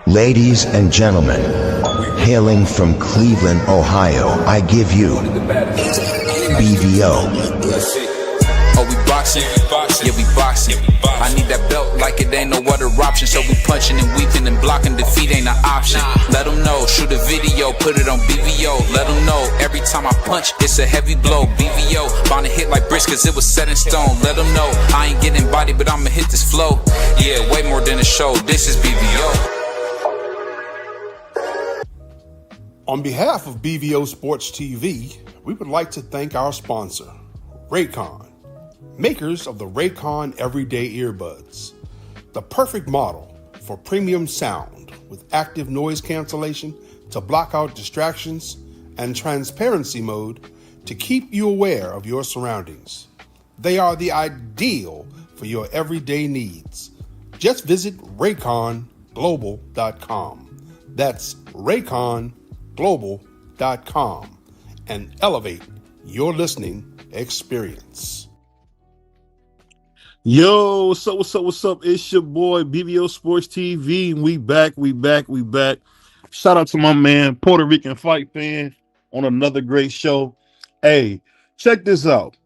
Ladies and gentlemen, hailing from Cleveland, Ohio, I give you BVO. Oh, we boxing? Yeah, we boxing. I need that belt like it ain't no other option. So we punching and weaving and blocking. Defeat ain't an option. Let them know, shoot a video, put it on BVO. Let them know, every time I punch, it's a heavy blow. BVO, bound to hit like bricks cause it was set in stone. Let them know, I ain't getting body, but I'ma hit this flow. Yeah, way more than a show, this is BVO. On behalf of BVO Sports TV, we would like to thank our sponsor, Raycon, makers of the Raycon Everyday Earbuds, the perfect model for premium sound with active noise cancellation to block out distractions and transparency mode to keep you aware of your surroundings. They are the ideal for your everyday needs. Just visit RayconGlobal.com. That's RayconGlobal.com and elevate your listening experience. Yo, what's up? It's your boy BVO Sports TV, and we back. Shout out to my man, Puerto Rican fight fan, on another great show. Hey, check this out.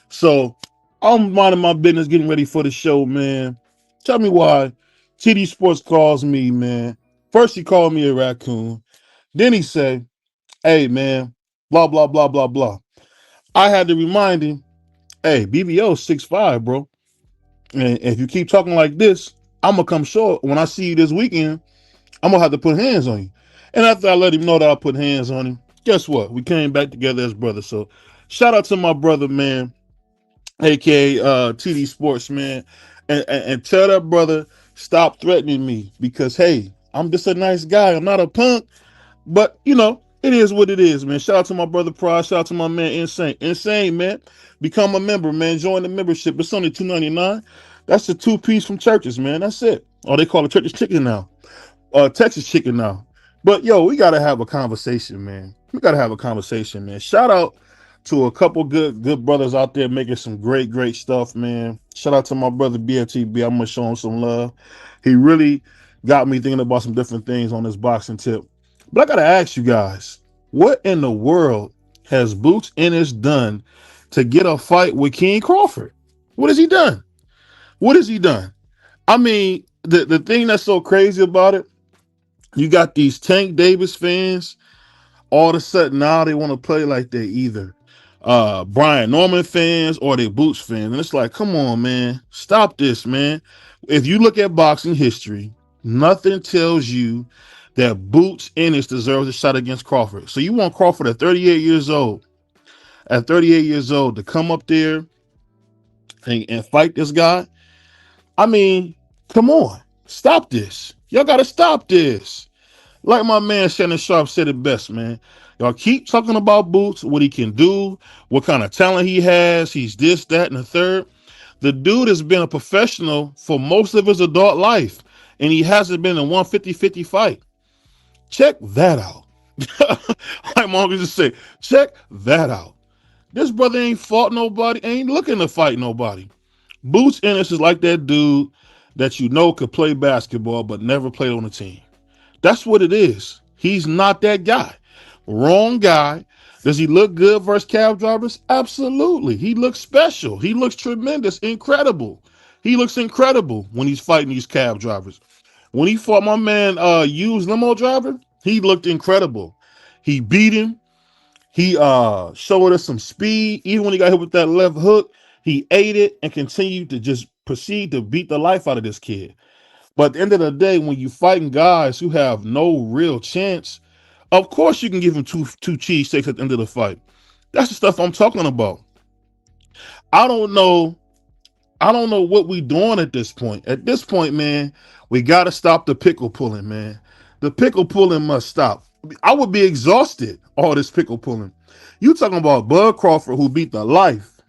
So I'm minding my business, getting ready for the show, man. Tell me why TD Sports calls me, man. First he called me a raccoon. Then he said, hey, man, blah, blah, blah, blah, blah. I had to remind him, hey, BVO 6'5", bro. And if you keep talking like this, I'm going to come short. When I see you this weekend, I'm going to have to put hands on you. And after I let him know that I put hands on him, guess what? We came back together as brothers. So shout out to my brother, man, a.k.a. TD Sports, man. And tell that brother, stop threatening me. Because, hey, I'm just a nice guy. I'm not a punk. But, you know, it is what it is, man. Shout out to my brother Pride. Shout out to my man Insane, man. Become a member, man. Join the membership. It's only $2.99. That's the 2-piece from churches, man. That's it. Oh, they call it Church's Chicken now. Texas Chicken now. But, yo, we got to have a conversation, man. Shout out to a couple good brothers out there making some great stuff, man. Shout out to my brother BFTB. I'm going to show him some love. He really got me thinking about some different things on this boxing tip. But I got to ask you guys, what in the world has Boots Ennis done to get a fight with King Crawford? What has he done? I mean, the thing that's so crazy about it, you got these Tank Davis fans, all of a sudden now they want to play like they either Brian Norman fans or they Boots fans. And it's like, come on, man, stop this, man. If you look at boxing history, nothing tells you that Boots Ennis deserves a shot against Crawford. So you want Crawford at 38 years old, to come up there and fight this guy? I mean, come on, stop this. Y'all got to stop this. Like my man Shannon Sharp said it best, man. Y'all keep talking about Boots, what he can do, what kind of talent he has. He's this, that, and the third. The dude has been a professional for most of his adult life, and he hasn't been in one 50-50 fight. Check that out. Like my uncle just said, check that out. This brother ain't fought nobody, ain't looking to fight nobody. Boots Ennis is like that dude that you know could play basketball but never played on a team. That's what it is. He's not that guy. Wrong guy. Does he look good versus cab drivers? Absolutely. He looks special. He looks tremendous, incredible. He looks incredible when he's fighting these cab drivers. When he fought my man used limo driver, he looked incredible. He beat him. He showed us some speed. Even when he got hit with that left hook, he ate it and continued to just proceed to beat the life out of this kid. But at the end of the day, when you fighting guys who have no real chance, of course you can give him two cheesesteaks at the end of the fight. That's the stuff I'm talking about. I don't know what we doing at this point. At this point, man, we got to stop the pickle pulling, man. The pickle pulling must stop. I would be exhausted, all this pickle pulling. You talking about Bud Crawford, who beat the life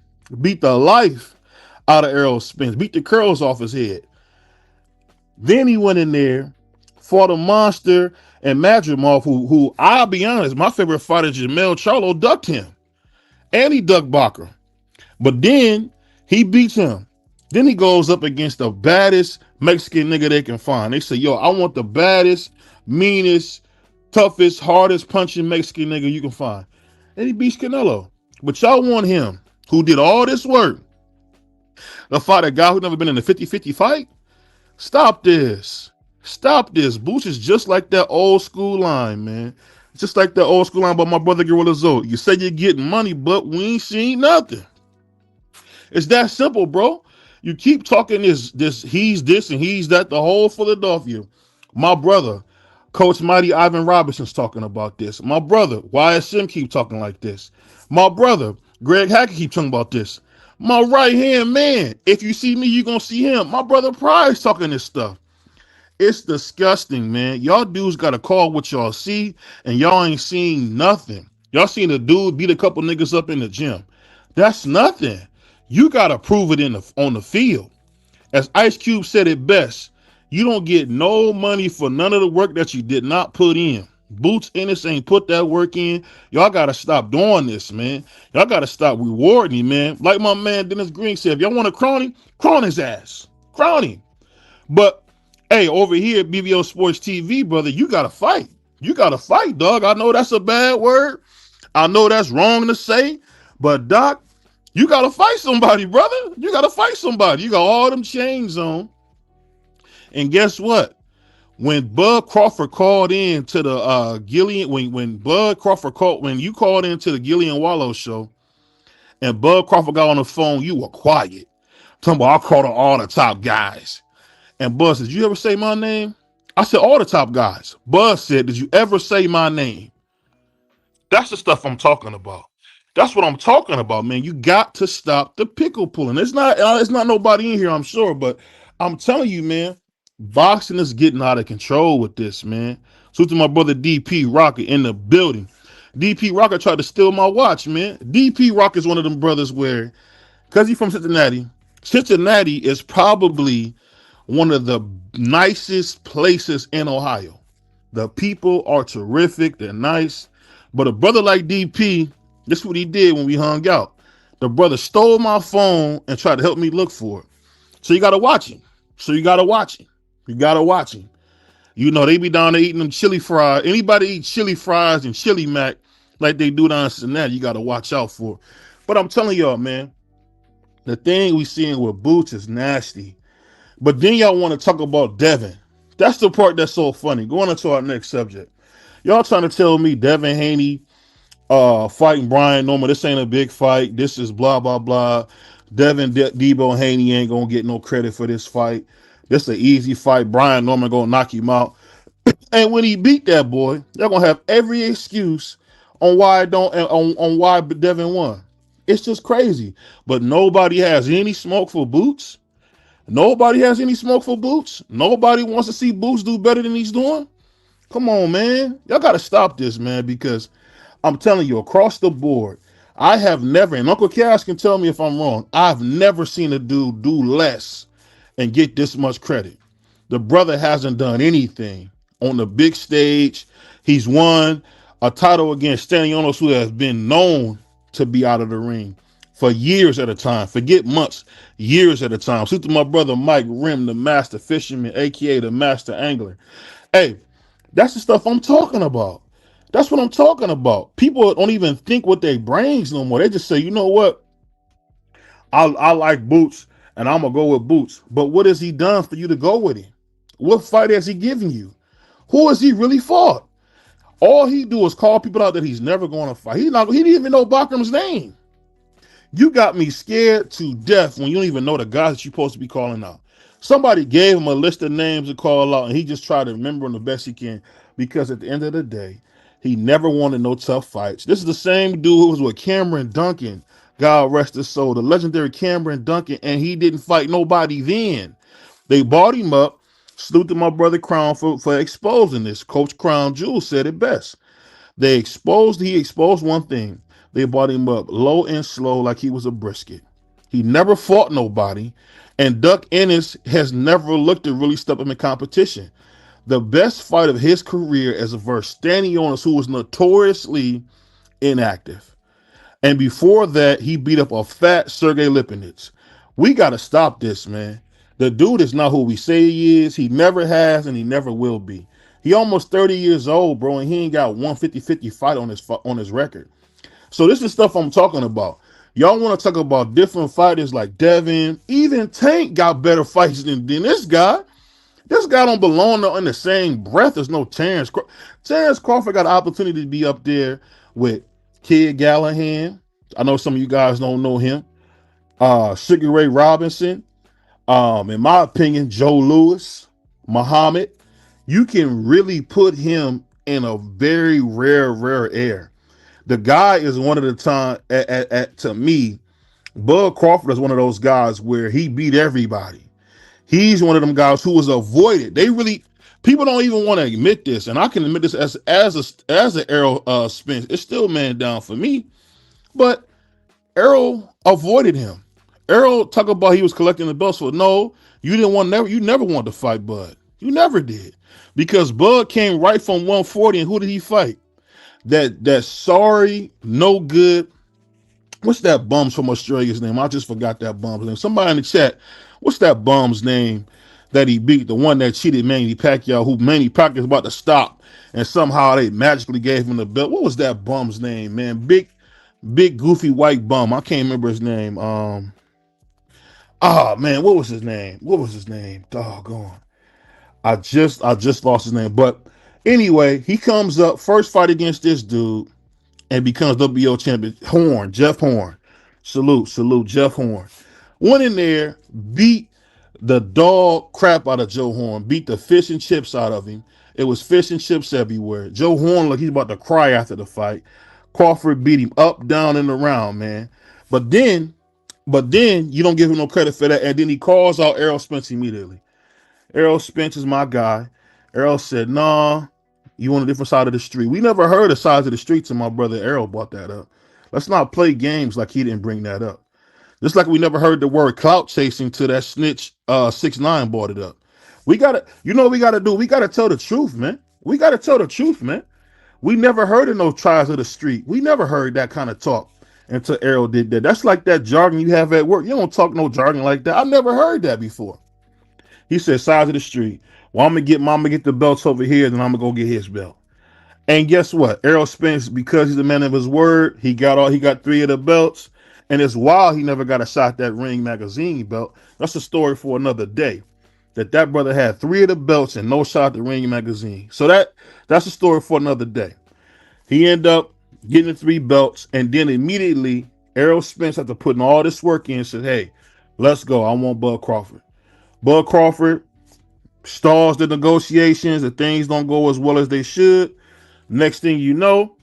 out of Errol Spence, beat the curls off his head. Then he went in there, fought a monster and Madrimov, who I'll be honest, my favorite fighter, Jamel Charlo, ducked him. And he ducked Bakker. But then he beats him. Then he goes up against the baddest Mexican nigga they can find. They say, yo, I want the baddest, meanest, toughest, hardest punching Mexican nigga you can find. And he beats Canelo. But y'all want him, who did all this work, to fight a guy who never been in a 50-50 fight? Stop this. Stop this. Boots is just like that old school line, man. Just like that old school line about my brother Gorilla Zoe. You say you're getting money, but we ain't seen nothing. It's that simple, bro. You keep talking this, he's this and he's that, the whole Philadelphia. My brother, Coach Mighty Ivan Robinson's talking about this. My brother, YSM keep talking like this. My brother, Greg Hackett keep talking about this. My right-hand man, if you see me, you're going to see him. My brother Price talking this stuff. It's disgusting, man. Y'all dudes got to call what y'all see, and y'all ain't seen nothing. Y'all seen a dude beat a couple niggas up in the gym. That's nothing. You got to prove it on the field. As Ice Cube said it best, you don't get no money for none of the work that you did not put in. Boots Ennis ain't put that work in. Y'all got to stop doing this, man. Y'all got to stop rewarding him, man. Like my man Dennis Green said, if y'all want to crown his ass. Crown him. But, hey, over here at BVO Sports TV, brother, you got to fight. You got to fight, dog. I know that's a bad word. I know that's wrong to say. But, Doc, you got to fight somebody, brother. You got to fight somebody. You got all them chains on. And guess what? When Bud Crawford called in to the Gillian, when you called into the Gillian Wallow show and Bud Crawford got on the phone, you were quiet. Talking about, I called on all the top guys. And Bud said, did you ever say my name? I said, all the top guys. Bud said, did you ever say my name? That's the stuff I'm talking about. That's what I'm talking about, man. You got to stop the pickle pulling. It's not nobody in here, I'm sure, but I'm telling you, man, boxing is getting out of control with this, man. So to my brother DP Rocket in the building. DP Rocket tried to steal my watch, man. DP Rocket is one of them brothers where, because he's from Cincinnati, Cincinnati is probably one of the nicest places in Ohio. The people are terrific. They're nice. But a brother like DP, this is what he did when we hung out. The brother stole my phone and tried to help me look for it. So you got to watch him. You got to watch him. You know, they be down there eating them chili fries. Anybody eat chili fries and chili mac like they do down in Cincinnati, you got to watch out for. But I'm telling y'all, man, the thing we seeing with Boots is nasty. But then y'all want to talk about Devin. That's the part that's so funny. Going on to our next subject. Y'all trying to tell me Devin Haney fighting Brian Norman, this ain't a big fight. This is blah, blah, blah. Devin Debo Haney ain't going to get no credit for this fight. This is an easy fight. Brian Norman going to knock him out. And when he beat that boy, they're going to have every excuse on why why Devin won. It's just crazy. But nobody has any smoke for Boots. Nobody has any smoke for Boots. Nobody wants to see Boots do better than he's doing. Come on, man. Y'all got to stop this, man, because I'm telling you, across the board, I have never, and Uncle Cass can tell me if I'm wrong, I've never seen a dude do less and get this much credit. The brother hasn't done anything on the big stage. He's won a title against Stanionis, who has been known to be out of the ring for years at a time. Forget months, years at a time. So to my brother Mike Rim, the master fisherman, a.k.a. the master angler. Hey, that's the stuff I'm talking about. That's what I'm talking about. People don't even think with their brains no more. They just say, you know what? I like Boots, and I'm going to go with Boots. But what has he done for you to go with him? What fight has he given you? Who has he really fought? All he do is call people out that he's never going to fight. He didn't even know Bachram's name. You got me scared to death when you don't even know the guys that you're supposed to be calling out. Somebody gave him a list of names to call out, and he just tried to remember them the best he can, because at the end of the day, he never wanted no tough fights. This is the same dude who was with Cameron Duncan, God rest his soul, the legendary Cameron Duncan, and he didn't fight nobody then. They bought him up. Salute to my brother Crown for exposing this. Coach Crown Jewel said it best. He exposed one thing. They bought him up low and slow like he was a brisket. He never fought nobody, and Duck Ennis has never looked to really step up in competition. The best fight of his career is versus Stanionis, who was notoriously inactive. And before that, he beat up a fat Sergey Lipinets. We got to stop this, man. The dude is not who we say he is. He never has and he never will be. He almost 30 years old, bro, and he ain't got 150-50 fight on his record. So this is stuff I'm talking about. Y'all want to talk about different fighters like Devin. Even Tank got better fights than this guy. This guy don't belong in the same breath as no Terrence Crawford. Terrence Crawford got an opportunity to be up there with Kid Gallahan. I know some of you guys don't know him. Sugar Ray Robinson. In my opinion, Joe Louis, Muhammad. You can really put him in a very rare air. The guy is one of the time to me, Bud Crawford is one of those guys where he beat everybody. He's one of them guys who was avoided. People don't even want to admit this, and I can admit this as an Errol Spence. It's still man down for me, but Errol avoided him. Errol talk about he was collecting the belts for no. You never wanted to fight Bud. You never did, because Bud came right from 140, and who did he fight? That sorry, no good. What's that bum's from Australia's name? I just forgot that bum's name. Somebody in the chat, what's that bum's name that he beat? The one that cheated Manny Pacquiao, who Manny Pacquiao was about to stop, and somehow they magically gave him the belt. What was that bum's name, man? Big goofy white bum. I can't remember his name. Man, what was his name? Doggone. I just lost his name. But anyway, he comes up, first fight against this dude, and becomes WBO champion. Jeff Horn. Salute, Jeff Horn. Went in there, beat the dog crap out of Joe Horn, beat the fish and chips out of him. It was fish and chips everywhere. Joe Horn looked he's about to cry after the fight. Crawford beat him up, down, and around, man. But then you don't give him no credit for that. And then he calls out Errol Spence immediately. Errol Spence is my guy. Errol said, nah, you on a different side of the street. We never heard the sides of the streets, and my brother Errol brought that up. Let's not play games like he didn't bring that up. Just like we never heard the word clout chasing till that snitch 6ix9ine brought it up. We gotta, what we gotta do? We gotta tell the truth, man. We never heard of no trials of the street. We never heard that kind of talk until Errol did that. That's like that jargon you have at work. You don't talk no jargon like that. I've never heard that before. He said, sides of the street. Well, I'm gonna get the belts over here, then I'm gonna go get his belt. And guess what? Errol Spence, because he's a man of his word, he got 3 of the belts. And it's wild he never got a shot that Ring Magazine belt. That's a story for another day. That brother had 3 of the belts and no shot at the Ring Magazine. So that's a story for another day. He ended up getting the 3 belts, and then immediately Errol Spence, after putting all this work in, said, hey, let's go. I want Bud Crawford. Bud Crawford stalls the negotiations, and things don't go as well as they should. Next thing you know,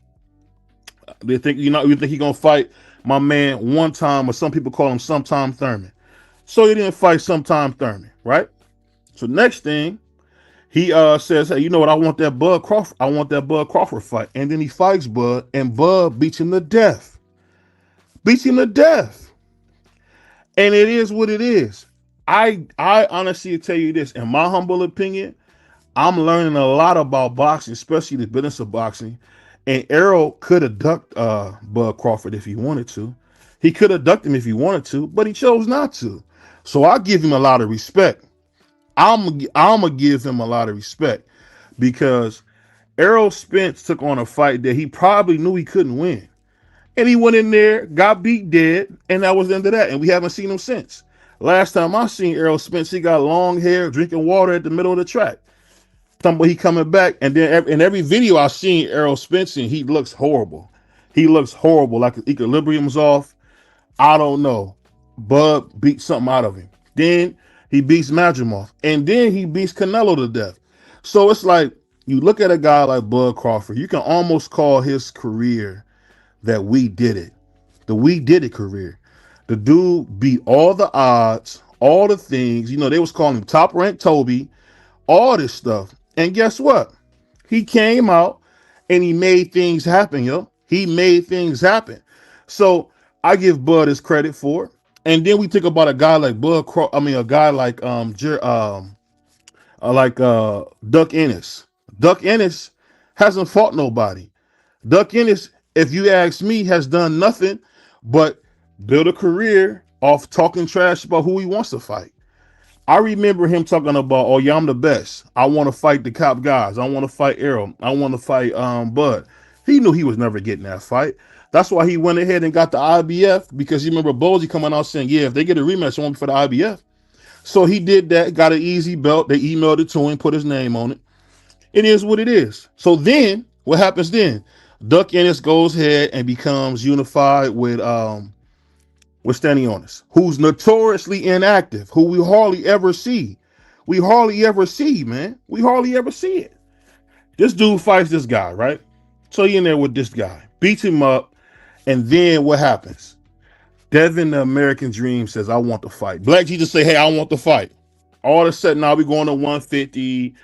you think he's gonna fight my man one time, or some people call him Sometime Thurman. So he didn't fight Sometime Thurman, right? So next thing, he says, hey, you know what? I want that Bud Crawford fight. And then he fights Bud, and Bud beats him to death. And it is what it is. I honestly tell you this, in my humble opinion, I'm learning a lot about boxing, especially the business of boxing. And Errol could have ducked Bud Crawford if he wanted to. He could have ducked him if he wanted to, but he chose not to. So I give him a lot of respect. I'm gonna give him a lot of respect, because Errol Spence took on a fight that he probably knew he couldn't win. And he went in there, got beat dead, and that was the end of that. And we haven't seen him since. Last time I seen Errol Spence, he got long hair, drinking water at the middle of the track. He coming back, and then in every video I seen Errol Spence, and he looks horrible. Like his equilibrium's off. I don't know. Bud beat something out of him. Then he beats Madrimov, and then he beats Canelo to death. So it's like, you look at a guy like Bud Crawford, you can almost call his career that we did it. The we did it career. The dude beat all the odds, all the things. They was calling him top ranked Toby, all this stuff. And guess what? He came out and he made things happen, yo. He made things happen. So I give Bud his credit for it. And then we think about a guy like a guy like Duck Ennis. Duck Ennis hasn't fought nobody. Duck Ennis, if you ask me, has done nothing but build a career off talking trash about who he wants to fight. I remember him talking about, oh yeah, I'm the best. I want to fight the cop guys. I want to fight Errol. I want to fight Bud. He knew he was never getting that fight. That's why he went ahead and got the IBF, because you remember Bozy coming out saying, yeah, if they get a rematch, I want for the IBF. So he did that, got an easy belt. They emailed it to him, put his name on it. It is what it is. So then what happens then? Duck Ennis goes ahead and becomes unified with Stanionis, who's notoriously inactive, who we hardly ever see. We hardly ever see, man. We hardly ever see it. This dude fights this guy, right? So he in there with this guy, beats him up, and then what happens? Devin, the American Dream, says, I want to fight. Black Jesus say, hey, I want to fight. All of a sudden, now we going to 150.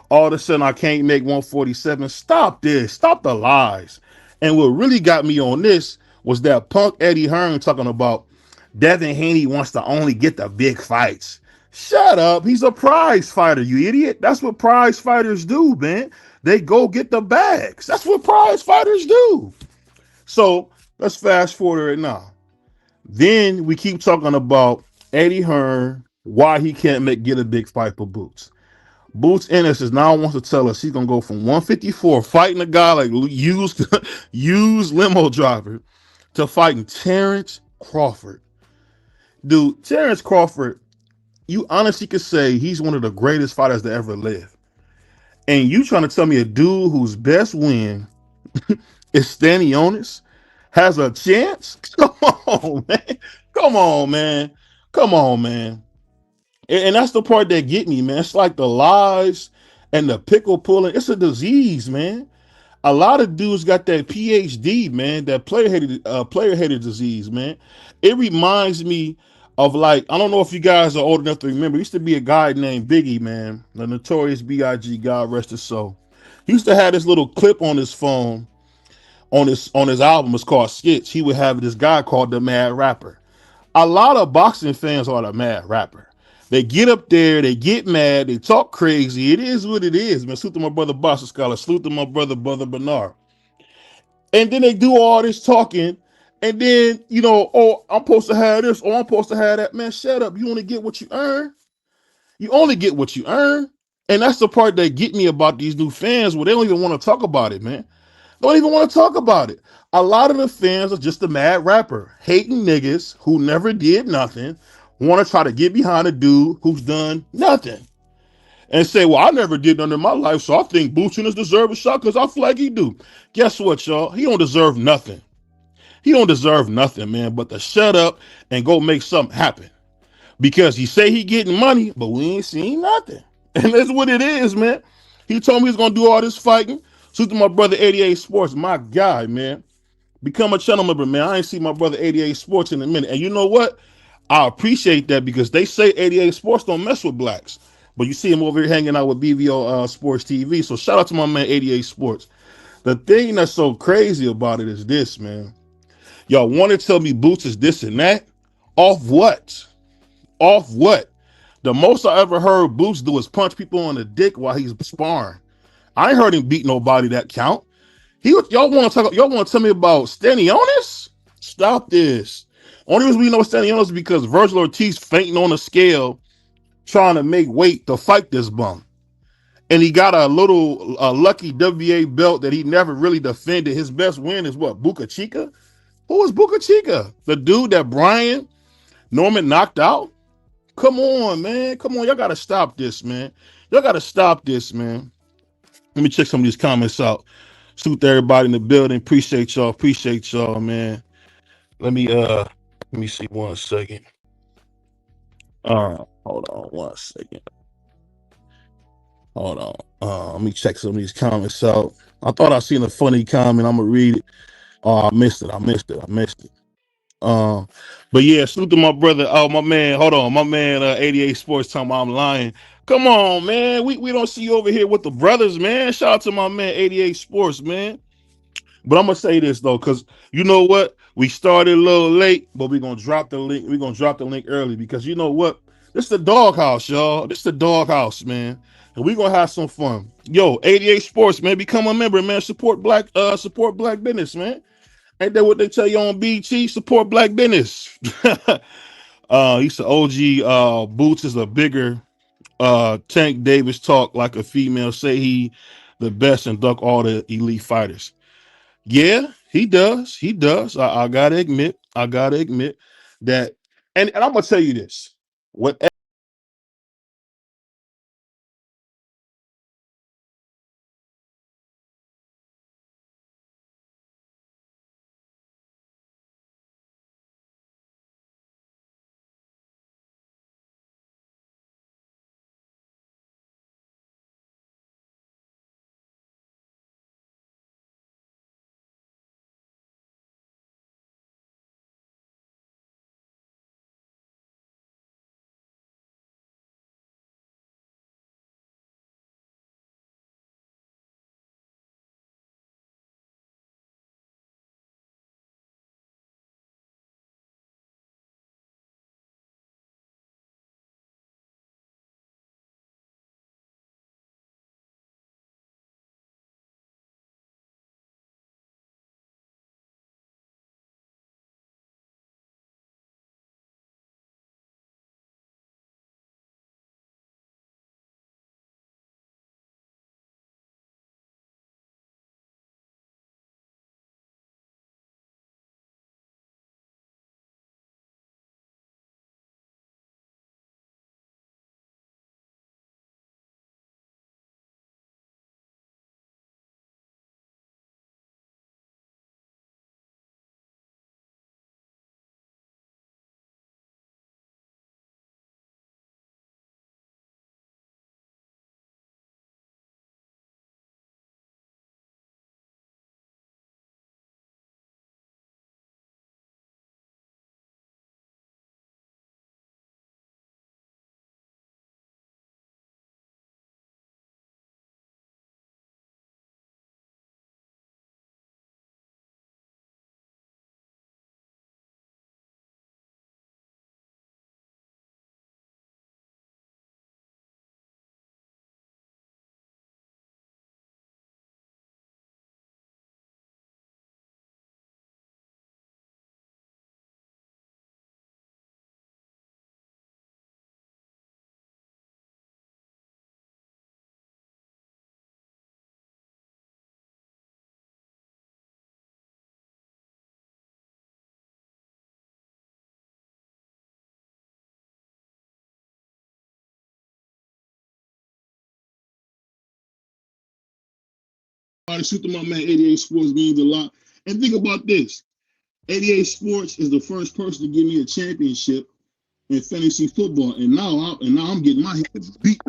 All of a sudden, I can't make 147. Stop this. Stop the lies. And what really got me on this was that punk Eddie Hearn talking about Devin Haney wants to only get the big fights. Shut up. He's a prize fighter, you idiot. That's what prize fighters do, man. They go get the bags. That's what prize fighters do. So let's fast forward it now. Then we keep talking about Eddie Hearn, why he can't get a big fight for Boots. Boots Ennis is now wants to tell us he's gonna go from 154 fighting a guy like used limo driver to fighting Terrence Crawford. Dude, Terrence Crawford, you honestly could say he's one of the greatest fighters to ever live. And you trying to tell me a dude whose best win is Stanionis has a chance? Come on, man. Come on, man. Come on, man. And that's the part that get me, man. It's like the lies and the pickle pulling. It's a disease, man. A lot of dudes got that PhD, man, that player hated disease, man. It reminds me of, like, I don't know if you guys are old enough to remember. There used to be a guy named Biggie, man, the notorious B.I.G. God rest his soul. He used to have this little clip on his phone on his album. It's called Skits. He would have this guy called the Mad Rapper. A lot of boxing fans are the Mad Rapper. They get up there, they get mad, they talk crazy. It is what it is, man. Salute to my brother Boston Scholar. Salute to my brother Bernard. And then they do all this talking, and then, you know, oh, I'm supposed to have this, or I'm supposed to have that. Man, shut up. You only get what you earn. You only get what you earn. And that's the part that get me about these new fans, where they don't even want to talk about it, man. Don't even want to talk about it. A lot of the fans are just the Mad Rapper, hating niggas who never did nothing, want to try to get behind a dude who's done nothing, and say, well, I never did nothing in my life, so I think Boots Ennis deserve a shot because I feel like he do. Guess what, y'all? He don't deserve nothing. He don't deserve nothing, man, but to shut up and go make something happen. Because he say he getting money, but we ain't seen nothing. And that's what it is, man. He told me he's going to do all this fighting. Salute to my brother 88 Sports, my guy, man. Become a channel member, man. I ain't seen my brother 88 Sports in a minute. And you know what? I appreciate that, because they say 88 Sports don't mess with blacks. But you see him over here hanging out with BVO Sports TV. So shout out to my man 88 Sports. The thing that's so crazy about it is this, man. Y'all want to tell me Boots is this and that? Off what? Off what? The most I ever heard Boots do is punch people on the dick while he's sparring. I ain't heard him beat nobody that count. Y'all want to tell me about Stanionis? Stop this. Only reason we know Stanionis is because Virgil Ortiz fainting on a scale trying to make weight to fight this bum. And he got a lucky WA belt that he never really defended. His best win is what? Buka Chica? Who is Buka Chica? The dude that Brian Norman knocked out? Come on, man. Come on. Y'all got to stop this, man. Y'all got to stop this, man. Let me check some of these comments out. Salute to everybody in the building. Appreciate y'all, man. Let me see 1 second. Hold on 1 second. Hold on. Let me check some of these comments out. I thought I seen a funny comment. I'm gonna read it. Oh, I missed it. But yeah, salute to my brother. Oh, my man. Hold on, my man. 88 Sports talking about I'm lying. Come on, man. We don't see you over here with the brothers, man. Shout out to my man 88 Sports, man. But I'm gonna say this though, because you know what? We started a little late, but we're gonna drop the link. We're gonna drop the link early, because you know what? This is the Doghouse, y'all. This is the Doghouse, man. And we're gonna have some fun. Yo, 88 Sports, man. Become a member, man. Support black business, man. Ain't that what they tell you on BT? Support black business. He said OG Boots is a bigger Tank Davis talk like a female. Say he the best and duck all the elite fighters. Yeah, he does. He does. I gotta admit. That. And I'm gonna tell you this. What I shoot to my man 88 Sports means a lot. And think about this. 88 Sports is the first person to give me a championship in fantasy football, and now I'm getting my head beat,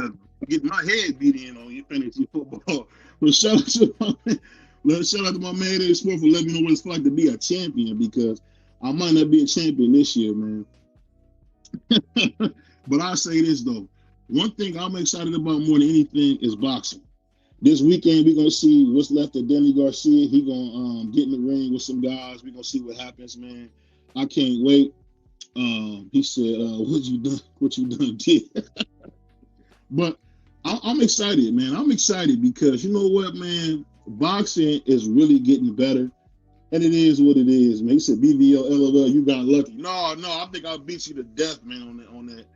getting my head beat in on fantasy football. But shout out to my man 88 Sports for letting me know what it's like to be a champion, because I might not be a champion this year, man. But I say this though, one thing I'm excited about more than anything is boxing. This weekend, we're gonna see what's left of Danny Garcia. He gonna get in the ring with some guys. We're gonna see what happens, man. I can't wait. He said, "What you done? What you done did?" But I'm excited, man. I'm excited because you know what, man. Boxing is really getting better, and it is what it is, man. He said, "BVO, LOL, you got lucky." No, I think I beat you to death, man. On that.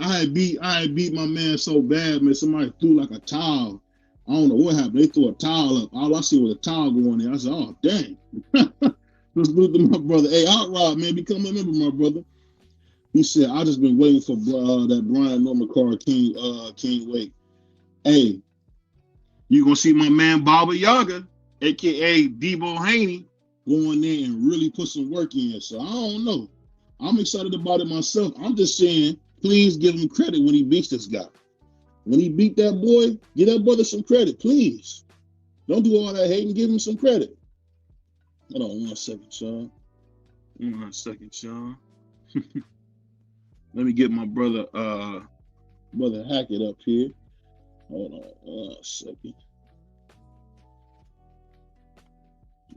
I had beat my man so bad, man. Somebody threw like a towel. I don't know what happened. They threw a towel up. All I see was a towel going there. I said, "Oh, dang." Let's look at my brother. Hey, Outrod, man, become a member, my brother. He said, "I just been waiting for that Brian Norman card. Can't wait." Hey, you gonna see my man Baba Yaga, aka Debo Haney, go in there and really put some work in. So I don't know. I'm excited about it myself. I'm just saying, please give him credit when he beats this guy. When he beat that boy, give that brother some credit, please. Don't do all that hating. Give him some credit. Hold on 1 second, Sean. 1 second, Sean. Let me get my brother Hackett up here. Hold on 1 second.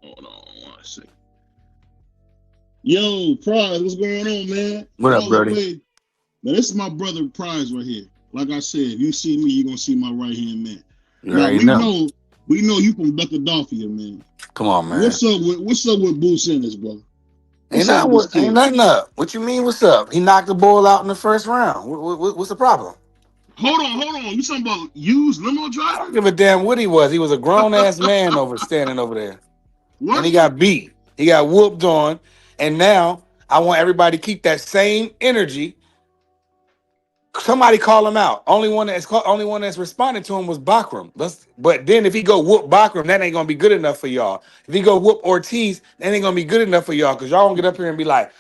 Hold on 1 second. Yo, Prize, what's going on, man? What up, Brody? Man, this is my brother Prize right here. Like I said, if you see me, you're gonna see my right hand man. Now we know you from Philadelphia, man. Come on, man. What's up with Boots Ennis, bro? They said this Ain't kid. nothing up. What you mean? What's up? He knocked the ball out in the first round. What's the problem? Hold on. You talking about used limo I don't driver? give a damn what he was. He was a grown ass man standing over there, and Was he he? got beat. He got whooped on, and now I want everybody to keep that same energy. Somebody call him out. Only one that's responding to him was Bakram. But then if he go whoop Bakram, that ain't gonna be good enough for y'all. If he go whoop Ortiz, that ain't gonna be good enough for y'all because y'all gonna get up here and be like,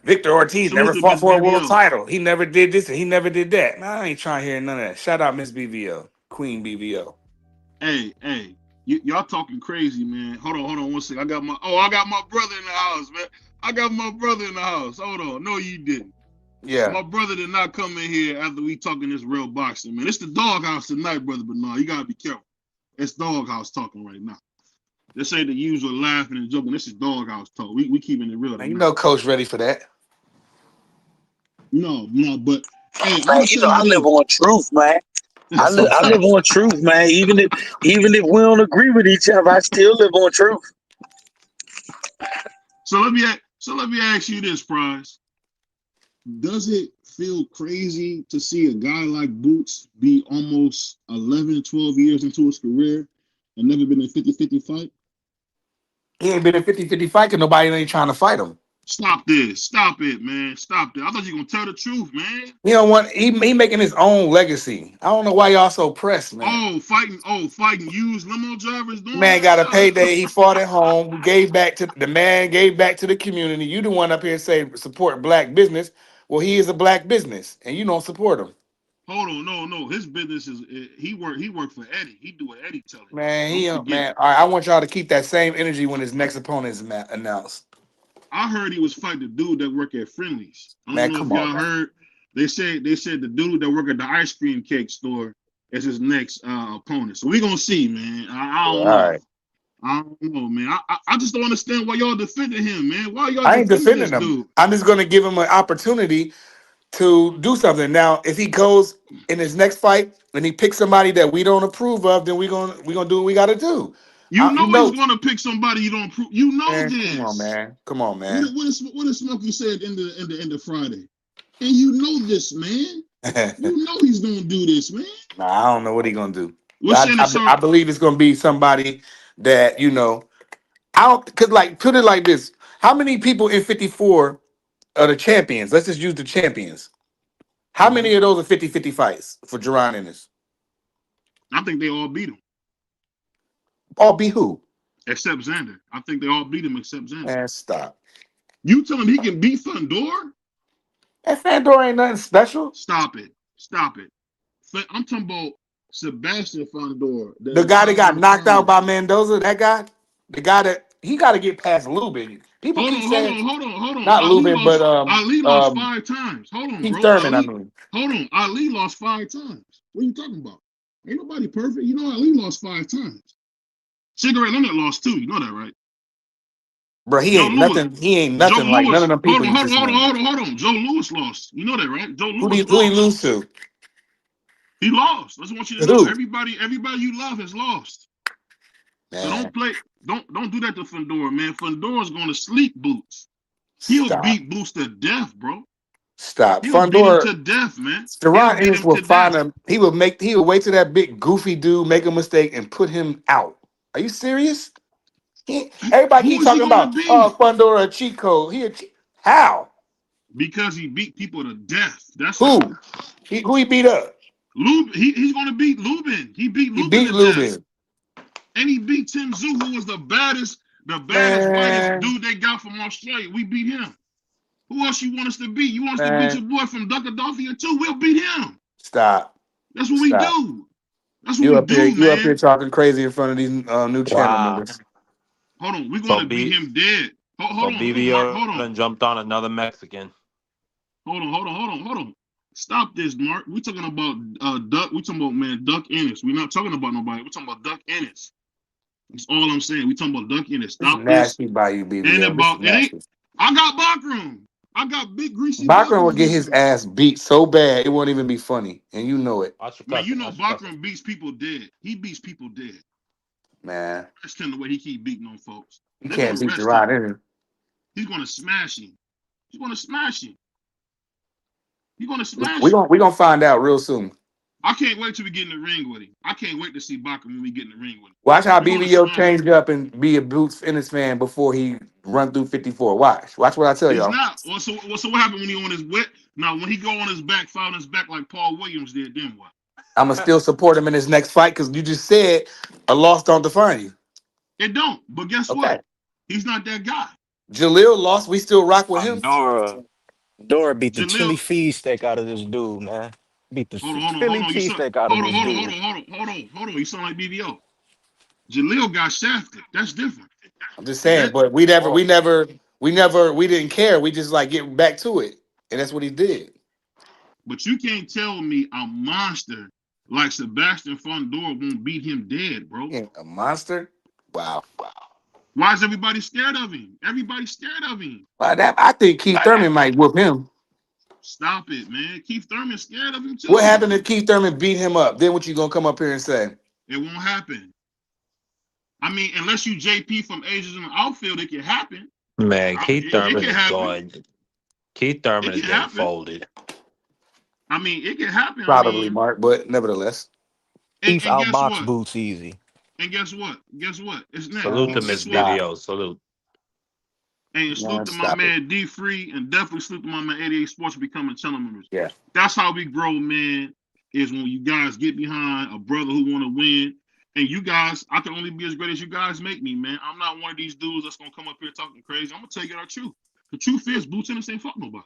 Victor Ortiz So never listen, fought Miss for a world BBO. title. He never did this and he never did that. Man, I ain't trying to hear none of that. Shout out Miss BVO, Queen BVO. Hey, y'all talking crazy, man. Hold on 1 second. I got my brother in the house, man. I got my brother in the house. Hold on. No, you didn't. Yeah. My brother did not come in here after we talking this real boxing, man. It's the Doghouse tonight, brother, but no, you gotta be careful. It's Doghouse talking right now. This ain't the usual laughing and joking. This is Doghouse talk. We keeping it real Man, you tonight. know Coach ready for that. No, but hey, I'm Man, gonna you tell know, you I live this. on truth, man. I That's what live, I'm I live saying. on truth, man. Even if we don't agree with each other, I still live on truth. So let me ask you this, Prize. Does it feel crazy to see a guy like Boots be almost 11, 12 years into his career and never been in a 50-50 fight? He ain't been in 50-50 fight because nobody ain't trying to fight him. Stop this. Stop it, man. Stop it. I thought you were gonna tell the truth, man. He don't want he making his own legacy. I don't know why y'all so pressed, man. Fighting used limo drivers doing Man got a that? payday. He fought at home. He gave back to the man. Gave back to the community. You the one up here say support black business. Well, he is a black business, and you don't support him, Hold on, no. His business is he worked for Eddie. He do what Eddie tell him. man. Don't forget. Man. All right, I want y'all to keep that same energy when his next opponent is announced. I heard he was fighting the dude that work at Friendly's. I don't Man, know if come on, y'all man. heard. They said the dude that work at the ice cream cake store is his next opponent. So we gonna see, man. I All don't know. right, I don't know, man. I just don't understand why y'all defending him, man. Why y'all I ain't defending defending this him. dude? I'm just gonna give him an opportunity to do something. Now, if he goes in his next fight and he picks somebody that we don't approve of, then we gonna do what we got to do. You You know he's know, gonna pick somebody you don't prove. You know man. Come on, this. man. Come on, man. What is Smokey said in the end of Friday? And you know this, man. You know he's gonna do this, man. Nah, I don't know what he gonna do. What's But Shannon I Sharp? believe it's gonna be somebody that I don't could like put it like this. How many people in 54 are the champions? Let's just use the champions. How Mm-hmm. many of those are 50-50 fights for Jerron Ennis? I think they all beat him. All be who? Except Xander. I think they all beat him except Xander. Man, stop. You tell him he can beat Fundor? That Fandor ain't nothing special. Stop it. Stop it. I'm talking about Sebastian Fundor, The the guy that top got knocked out 100. by Mendoza, that guy, the guy that he got to get past Lubin. People keep saying Hold on. not Lubin, but Ali lost 5 times. Hold on, Keith bro. Thurman. I mean, Hold on. Ali lost 5 times. What are you talking about? Ain't nobody perfect. You know Ali lost 5 times. Cigarette Leonard lost 2. You know that, right? bro, he Joe ain't Lewis. nothing. He ain't Joe nothing like none of Lewis. them people you just named. Hold on. Joe Lewis lost. You know that, right? Joe Lewis Who he lost. lose to? He lost. I just want you to know. Who? Everybody you love has lost. So Man, don't do that to Fundora, man. Fundor's gonna sleep Boots. He'll stop, beat Boots to death, bro. stop. He'll beat him Fundora, to death, man. He'll Deron beat Ennis him will to find death. him. He would wait till that big goofy dude make a mistake and put him out. Are you serious? Everybody Who keep is he talking gonna about, oh, beat? Fundora a cheat code. How? Because he beat people to death. That's how. Who? Who he beat up? He's gonna beat Lubin. He beat He Lubin beat to death. Lubin. And he beat Tim Zoo, who was the baddest, whitest Man, dude they got from Australia. We beat him. Who else you want us to beat? You want us to beat man, your boy from Duckadelphia too? We'll beat him. stop, That's what we stop. do. That's what we do, You up here man. talking crazy in front of these new channel Wow. niggas. Hold on. We're So gonna beat B him dead. so Hold on, Mark. BBO done jumped on another Mexican. Hold on. Stop this, Mark. We're talking about Duck. We're talking about man Duck Ennis. We're not talking about nobody. We're talking about Duck Ennis. That's all I'm saying. We're talking about Duck Ennis. This is Stop this. nasty by you, Ain't BBL. This is about it ain't. nasty. I got Bakram. I got big greasy Bachman will Bakram get beating his him. ass beat so bad it won't even be funny, and you know it, Watch your Man, you cussing. know Watch your cussing. Bakram beats people dead. He beats people dead. man. That's kind of the way he keep beating on folks. You They're gonna can't beat arrest him. Gerard Ennis. He's gonna smash him. He's gonna smash him. He's gonna smash We him. gonna find out real soon. I can't wait till we get in the ring with him. I can't wait to see Baka when we get in the ring with him. Watch how We're gonna BBO smash him. changed up and be a Boots Ennis fan before he run through 54. Watch what I tell He's y'all. not. So what happened when he on his wet? Now when he go on his back, fall on his back like Paul Williams did, then what? I'ma still support him in his next fight because you just said a loss don't define you. It don't. But guess Okay. what? He's not that guy. Jalil lost. We still rock with him. Dora beat the Jalil, chili cheesesteak out of this dude, man. Beat the hold Philly on. You sound, cheesesteak out of this dude. hold on. You sound like BBO. Jalil got shafted. That's different. I'm just saying, but we didn't care. We just like get back to it, and that's what he did. But you can't tell me a monster like Sebastian Fondor won't beat him dead, bro. Yeah, a monster. Wow. Why is everybody scared of him? Everybody's scared of him. I think Keith Thurman might whoop him. Stop it, man. Keith Thurman's scared of him too. What happened if Keith Thurman beat him up? Then what you gonna come up here and say? It won't happen. I mean, unless you JP from Asians in the outfield, it can happen. Man, Keith Thurman can is happen. going. Keith Thurman is can getting happen. folded. I mean, it can happen. Probably, I mean, Mark, but nevertheless. Keith guess outbox what? Boots easy. And guess what? It's next. Salute to Guess Miss what? BBO. Salute. And salute to my man D Free, and definitely salute to my man 88 Sports for becoming channel members. Yeah. That's how we grow, man. Is when you guys get behind a brother who want to win. And you guys, I can only be as great as you guys make me, man. I'm not one of these dudes that's gonna come up here talking crazy. I'm gonna tell you the truth. The truth is, Boots Ennis ain't fuck nobody.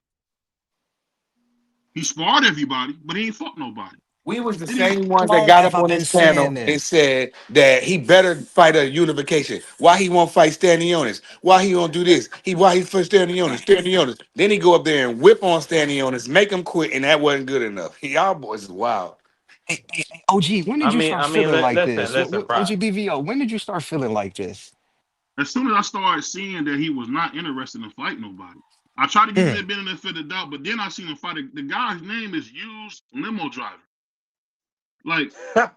He sparred everybody, but he ain't fuck nobody. We was the It same is- ones How that long got have up I on been this panel saying this? and said that he better fight a unification. Why he won't fight Stanionis? Why he won't do this? Why he for Stanionis? Then he go up there and whip on Stanionis, make him quit, and that wasn't good enough. Y'all boys is wild. Hey, OG, when did you start feeling like this? Listen, OG BVO, when did you start feeling like this? As soon as I started seeing that he was not interested in fighting nobody, I tried to give him the benefit of the doubt, but then I seen him fight. The guy's name is Used Limo Driver. Like, what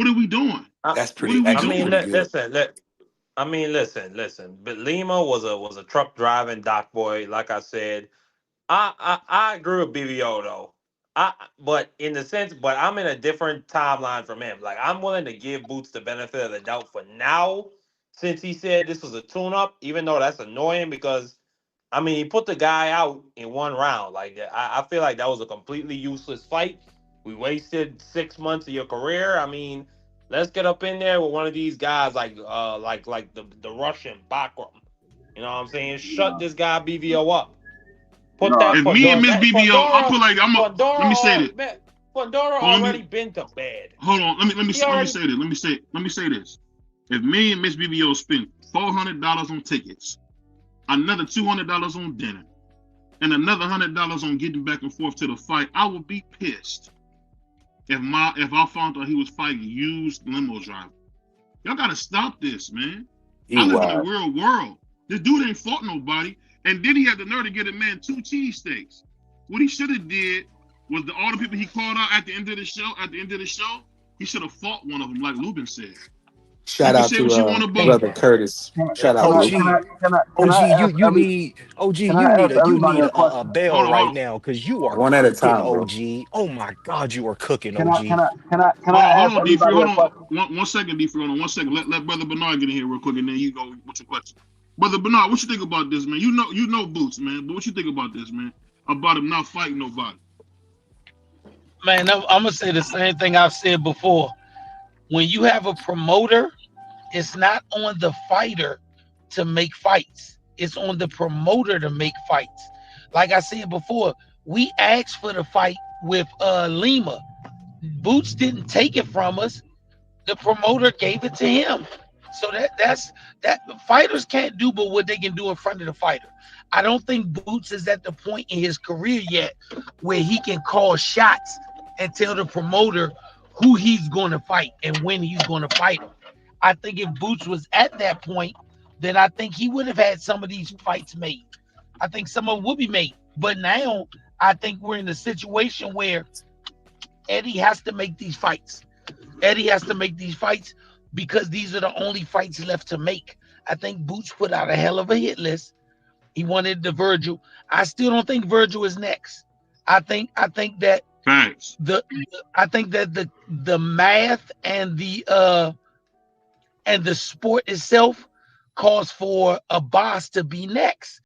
are we doing? That's pretty. What are we Actually, doing? pretty good. Listen. But Lima was a truck driving dock boy. Like I said, I agree with BBO though. But I'm in a different timeline from him. Like I'm willing to give Boots the benefit of the doubt for now, since he said this was a tune-up. Even though that's annoying because, I mean, he put the guy out in one round. Like I feel like that was a completely useless fight. We wasted 6 months of your career. I mean, let's get up in there with one of these guys like the Russian Bakram. You know what I'm saying? Shut this guy BVO up. Put that. If me and Miss BBO, I feel like let me say this. Fondora already been to bed. Hold on, let me say this. If me and Miss BBO spent $400 on tickets, another $200 on dinner, and another $100 on getting back and forth to the fight, I would be pissed if I found out he was fighting Used Limo Driver. Y'all gotta stop this, man. I live in a real world. This dude ain't fought nobody. And then he had the nerve to get a man 2 cheesesteaks. What he should have did was all the people he called out at the end of the show, he should have fought one of them, like Lubin said. Shout out to brother Curtis. Shout out. OG, you need a bail right now because you are one at a cooking, time, bro. OG. Oh my God, you are cooking, OG. Can I ask everybody a question? One second, D3. Hold on 1 second. Let Brother Bernard get in here real quick, and then you go with your question. Brother Bernard, what you think about this, man? You know Boots, man. But what you think about this, man? About him not fighting nobody. Man, I'm gonna say the same thing I've said before. When you have a promoter, it's not on the fighter to make fights. It's on the promoter to make fights. Like I said before, we asked for the fight with Lima. Boots didn't take it from us. The promoter gave it to him. So that's fighters can't do but what they can do in front of the fighter. I don't think Boots is at the point in his career yet where he can call shots and tell the promoter who he's going to fight and when he's going to fight him. I think if Boots was at that point, then I think he would have had some of these fights made. I think some of them would be made. But now I think we're in a situation where Eddie has to make these fights. Eddie has to make these fights because these are the only fights left to make. I think Boots put out a hell of a hit list. He wanted the Virgil. I still don't think Virgil is next. I think that Facts. the math and the sport itself calls for a boss to be next.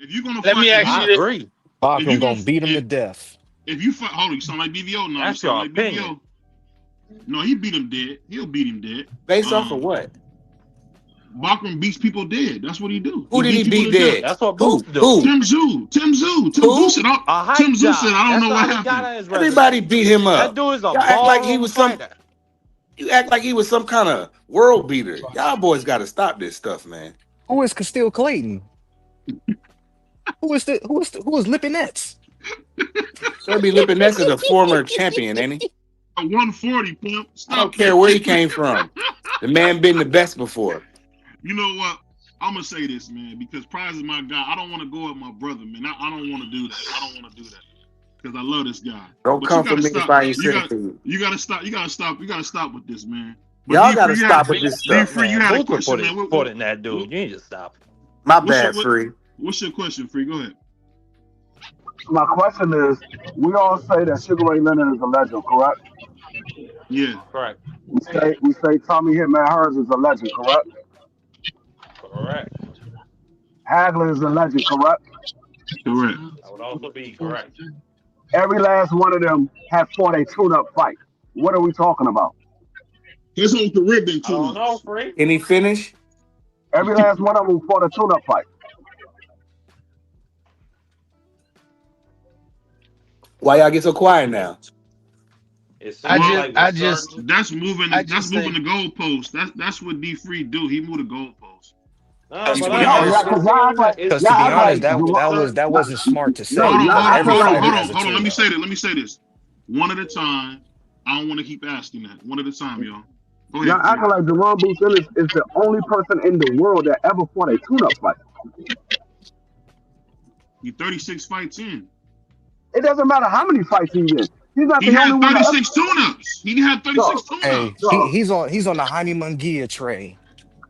If you're gonna Let fight, me if ask I you you this. agree. if Bachman you gonna gonna beat him to if, death. if you fight, hold on, you sound like BVO. No, you That's sound your like opinion. BVO. No, he beat him dead. He'll beat him dead. Based off of what? Bachman beats people dead. That's what he do. Who did he people beat to death. dead? That's what Who? Boost do. Who? Tim Zoo. Tim Zoo Who? said, A hype Tim Zoo said, job. I don't That's know what all he got happened. on his resume. Everybody beat him That up. dude is a Y'all act like he ballroom was some. fighter. You act like he was some kind of world beater. Y'all boys got to stop this stuff, man. Who is Castile Clayton? Who is Lippy Nets? Kirby Lipinets is a former champion, ain't he? A 140, pimp. I don't Stop care where he came from. The man been the best before. You know what? I'm gonna say this, man, because Prize is my guy. I don't want to go with my brother, man. I don't want to do that. I don't want to do that because I love this guy. Don't But you come for gotta me if stop. I ain't sitting for you. You gotta stop. You gotta stop with this, man. But Y'all D got to Free, stop with this D stuff. Free, you Man, had a Boost will question, put his man. foot in that dude. You need to stop. My What's bad, Free. what's your question, Free? Go ahead. My question is, we all say that Sugar Ray Leonard is a legend, correct? Yeah, Correct. We say Tommy Hitman Hearns is a legend, correct? Correct. Hagler is a legend, correct? correct. That would also be correct. Every last one of them have fought a tune-up fight. What are we talking about? His whole career been I don't know, tune-ups. Free. Can he finish? Every last one of them fought a tune-up fight. Why y'all get so quiet now? It I seems just, like I with just, certain. That's moving. I That's just moving think the goalpost. That's what D Free do. He moved the goalpost. Nah, Because but to I, be No, I, yeah, honest, it because y'all act seems like it because to y'all be act seems honest, like like that with that was certain. that wasn't smart to no, say Hold on, y'all because hold on, acting every hold like on, fighter hold has on, a hold on. Let tune me up. say that. Let me say this. One at a time. I don't want to keep asking that. One at a time, y'all. Go y'all ahead, Free. acting like Jerome Bruce Ennis is the only person in the world that ever fought a tune-up fight. He 36 fights in. It doesn't matter how many fights he's in. He's not He the only had one. 36 tune-ups. He had 36 No, Hey, tune-ups. no. he's on the Jaime Munguia train.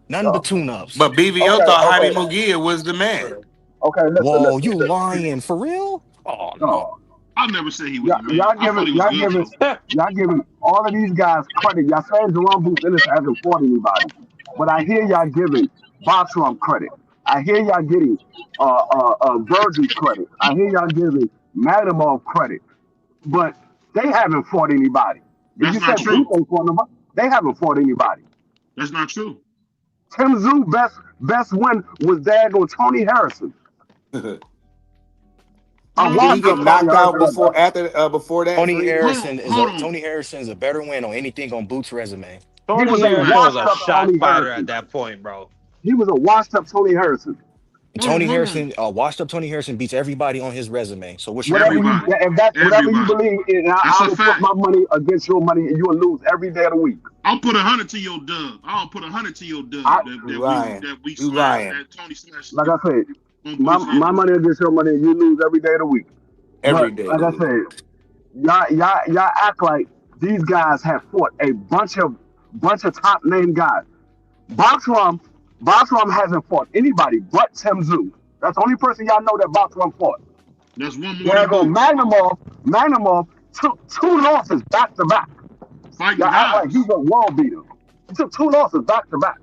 Nothing but No. tune-ups. But BVO Okay, thought Jaime okay, Munguia was the man. okay. Listen, Whoa, listen, you listen. lying for real? Oh no. No, I never said he was y'all, the man. y'all I thought giving, he was y'all good giving, though. y'all giving all of these guys credit. Y'all saying Jerome Booth Ennis hasn't fought anybody, but I hear y'all giving Botrom credit. I hear y'all getting Virgil's credit. I hear y'all giving Madamov credit, but they haven't fought anybody. If That's you not said Booth true. ain't fought nobody, they haven't fought anybody. That's not true. Tim Zoo best win was daggone Tony Harrison. A Tony, Did he washed get up Tony knocked out Harrison. before that, Free? Tony Harrison is a better win on anything on Boots' resume. He Tony was a Harrison was washed a up shot Tony fighter at Harrison. that point, bro. He was a washed up Tony Harrison. Tony Harrison, washed up Tony Harrison beats everybody on his resume. So which one are Whatever we you on? Everybody. if that whatever you Everybody. believe in, That's I a will put fact. my money against your money, and you will lose every day of the week. I'll put 100 to your dub. I'll put 100 to your dub I You lying. that we You smashed lying. that Tony smashed like I said, on my Boots my Ennis. money against your money, and you lose every day of the week. Every But day of like the I week. said, y'all act like these guys have fought a bunch of top name guys. Boxrum Boxrum hasn't fought anybody but Tim Zoo. That's the only person y'all know that Boxrum fought. That's one more There than go Boots. Magnumov took two losses back to back. Fighting Y'all act like he's guys. a world beater. He took two losses back to back.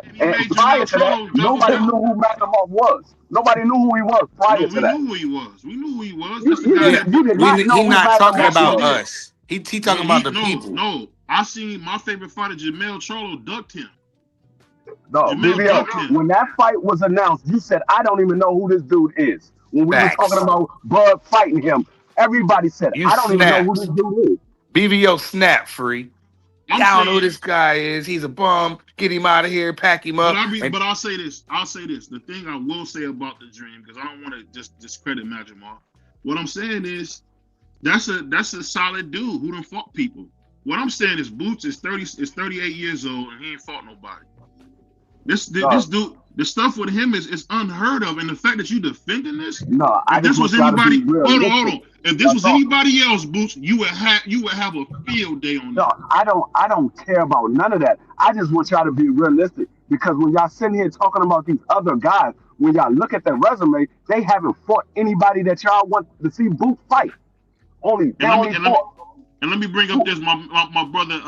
And he And made prior Jamel to that, Charlo drop his nobody knew belt. who Magnumov was. Nobody knew who he was prior No, to we that. knew who he was. We knew who he was. You, That's the you guy did that you did not know He who not talking Magnumov yes we about was. did. us. He No, talking about the no, people. no. I seen my favorite fighter, Jamel Charlo, ducked him. No, Jamel BBO. ducked him. When that fight was announced, you said, I don't even know who this dude is. When we were talking Facts. about Bud fighting him, everybody said, You I don't even know who this snapped. dude is. BVO snap, Free. I'm Y'all know who saying, this guy is. He's a bum. Get him out of here. Pack him up. And but I'll say this. I'll say this. The thing I will say about the dream, because I don't want to just discredit Majimar. What I'm saying is that's a solid dude who done fought people. What I'm saying is Boots is 38 years old and he ain't fought nobody. This No, dude, the stuff with him is unheard of, and the fact that you defending this, no, I if just this want was y'all to be anybody, hold realistic. on, if this Y'all was talking. anybody else, Boots, you would have a field day on No, that. I don't care about none of that. I just want y'all to be realistic because when y'all sitting here talking about these other guys, when y'all look at their resume, they haven't fought anybody that y'all want to see Booth fight. They And let me only and let me fought and let me bring up two. this my brother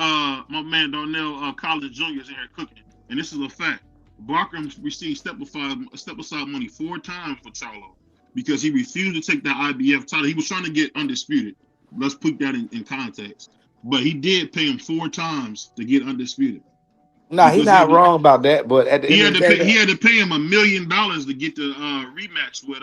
my man Darnell Collins Jr. is in here cooking, and this is a fact. Barker received step aside money 4 times for Charlo because he refused to take that IBF title. He was trying to get undisputed. Let's put that in context. But he did pay him 4 times to get undisputed nah, he because not wrong about that. But at the end of the day, he had to pay him $1 million to get the rematch with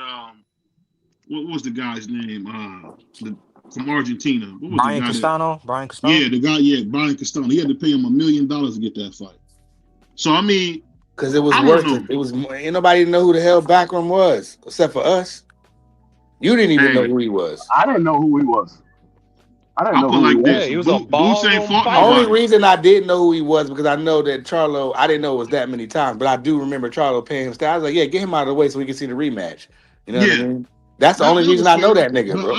what was the guy's name from Argentina? What was the Brian guy that? Castano? Brian Castano? Yeah, the guy. Yeah, Brian Castano. He had to pay him $1 million to get that fight. So I mean, because it was I don't worth it. know. It was ain't nobody know who the hell Backroom was except for us. You didn't even know Hey, who he was. I didn't know who he was. I didn't I'll know put who he like was. Yeah, this: he was a Boots ain't ballroom fought fighter. Only nobody. reason I didn't know who he was because I know that Charlo. I didn't know it was that many times, but I do remember Charlo paying him. I was like, yeah, get him out of the way so we can see the rematch. You know what I Yeah, mean? That's the that only that reason was I know fair. that nigga, But bro.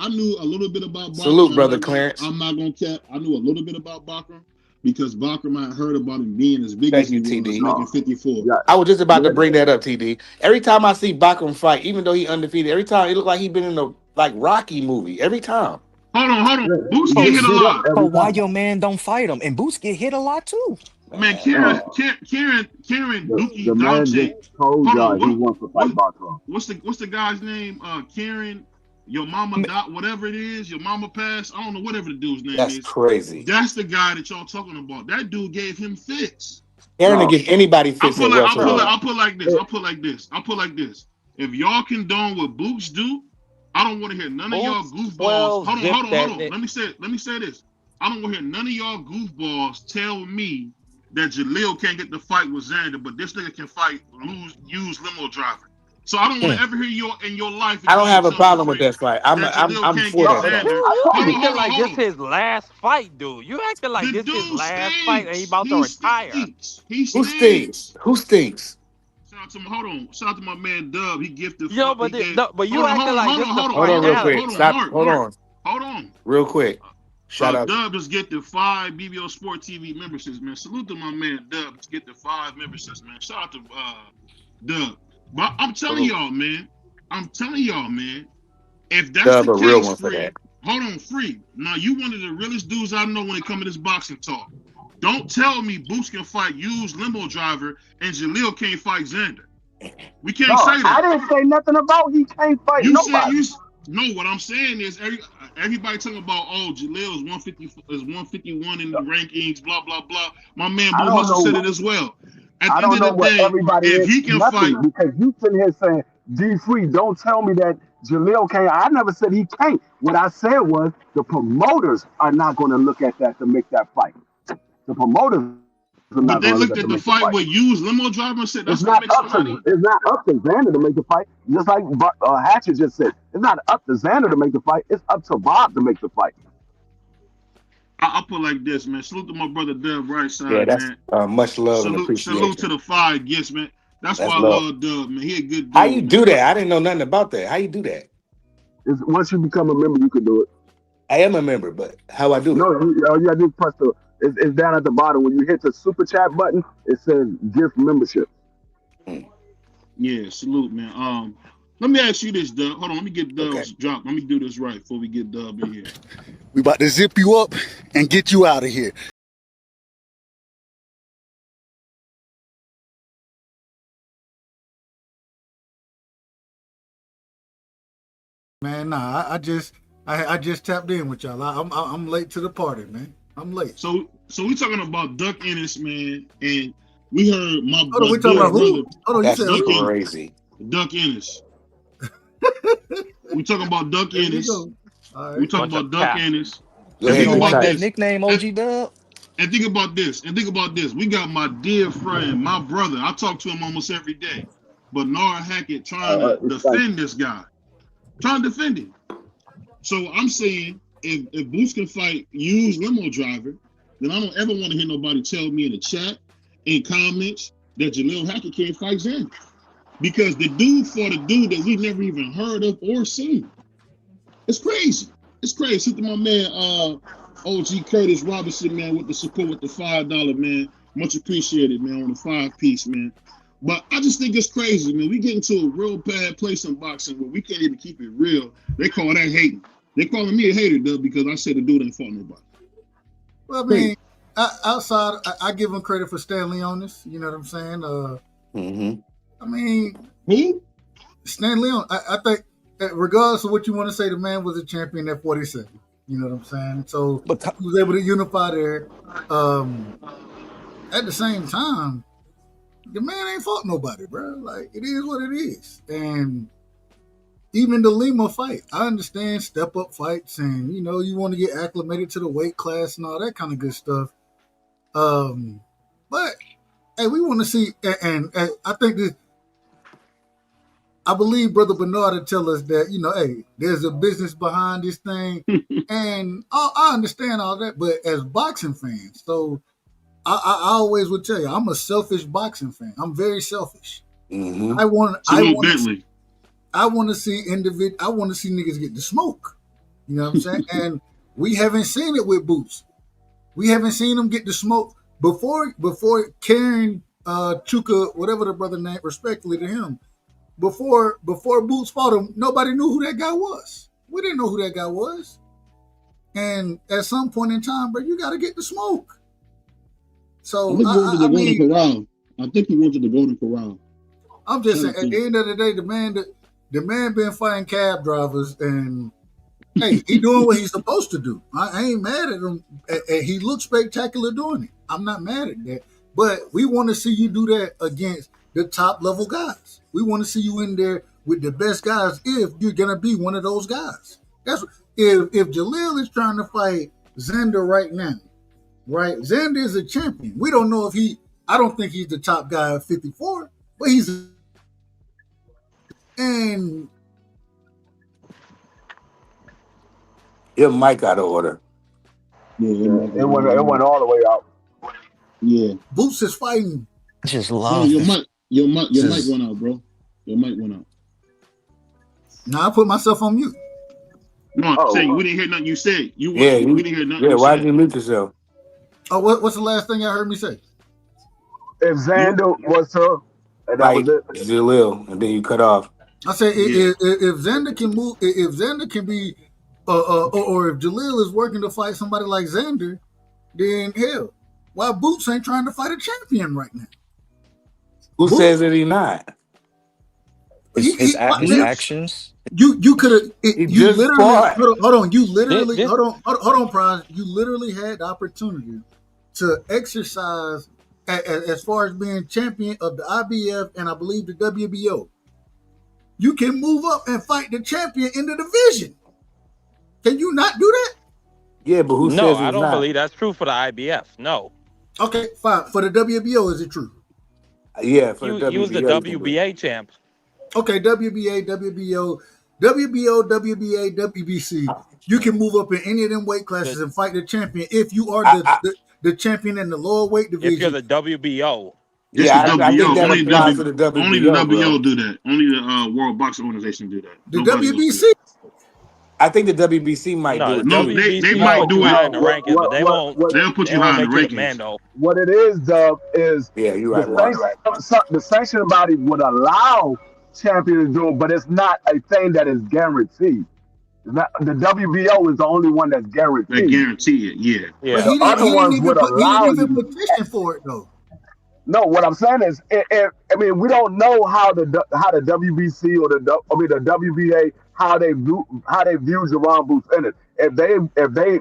I knew a little bit about Salute, Bachram. brother Clarence. I'm not gonna cap. I knew a little bit about Bachram because Bachram I heard about him being as big as Thank he you, was, TD. making No. 54. Yeah. I was just about to Yeah. bring that up, TD. Every time I see Backroom fight, even though he undefeated, every time it looked like he been in a like Rocky movie. Every time. Hold on. Yeah. Boots He get So, gets hit a beat up lot. so every why time. your man don't fight him? And Boots get hit a lot too. Man, Man. No. Karen The Dookie man just Dante. told Hold on, y'all he wants to fight Bartram. what's the guy's name? Karen, your mama dot whatever it is, your mama passed. I don't know whatever the dude's name That's is. crazy. That's the guy that y'all talking about. That dude gave him fits. Aaron to No. give anybody fits at welterweight. No. I'll put like this. It, I'll put like this. If y'all condone what Boots do, I don't want to hear none of y'all Boots goofballs. 12 zipped Hold that on. nigga. Let me say this. I don't want to hear none of y'all goofballs tell me that Jaleel can't get the fight with Xander, but this nigga can use limo driving. So I don't want to Mm. ever hear you in your life I if don't y'all gonna have a tell me, problem with Free, that fight. I'm that I'm Jaleel I'm can't for get that no. fight. Xander. You I told acting you. like Hold this on. his last fight, dude. You acting like The this his dude last fight and he stinks. about to retire. He Who stinks? stinks. Who stinks? Shout out to hold on. Shout out to my man Dub. He gifted. Yo, He but gave. no, but you acting like this the Hold on real finale. quick. Stop. Mark. Hold on. Hold on. Real quick. Shout out. Dub just get the 5 BBO Sport TV memberships, man. Salute to my man Dub. Just get the 5 memberships, man. Shout out to Dub. But I'm telling y'all, man. If that's Dub the a real case, one for Free, that. hold on, Free. Now you one of the realest dudes I know when it comes to this boxing talk. Don't tell me Boots can fight Hughes limo driver and Jaleel can't fight Xander. We can't say that. I didn't say nothing about he can't fight nobody. No, what I'm saying is everybody talking about Jaleel is 151 in the rankings, blah blah blah. My man Blue Hustle said it as well. At the end of the day, if he can fight, because you sitting here saying D Free, don't tell me that Jaleel can't. I never said he can't. What I said was the promoters are not going to look at that to make that fight. The promoters. But they looked at the fight with Hughes limo driver and said that's not what makes money. It's not up to Xander to make the fight. Just like Hatchet just said, it's not up to Xander to make the fight. It's up to Bob to make the fight. I'll put like this, man. Salute to my brother Dub right side, yeah, that's, man. much love and appreciation. Salute to the 5 gifts, man. That's why I love Dub, man. He a good dude. How you do that? I didn't know nothing about that. How you do that? Once you become a member, you can do it. I am a member, but how I do it? All you gotta do is press the. It's down at the bottom. When you hit the super chat button, it says gift membership. Yeah, salute, man. Let me ask you this, Dub. Hold on, let me get Dub's drop. Let me do this right before we get Dub in here. We about to zip you up and get you out of here. Man, nah, I just tapped in with y'all. I'm late to the party, man. I'm late. So we talking about Duck Ennis, man, and we heard my brother. We talking about who? That's crazy. Duck Ennis. We talking about Duck Ennis. Right. We talking about Duck Ennis. Think about this nickname, OG Dub. And think about this. We got my dear friend, my brother. I talk to him almost every day. Bernard Hackett trying to defend this guy. Trying to defend him. So I'm saying if Boots can fight Hughes limo driver, then I don't ever want to hear nobody tell me in the chat, in comments, that Jaleel Hackett can't fight Xander. Because the dude fought a dude that we never even heard of or seen. It's crazy. It's crazy. Hit to my man, OG Curtis Robinson, man, with the support with the $5, man. Much appreciated, man, on the 5-piece, man. But I just think it's crazy, man. We get into a real bad place in boxing where we can't even keep it real. They call that hating. They calling me a hater, though, because I said the dude ain't fought nobody. Well, I mean, outside, I give him credit for Stanley on this. You know what I'm saying? I mean, who? Stanley on. I think, regardless of what you want to say, the man was a champion at 47. You know what I'm saying? So he was able to unify there. At the same time, the man ain't fought nobody, bro. Like, it is what it is. And even the Lima fight, I understand step-up fights and, you know, you want to get acclimated to the weight class and all that kind of good stuff. But, hey, we want to see, and I think this, I believe Brother Bernard will tell us that, you know, hey, there's a business behind this thing. And I understand all that, but as boxing fans, so I always would tell you, I'm a selfish boxing fan. I'm very selfish. I want to see niggas get the smoke. You know what I'm saying? And we haven't seen it with Boots. We haven't seen him get the smoke before Karen Chuka, whatever the brother name, respectfully to him. Before Boots fought him, nobody knew who that guy was. We didn't know who that guy was. And at some point in time, bro, you got to get the smoke. So I think he went to the Golden Corral. I'm just saying, at the end of the day, the man been fighting cab drivers, and hey, he doing what he's supposed to do. I ain't mad at him. He looks spectacular doing it. I'm not mad at that. But we want to see you do that against the top level guys. We want to see you in there with the best guys if you're gonna be one of those guys. That's if Jaleel is trying to fight Xander right now. Right, Xander is a champion. We don't know if I don't think he's the top guy at 54, but and your mic out of order. Yeah, it went all the way out. Yeah, Boots is fighting. I just love your mic went out, bro. Your mic went out. Now I put myself on mute. No, I'm saying we Oh, didn't hear nothing you said. Yeah, We didn't hear nothing you why said. did you mute yourself? Oh, what's the last thing y'all heard me say? if Xander was to, and that was Fight it. Jalil, and then you cut off. I say Yeah. if Xander can move, if Xander can be, or if Jalil is working to fight somebody like Xander, then hell, why Boots ain't trying to fight a champion right now? Who Boots, says that he not? His Boots. actions. you could have He you just literally fought. hold on you literally This, hold on Prize, you literally had the opportunity to exercise as far as being champion of the IBF and I believe the WBO. You can move up and fight the champion in the division. Can you not do that? Yeah, but who no, says I he's don't not? believe that's true for the IBF. No, Okay, fine. For the WBO, is it true? Yeah, for the he was the WBO, you can do it. WBA champ. Okay, WBA, WBO, WBO, WBA, WBC. You can move up in any of them weight classes and fight the champion if you are the champion in the lower weight If you're division. the WBO, It's the I think WBO. that applies to the Only the WBO, bro. WBO do that. Only the World Boxing Organization do that. The Nobody else do WBC. that. I think the WBC might no, do the it No, too. they WBC might put do you it. high in No, the rankings, but They'll put they you won't high in make the you the rankings. commando. What it is, Dub, is Yeah, you're the right, Mark. the sanctioning body would allow champions to do it, but it's not a thing that is guaranteed. It's not, the WBO is the only one that's They guaranteed. guarantee it. Yeah. But Yeah, The other ones would he didn't allow even you. petition for it though. No, what I'm saying is, I mean, we don't know how the WBC or the WBA how they view Jerron Booth Ennis. If they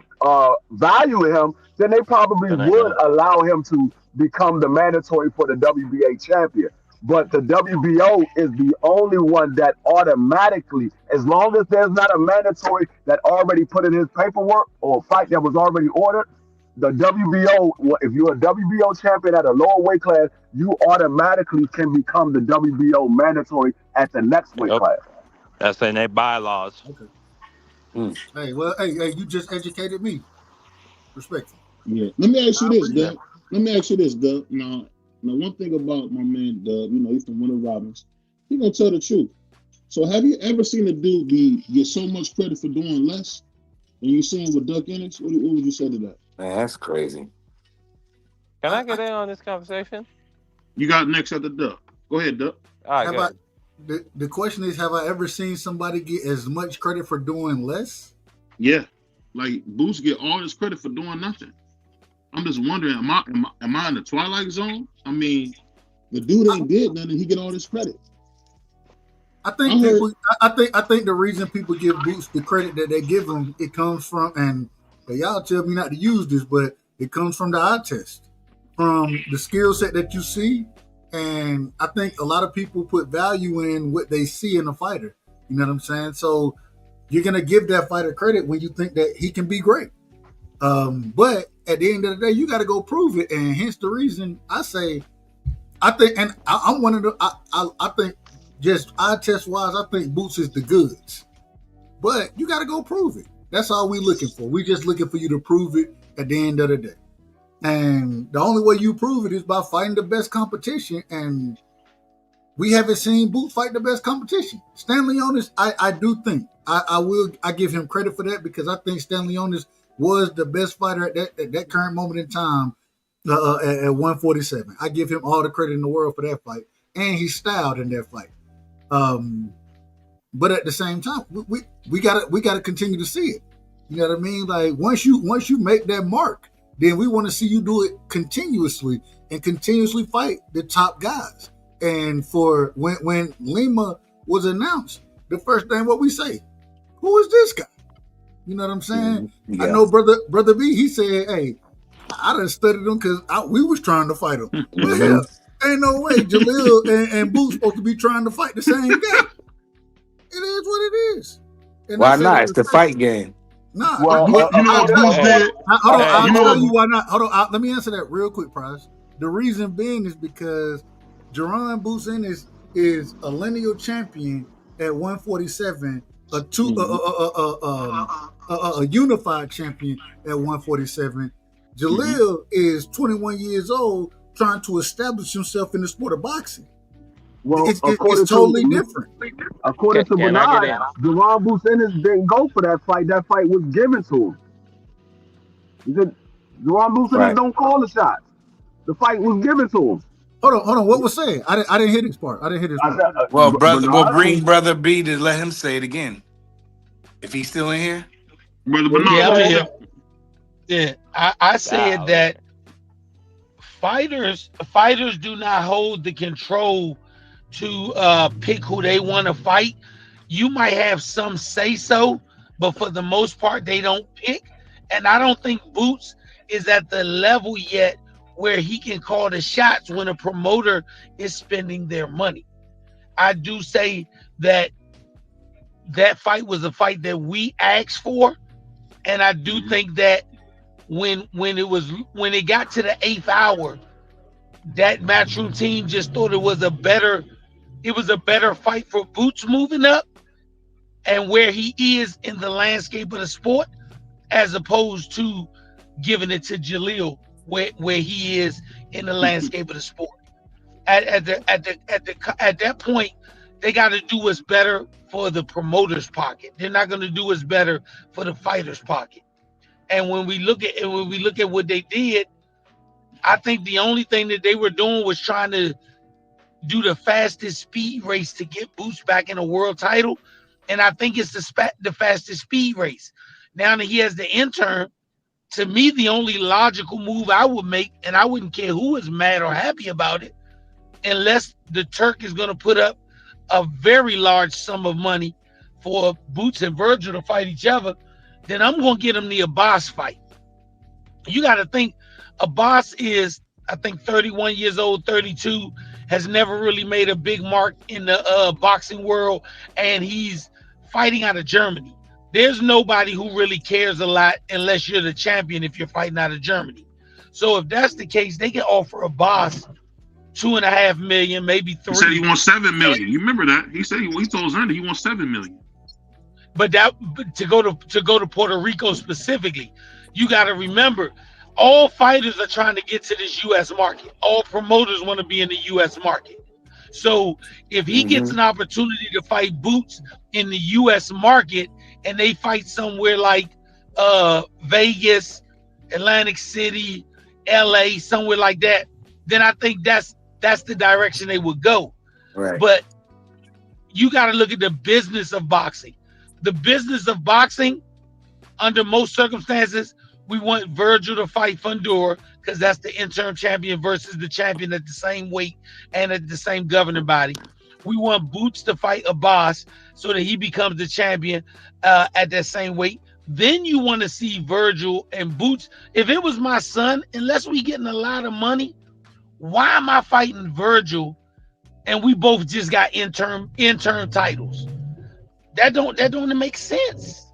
value him, then they probably then I would know. allow him to become the mandatory for the WBA champion. But the WBO is the only one that automatically, as long as there's not a mandatory that already put in his paperwork or a fight that was already ordered, the WBO, if you're a WBO champion at a lower weight class, you automatically can become the WBO mandatory at the next weight Yep, class. that's in their bylaws. Okay. Mm. Hey, well, hey, you just educated me. Respectfully. Yeah. Let me ask you I this, appreciate it. Doug. Let me ask you this, Doug. Now, one thing about my man, Doug, he's from Winter Robins. He gonna tell the truth. So, have you ever seen a dude get so much credit for doing less? And you seen with Duck Ennis? What would you say to that? Man, that's crazy. Can I get in on this conversation? You got next at the Duck. Go ahead, Duck. All right, Have good. the question is, have I ever seen somebody get as much credit for doing less? Yeah. Like Boots get all this credit for doing nothing. I'm just wondering, am I in the twilight zone? I mean, the dude ain't did nothing. He get all this credit. I think people. I think the reason people give Boots the credit that they give him, it comes from, and y'all tell me not to use this, but it comes from the eye test, from the skill set that you see, and I think a lot of people put value in what they see in a fighter. You know what I'm saying? So you're gonna give that fighter credit when you think that he can be great. But at the end of the day, you got to go prove it, and hence the reason I say, I think, and I'm one of the, I think, just eye test wise, I think Boots is the goods, but you got to go prove it. That's all we looking for. We just looking for you to prove it at the end of the day, and the only way you prove it is by fighting the best competition, and we haven't seen Boots fight the best competition. Stanley Onis, I do think I give him credit for that because I think Stanley Onis was the best fighter at that current moment in time at 147. I give him all the credit in the world for that fight, and he styled in that fight. But at the same time, we gotta continue to see it. You know what I mean? Like once you make that mark, then we want to see you do it continuously and continuously fight the top guys. And for when Lima was announced, the first thing what we say, who is this guy? You know what I'm saying? Yeah. I know brother B. He said, "Hey, I done studied him because we was trying to fight him." But hell, ain't no way Jalil and Boots supposed to be trying to fight the same guy. It is what it is. And Why not? It's the fight game. Nah, Well, You know what Boots did? hold on. I'll you know tell what- you why not. Hold on. Let me answer that real quick, Price. The reason being is because Jerron Boots Ennis is a lineal champion at 147, a unified champion at 147. Jalil is 21 years old, trying to establish himself in the sport of boxing. Well, It's totally different. according to Can I get Bernard, in? Jerome Bruce Ennis didn't go for that fight. That fight was given to him. He said Jerome Bruce Ennis Right. don't call the shots. The fight was given to him. Hold on. What was said? I didn't hear this part. I said, Well, brother, we'll Bernard, bring brother B to let him say it again. If he's still in here. Brother Yeah, Yeah, Bernard. I'm here. Yeah, I said Golly. that fighters do not hold the control to pick who they want to fight. You might have some say so, but for the most part, they don't pick. And I don't think Boots is at the level yet where he can call the shots when a promoter is spending their money. I do say that fight was a fight that we asked for, and I do think that when it got to the 8th hour, that matchroom team just thought it was a better fight for Boots moving up and where he is in the landscape of the sport, as opposed to giving it to Jaleel where he is in the landscape of the sport. At that point, they got to do what's better for the promoter's pocket. They're not going to do what's better for the fighter's pocket. And when we look at what they did, I think the only thing that they were doing was trying to do the fastest speed race to get Boots back in a world title. And I think it's the fastest speed race. Now that he has the interim, to me, the only logical move I would make, and I wouldn't care who is mad or happy about it, unless the Turk is going to put up a very large sum of money for Boots and Virgil to fight each other, then I'm going to get him the Abbas fight. You got to think, Abbas is, I think, 31 years old, 32, has never really made a big mark in the boxing world, and he's fighting out of Germany. There's nobody who really cares a lot unless you're the champion if you're fighting out of Germany. So if that's the case, they can offer Abbas $2.5 million, maybe $3 He said he million. wants $7 million. You remember that? He said he told Zerna he wants $7 million. But to go to Puerto Rico specifically, you got to remember, all fighters are trying to get to this U.S. market. All promoters want to be in the U.S. market. So if he gets an opportunity to fight Boots in the U.S. market, and they fight somewhere like Vegas, Atlantic City, LA, somewhere like that, then I think that's the direction they would go. Right. But you got to look at the business of boxing. The business of boxing, under most circumstances, we want Virgil to fight Fundora because that's the interim champion versus the champion at the same weight and at the same governing body. We want Boots to fight Abbas so that he becomes the champion at that same weight. Then you want to see Virgil and Boots. If it was my son, unless we getting a lot of money, why am I fighting Virgil and we both just got interim titles? That don't make sense.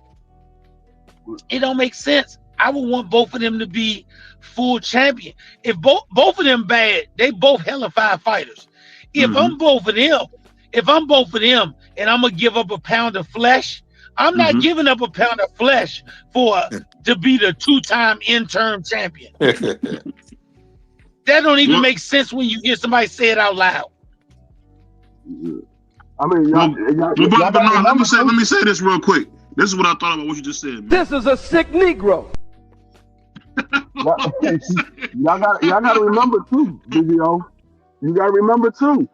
It don't make sense. I would want both of them to be full champion. If both of them bad, they both hella five fighters. If I'm both of them and I'm gonna give up a pound of flesh, I'm not giving up a pound of flesh to be the 2-time interim champion. That don't even make sense when you hear somebody say it out loud. I mean, let me say this real quick. This is what I thought about what you just said, man. This is a sick Negro. y'all gotta remember too, BBO. You gotta remember too.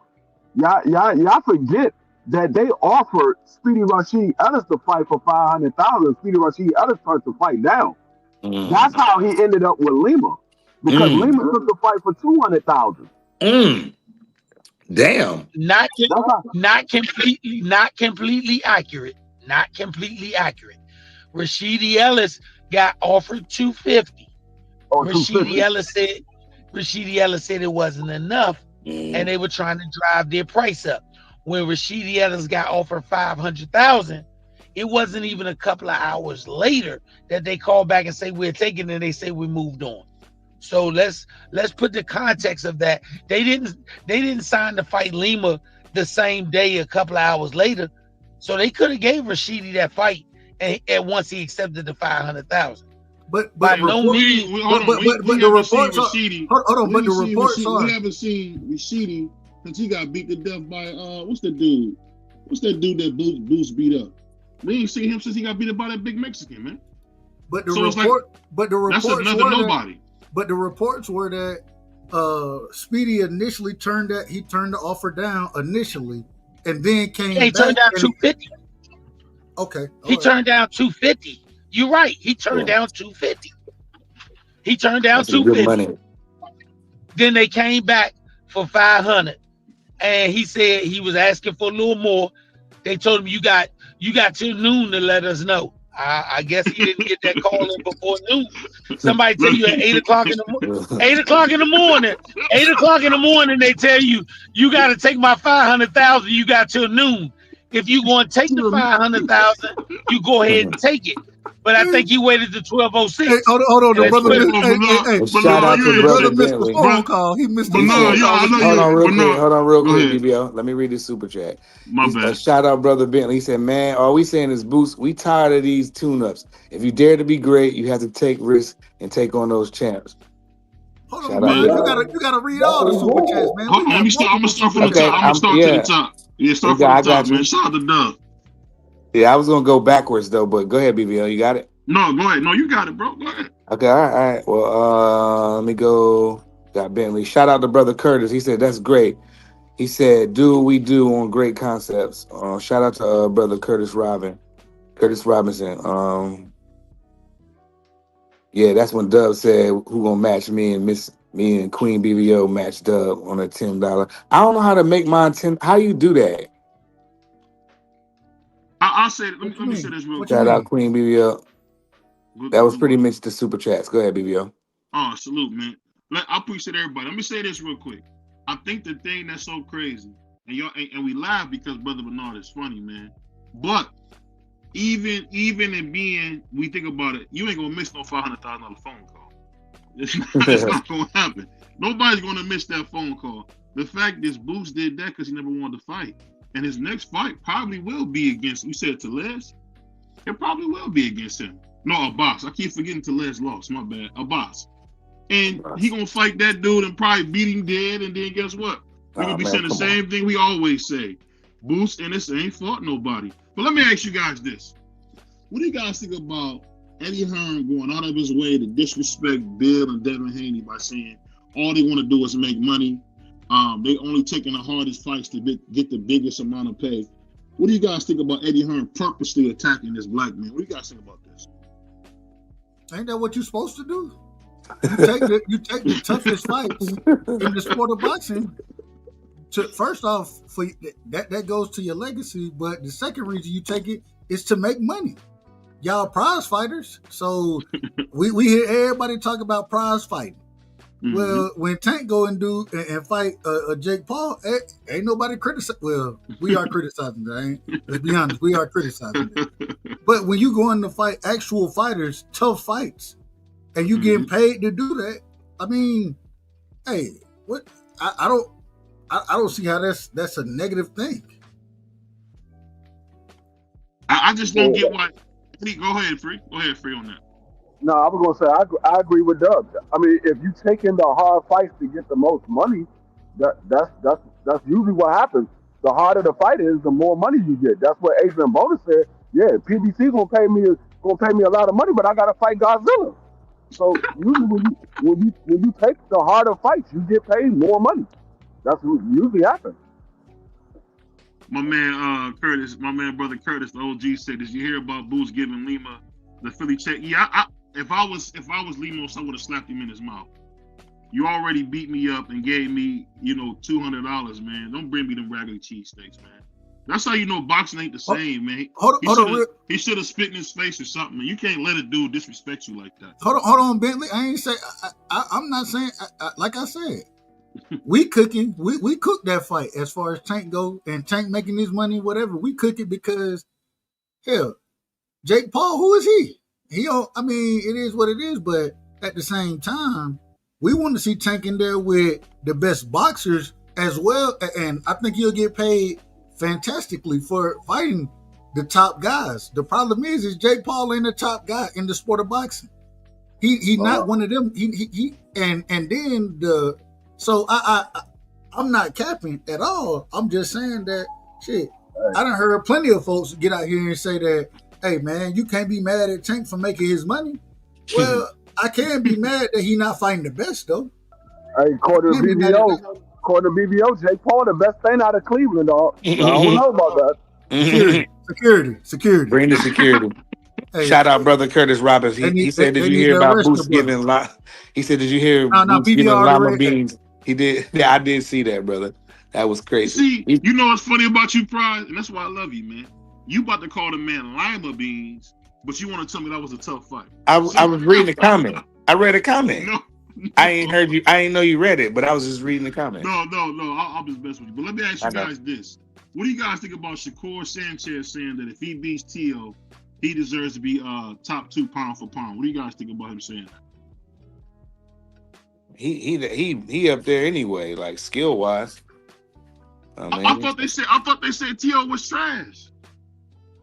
Y'all forget that they offered Speedy Rashid Ellis to fight for $500,000. Speedy Rashid Ellis turned the fight down. That's how he ended up with Lima, because Lima took the fight for $200,000. Damn. Not completely accurate. Not completely accurate. Rashidi Ellis got offered $250. Rashidi Ellis said it wasn't enough, and they were trying to drive their price up. When Rashidi Ellis got offered $500,000, it wasn't even a couple of hours later that they called back and say we're taking it, and they say we moved on. So let's put the context of that. They didn't sign to fight Lima the same day, a couple of hours later. So they could have gave Rashidi that fight, and once he accepted the $500,000. But by no means. The reports are. We haven't seen Rashidi Cause he got beat to death by what's the dude? What's that dude that Boost beat up? We ain't seen him since he got beat up by that big Mexican, man. But the reports that's another nobody. But the reports were that Speedy initially turned the offer down initially, and then came back. He turned down 250. Okay. He turned down 250. You're right. He turned down 250. He turned down 250. Then they came back for 500, and he said he was asking for a little more. They told him you got till noon to let us know. I guess he didn't get that call in before noon. Somebody tell you at 8 o'clock in the morning. 8 o'clock in the morning. 8 o'clock in the morning. They tell you got to take my 500,000. You got till noon. If you going to take the 500,000, you go ahead and take it. But I think he waited to 12:06. Hey, hold on, the brother. Shout out to brother missed the phone call. He missed the phone call. Hold on, real quick, ahead. BBO. Let me read this super chat. My bad. Shout out, brother Bentley. He said, "Man, all we saying is Boost. We tired of these tune-ups. If you dare to be great, you have to take risks and take on those champs." Hold on, man. You gotta read all the super chats, man. Hold on, I'm gonna start from the top. I'm gonna start to the top. Yeah, start from the top, man. Shout out to Doug. Yeah, I was gonna go backwards though, but go ahead, BBO. You got it? No, go ahead. No, you got it, bro. Go ahead. Okay, all right. Well, let me go. Got Bentley. Shout out to brother Curtis. He said that's great. He said, "Do what we do on great concepts." Shout out to brother Curtis Robinson. Yeah, that's when Dub said, "Who gonna match me and Queen BBO match Dub on a $10." I don't know how to make mine 10. How you do that? I'll say it. Let me say this real quick. Shout out Queen BBO. That was pretty much the super chats. Go ahead, BBO. Oh, salute, man. I appreciate everybody. Let me say this real quick. I think the thing that's so crazy, and we laugh because Brother Bernard is funny, man. But even in being, we think about it, you ain't gonna miss no $500,000 phone call. It's not gonna happen. Nobody's gonna miss that phone call. The fact is, Boost did that because he never wanted to fight. And his next fight probably will be against, you said Telez? It probably will be against him. No, Abbas. I keep forgetting Telez lost. My bad. Abbas. And he gonna fight that dude and probably beat him dead. And then guess what? We're gonna be saying the same thing we always say. Boost and this ain't fought nobody. But let me ask you guys this. What do you guys think about Eddie Hearn going out of his way to disrespect Bill and Devin Haney by saying all they want to do is make money? They only taking the hardest fights to get the biggest amount of pay. What do you guys think about Eddie Hearn purposely attacking this black man? What do you guys think about this? Ain't that what you're supposed to do? You take the toughest fights in the sport of boxing. First off, for that goes to your legacy. But the second reason you take it is to make money. Y'all prize fighters, so we hear everybody talk about prize fighting. Mm-hmm. Well, when Tank go and fight Jake Paul, ain't nobody criticizing. Well, we are criticizing that. Let's be honest, we are criticizing that. But when you go in to fight actual fighters, tough fights, and you getting paid to do that, I mean, hey, what? I don't see how that's a negative thing. I just don't get why. Go ahead, Free. Go ahead, Free, on that. No, I was gonna say I agree with Doug. I mean, if you take in the hard fights to get the most money, that's usually what happens. The harder the fight is, the more money you get. That's what Adrian Bonus said. Yeah, PBC gonna pay me a lot of money, but I gotta fight Godzilla. So usually when you take the harder fights, you get paid more money. That's what usually happens. My man Curtis, my man brother Curtis, the OG said, "Did you hear about Boost giving Lima the Philly check?" Yeah, if I was Limos, I would have slapped him in his mouth. You already beat me up and gave me, $200, man. Don't bring me them raggedy cheesesteaks, man. That's how you know boxing ain't the same, man. He should have spit in his face or something. Man. You can't let a dude disrespect you like that. Hold on, Bentley. I ain't say. I'm not saying. Like I said, we cooking. We cook that fight as far as Tank go and Tank making his money, whatever. We cook it because, hell, Jake Paul, who is he? I mean, it is what it is, but at the same time, we want to see Tank in there with the best boxers as well, and I think he'll get paid fantastically for fighting the top guys. The problem is Jake Paul ain't the top guy in the sport of boxing. He not one of them. So I'm not capping at all. I'm just saying that shit. I done heard plenty of folks get out here and say that, hey man, you can't be mad at Tank for making his money. Well, I can be mad that he not fighting the best though. Hey, according to BBO, Jake Paul, the best thing out of Cleveland, dog. I don't know about that. Security. Bring the security. Hey, Shout out, brother Curtis Roberts. He said, "Did you hear about Boots giving?" He said, "Did you hear Boots giving llama beans?" He did. Yeah, I did see that, brother. That was crazy. See, you know what's funny about you, Pride, and that's why I love you, man. You about to call the man lima beans, but you want to tell me that was a tough fight. I was reading the comment. I read a comment. No. I ain't heard you. I didn't know you read it, but I was just reading the comment. No. I'll just mess with you. But let me ask you guys this: what do you guys think about Shakur Sanchez saying that if he beats Teo, he deserves to be top 2 pound for pound? What do you guys think about him saying that? He up there anyway, like skill wise. I thought they said Teo was trash.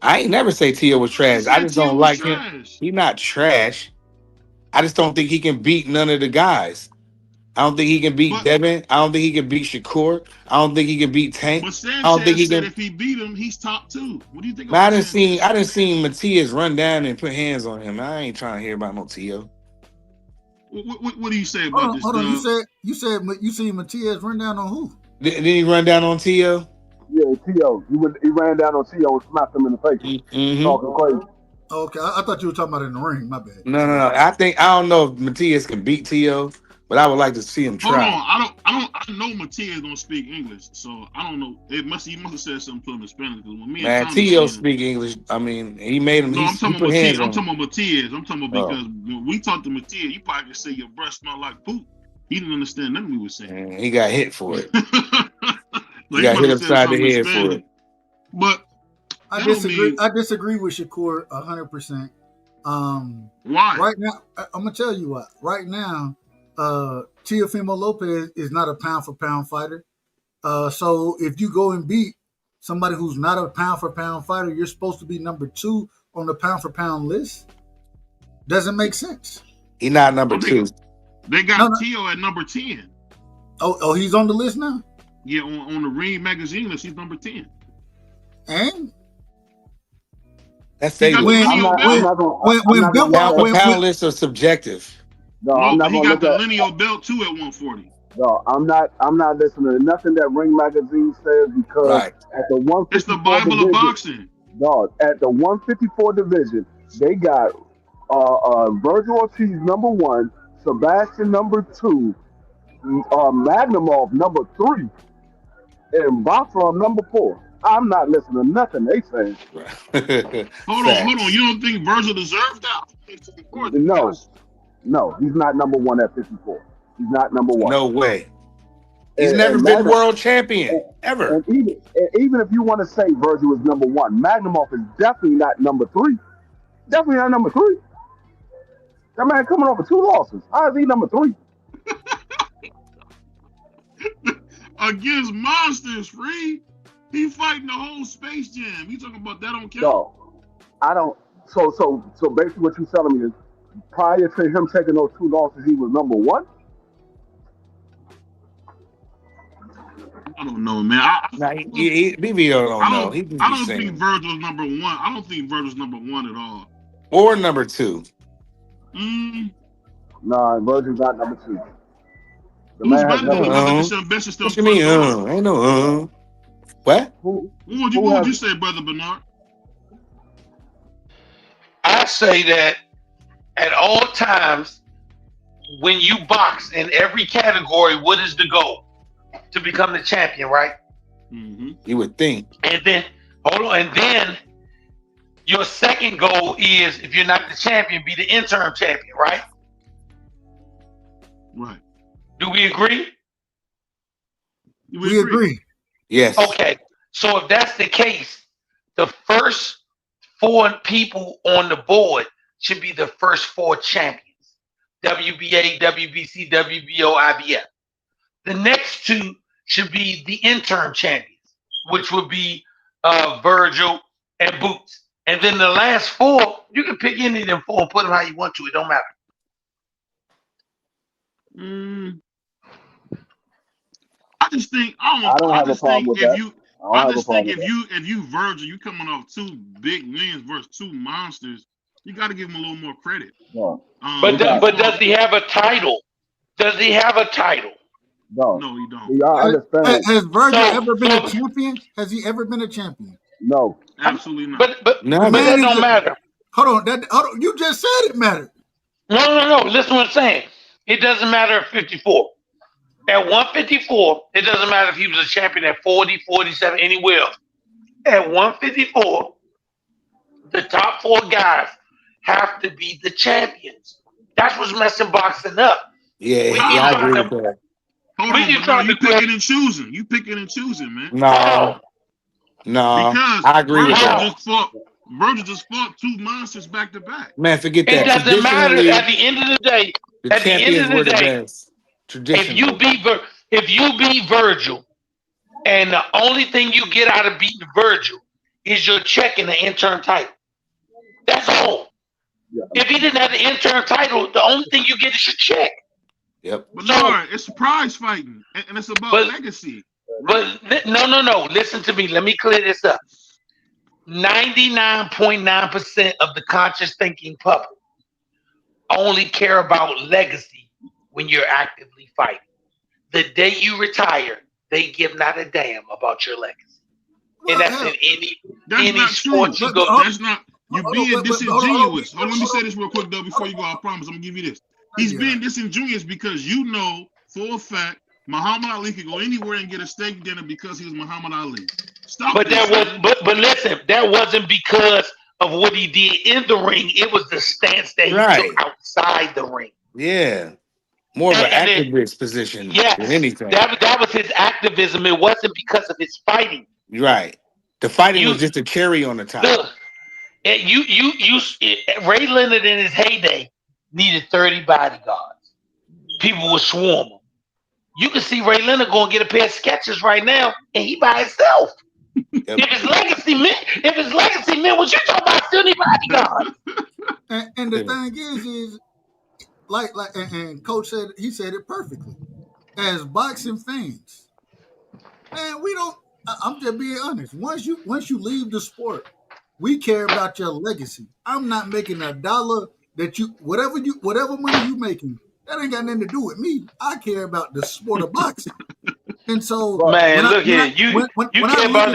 I ain't never say Teo was trash. I just don't like him. He not trash. I just don't think he can beat none of the guys. I don't think he can beat Devin. I don't think he can beat Shakur. I don't think he can beat Tank. But Sanchez said if he beat him, he's top 2. What do you think about that? I didn't see Matias run down and put hands on him. I ain't trying to hear about no Teo. What do you say about this? Hold on. You said you see Matias run down on who? Did he run down on Teo? Yeah, Teo. He ran down on Teo and smacked him in the face. Talking crazy. Okay, I thought you were talking about in the ring. My bad. No. I don't know if Matias can beat Teo, but I would like to see him try. Hold on. I know Matias don't speak English, so I don't know. He must have said something to him in Spanish. Man, Teo speak English. I mean, he made him. No, I'm talking about Matias. I'm talking about because when we talked to Matias, you probably could say your breath smelled like poop. He didn't understand nothing we were saying. Man, he got hit for it. He got hit upside the head for it. But I disagree with Shakur 100%. Why? Right now, I'm gonna tell you why. Right now, Teofimo Lopez is not a pound for pound fighter. So if you go and beat somebody who's not a pound for pound fighter, you're supposed to be number 2 on the pound for pound list. Doesn't make sense. He's not number 2. They got Teo at number 10. Oh, he's on the list now? Yeah, on the Ring magazine list, he's number 10. And that's they pound lists are subjective. No, but he got the lineal belt too at 140. No, I'm not listening to nothing that Ring magazine says because at the 154 it's the Bible division, of boxing. No, at the 154 division, they got Virgil Ortiz number 1, Sebastian number 2, Magnumov number 3, and Bafram number 4. I'm not listening to nothing they say. Hold on. You don't think Virgil deserves that? No, he's not number 1 at 54. He's not number 1. No way. He's never been world champion ever. And even if you want to say Virgil is number 1, Magnumov is definitely not number 3. Definitely not number 3. That man coming over 2 losses. How is he number 3? Against monsters, free. He fighting the whole Space Jam. You talking about that on count? No, I don't. So basically, what you're telling me is, prior to him taking those 2 losses, he was number 1. I don't know, man. BBO don't know. I don't think Virgil's number 1. I don't think Virgil's number 1 at all. Or number 2. Nah, Virgil's not number 2. The Who's better than best what you mean? Ain't no. What? What would you say, Brother Bernard? I say that at all times, when you box in every category, what is the goal? To become the champion, right? Mm-hmm. You would think. And then, and then your second goal is, if you're not the champion, be the interim champion, right? Right. Do we agree? We agree. Yes. Okay. So if that's the case, the first 4 people on the board should be the first 4 champions. WBA, WBC, WBO, IBF. The next 2 should be the interim champions, which would be Virgil and Boots. And then the last 4, you can pick any of them 4 and put them how you want to. It don't matter. just think I don't I have a just problem think with that. I don't have a problem with that. if you Virgil, you coming off 2 big wins versus 2 monsters, you got to give him a little more credit. No, But we got but does he have a title? Does he have a title? no. No, he don't. Do y'all understand? Has Virgil So ever been a so champion? Has he ever been a champion? No. Absolutely not. but The Never. man that is don't a, matter. hold on. Hold on. You just said it mattered. No. Listen what I'm saying. It doesn't matter at 54. At 154, it doesn't matter if he was a champion at 40, 47, anywhere else. At 154, the top 4 guys have to be the champions. That's what's messing boxing up. Yeah, We keep I trying agree to with that. Hold we on, keep but no, trying you to grab picking and choosing. You picking and choosing, man. No, how no, Because I agree with that. Virgil just fought 2 monsters back to back. Man, forget it that. doesn't matter. At Traditionally, the end of the day, the at the end champions of the were the day, best. if you Traditionally. beat Virgil, and the only thing you get out of beating Virgil is your check and the intern title. That's all. Yeah. If he didn't have the intern title, the only thing you get is your check. Yep. But So, no, it's prize fighting, and it's about but legacy. Right? but no. Listen to me. Let me clear this up. 99.9% of the conscious thinking public only care about legacy when you're actively fighting. The day you retire, they give not a damn about your legacy. And that's in any not sport true. you go. That's not. You're being disingenuous. Hold on, let me say this real quick though. Before you go, I promise I'm gonna give you this. He's being disingenuous because you know for a fact Muhammad Ali could go anywhere and get a steak dinner because he was Muhammad Ali. Stop. But that was but listen, that wasn't because of what he did in the ring. It was the stance that he took outside the ring. Yeah. More of an activist position than anything. That was his activism. It wasn't because of his fighting. Right. The fighting was just a cherry on the top. Look, Ray Leonard in his heyday needed 30 bodyguards. People would swarm him. You can see Ray Leonard go and get a pair of Skechers right now, and he by himself. Yep. If his legacy meant what you talking about, still need bodyguards. And the thing is like and Coach said, he said it perfectly. As boxing fans, man, we don't. I'm just being honest. Once you leave the sport, we care about your legacy. I'm not making a dollar that whatever money you making, that ain't got nothing to do with me. I care about the sport of boxing. And so, man, look here, you care about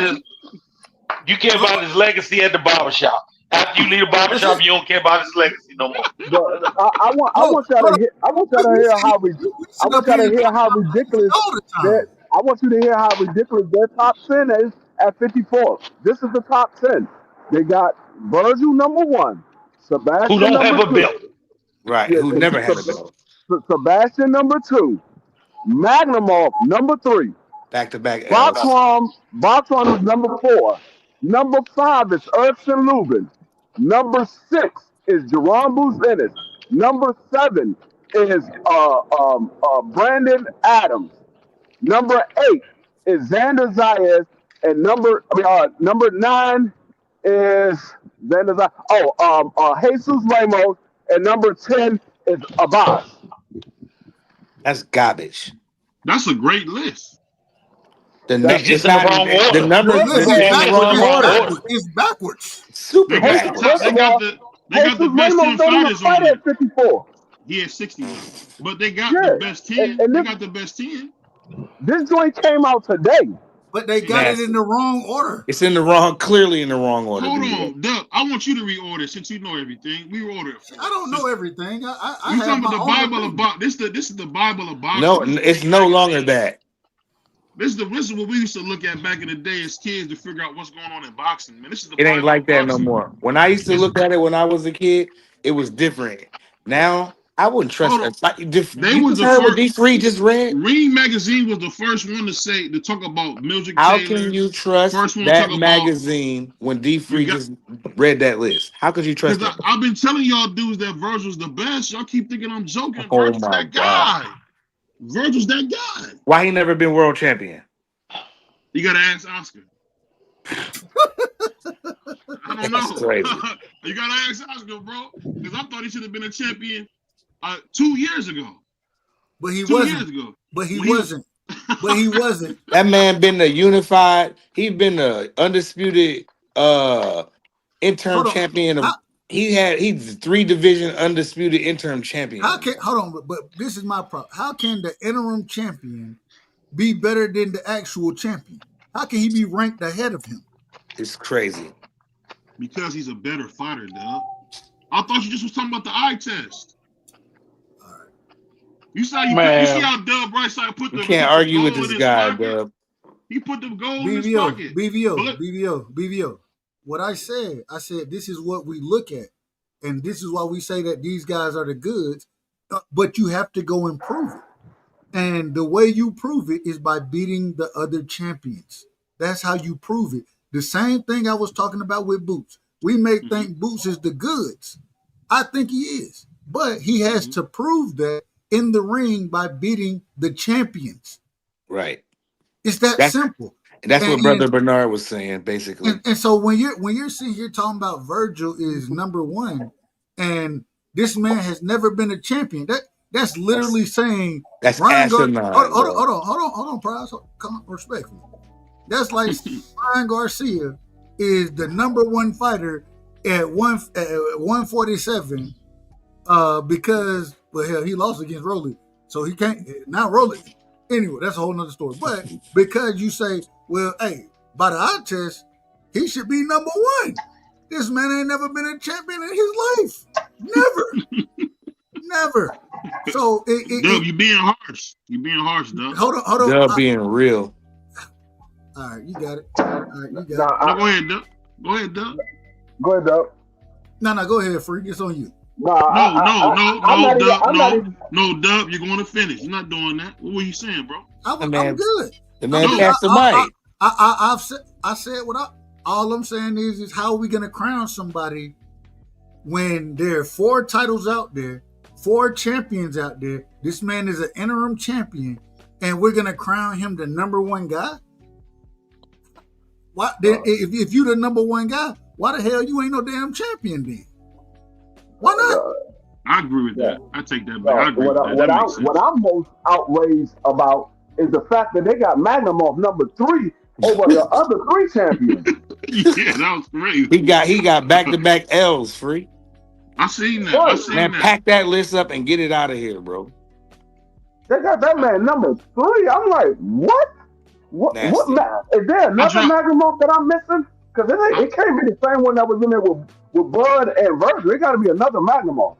his legacy at the barbershop. After you leave the barbershop, you don't care about his legacy no more. I want y'all to hear how ridiculous that. I want you to hear how ridiculous their top 10 is at 54. This is the top 10. They got Virgil number 1, Sebastian who don't number have a 2. belt. Right, who never had a belt. Sebastian number 2, Magnumov number 3, back-to-back Boxwan is number 4. Number 5 is Erskine Lubin. Number 6 is Jerome Ennis. Number 7 is Brandon Adams. Number 8 is Xander Zayas, and number 9 is Xander Zayas. Jesus Ramos, and number 10 is Abbas. That's garbage. That's a great list. The numbers is in the wrong order. It's backwards. Super backwards. They got the best 10 fighters on there. At 54. He had 61. But they got the best 10. They got the best 10. This joint came out today. But they got it in the wrong order. It's clearly in the wrong order. Hold on, Doug. I want you to reorder since you know everything. We order it. I don't know everything. You talking about the Bible of boxing? This is the Bible of boxing. No, it's no longer that. This is what we used to look at back in the day as kids to figure out what's going on in boxing. Man, It ain't like that no more. When I used to look at it when I was a kid, it was different. Now I wouldn't trust it. They was the first. What D3 just read. Ring Magazine was the first one to talk about Mildred How Taylor. can you trust that magazine when D3 just read that list? How could you trust it? I've been telling y'all dudes that Virgil's the best. Y'all keep thinking I'm joking. Oh Virgil's my that God. guy. Virgil's that guy. Why he never been world champion? You gotta ask Oscar. I don't know. Crazy. You gotta ask Oscar, bro. Because I thought he should have been a champion 2 years ago. But he 2 wasn't. years ago. But he wasn't. but he wasn't. That man been a unified. He been a undisputed interim Hold on. champion How of. He's 3 division undisputed interim champion. can hold on? But this is my problem. How can the interim champion be better than the actual champion? How can he be ranked ahead of him? It's crazy. Because he's a better fighter, Dub. I thought you just was talking about the eye test. You saw you see how Dub Brightside put You the can't argue with gold this in his guy, pocket? Dub. He put the gold in his BVO, pocket. BVO. What I said this is what we look at, and this is why we say that these guys are the goods. But you have to go and prove it, and the way you prove it is by beating the other champions. That's how you prove it. The same thing I was talking about with Boots. We may think Boots is the goods. I think he is, but he has to prove that in the ring by beating the champions. Right. It's that simple. That's what And, Brother Bernard was saying, basically. and so when you're sitting here talking about Virgil is number one, and this man has never been a champion, that's literally saying That's Ryan asinine. Hold on, Prize. Come on, respectfully. That's like Ryan Garcia is the number one fighter at 147 because well hell he lost against Rolly, so he can't now Rolly. Anyway, that's a whole nother story. But because you say, well, hey, by the eye test, he should be number one. This man ain't never been a champion in his life. Never. So Dub, you being harsh. You being harsh, Dub. Hold on. Dub being real. All right, you got it. No, go ahead, Dub. Go ahead, Dub. Go ahead, Dub. No, go ahead, Freak. It's on you. No, Dub, you're going to finish. You're not doing that. What were you saying, bro? I'm good. The man passed the mic. I said what all I'm saying is how are we going to crown somebody when there are 4 titles out there, 4 champions out there. This man is an interim champion, and we're going to crown him the number one guy? Why? If you're the number one guy, why the hell you ain't no damn champion then? Why not? I agree with that. I take that back. I agree with that. What I'm most outraged about is the fact that they got Magnum off number 3 over the other 3 champions. Yeah, that was crazy. He got back-to-back L's, Free. I seen that. Man, pack that list up and get it out of here, bro. They got that man number 3. I'm like, what? What? Is there another Magnum off that I'm missing? Because it can't be the same one that was in there with Bud and Virgil. It got to be another Magnum off.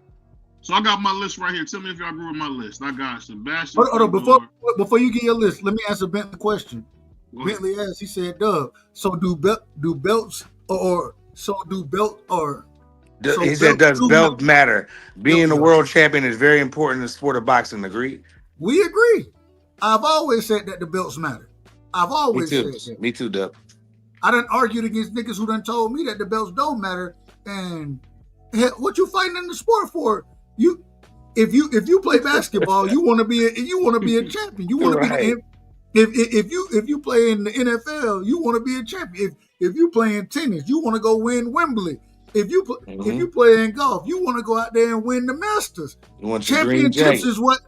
So I got my list right here. Tell me if y'all agree with my list. I got Sebastian. Hold on, before you get your list, let me answer Bentley's question. Bentley asked, he said, "Dub, so do belts he said, does belts matter? Being a world champion is very important in the sport of boxing. Agreed? We agree. I've always said that the belts matter. I've always said that. Me too, Dub. I done argued against niggas who done told me that the belts don't matter. And what you fighting in the sport for? If you play basketball, you want to be a champion. You want to be if you play in the NFL, you want to be a champion. If you play in tennis, you want to go win Wembley. If you play in golf, you want to go out there and win the Masters. Championships is what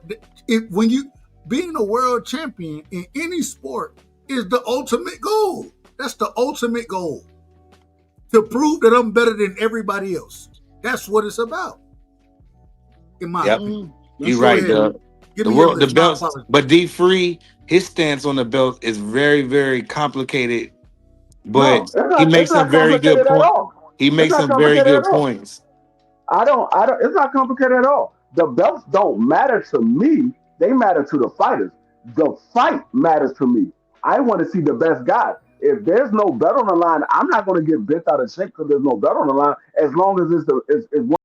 when you being a world champion in any sport is the ultimate goal. That's the ultimate goal. To prove that I'm better than everybody else. That's what it's about. In my opinion. You're right, Doug. The belts, but D Free, his stance on the belt is very, very complicated. But he makes some very good points. He makes some very good points. I don't. It's not complicated at all. The belts don't matter to me. They matter to the fighters. The fight matters to me. I want to see the best guy. If there's no belt on the line, I'm not going to get bent out of shape because there's no belt on the line. As long as it's one.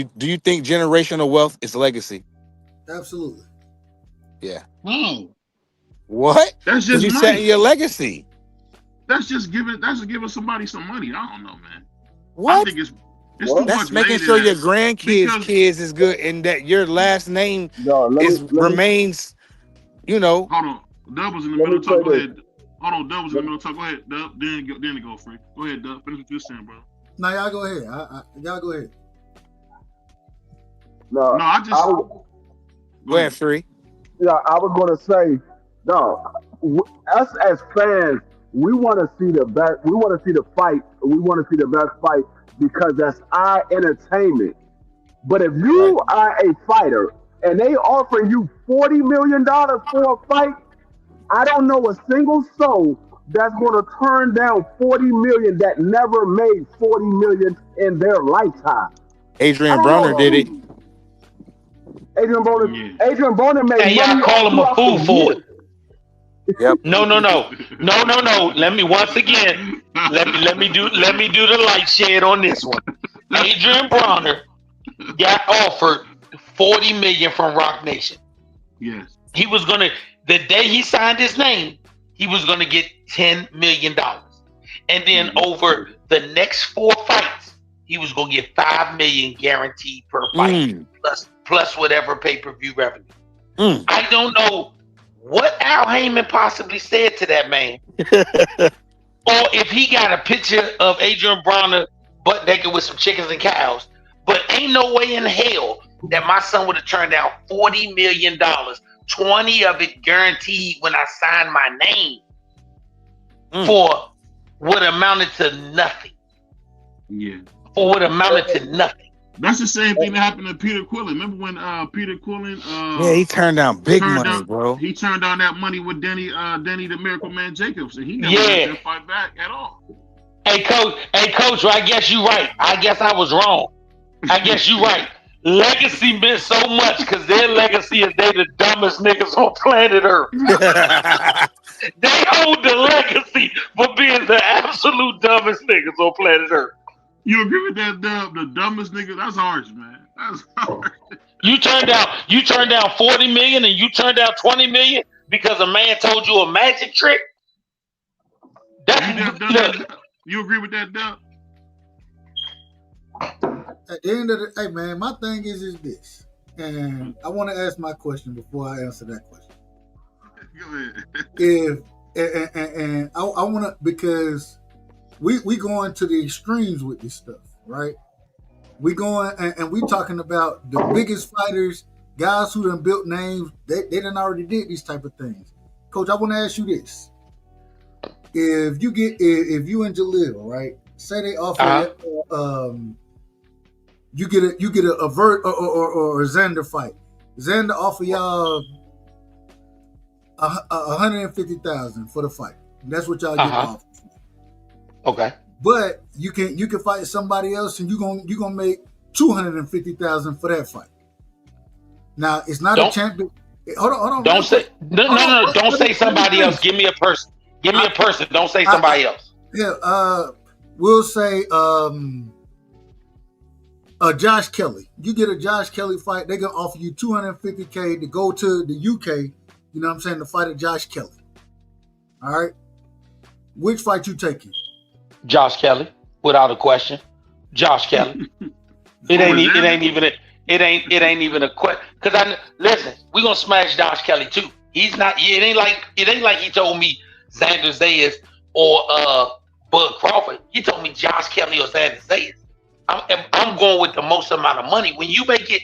Do you think generational wealth is legacy? Absolutely. Yeah. No, What? that's Because just you set money. your legacy. That's just giving somebody some money. I don't know, man. I What? think it's too That's much making weight in sure your that grandkids' because kids is good and that your last name No, remains, hold on. Dub was in the let middle me of say talk. Go this. ahead. Hold on, Dub was in the middle of talk. Go ahead, Dub. Then go free. Go ahead, Dub. Finish what you're saying, bro. Now y'all go ahead. Y'all go ahead. No, No, I just Go ahead, Free. I was gonna say, no, us as fans, we want to see the best. We want to see the fight. We want to see the best fight because that's our entertainment. But if Right. you are a fighter and they offer you $40 million for a fight, I don't know a single soul that's going to turn down 40 million that never made 40 million in their lifetime. I Adrian don't know Bronner a did it. single. Adrian Broner. yeah. Adrian Broner made And y'all money call him a throughout fool the for year. it. Yep. No. Let me once again. Let me do the light shed on this one. Adrian Bronner got offered 40 million from Rock Nation. Yes. He was gonna the day he signed his name, he was gonna get $10 million. And then over the next 4 fights, he was gonna get 5 million guaranteed per fight, plus whatever pay-per-view revenue. I don't know what Al Heyman possibly said to that man, or if he got a picture of Adrian Bronner butt naked with some chickens and cows. But ain't no way in hell that my son would have turned down $40 million, 20 of it guaranteed when I signed my name, for what amounted to nothing. Yeah. For what amounted to nothing. That's the same thing that happened to Peter Quillen. Remember when Peter Quillen Yeah, he turned down big money, bro. He turned down that money with Denny the Miracle Man Jacobs, and he never got that fight back at all. Hey coach, I guess you right. I guess I was wrong. I guess you right. Legacy meant so much because their legacy is they the dumbest niggas on planet Earth. They hold the legacy for being the absolute dumbest niggas on planet Earth. You agree with that, Dub? The dumbest nigga? That's harsh, man. That's harsh. You turned down 40 million and you turned down 20 million because a man told you a magic trick. You agree with that, Dub? At the end of the hey man, my thing is this, and I want to ask my question before I answer that question. Go ahead. And I want to, because we going to the extremes with this stuff, right? We going and we talking about the biggest fighters, guys who done built names. They done already did these type of things. Coach, I want to ask you this: if you and Jalil, right? Say they offer you get a Vert or a Xander fight. Xander offer y'all 150,000 for the fight. That's what y'all get offered. Okay. But you can fight somebody else and you gonna make 250,000 for that fight. Now it's not a champion. Hold on. Don't say no. Don't say somebody else. Give me a person. Give me a person. Don't say somebody else. Yeah. We'll say Josh Kelly. You get a Josh Kelly fight, they're gonna offer you 250K to go to the UK. You know what I'm saying, to fight a Josh Kelly. All right. Which fight you taking? Josh Kelly, without a question. Josh Kelly. It ain't even a question. Cause listen, we gonna smash Josh Kelly too. He's not. It ain't like he told me Xander Zayas or Bud Crawford. He told me Josh Kelly or Xander Zayas. I'm going with the most amount of money. When you make it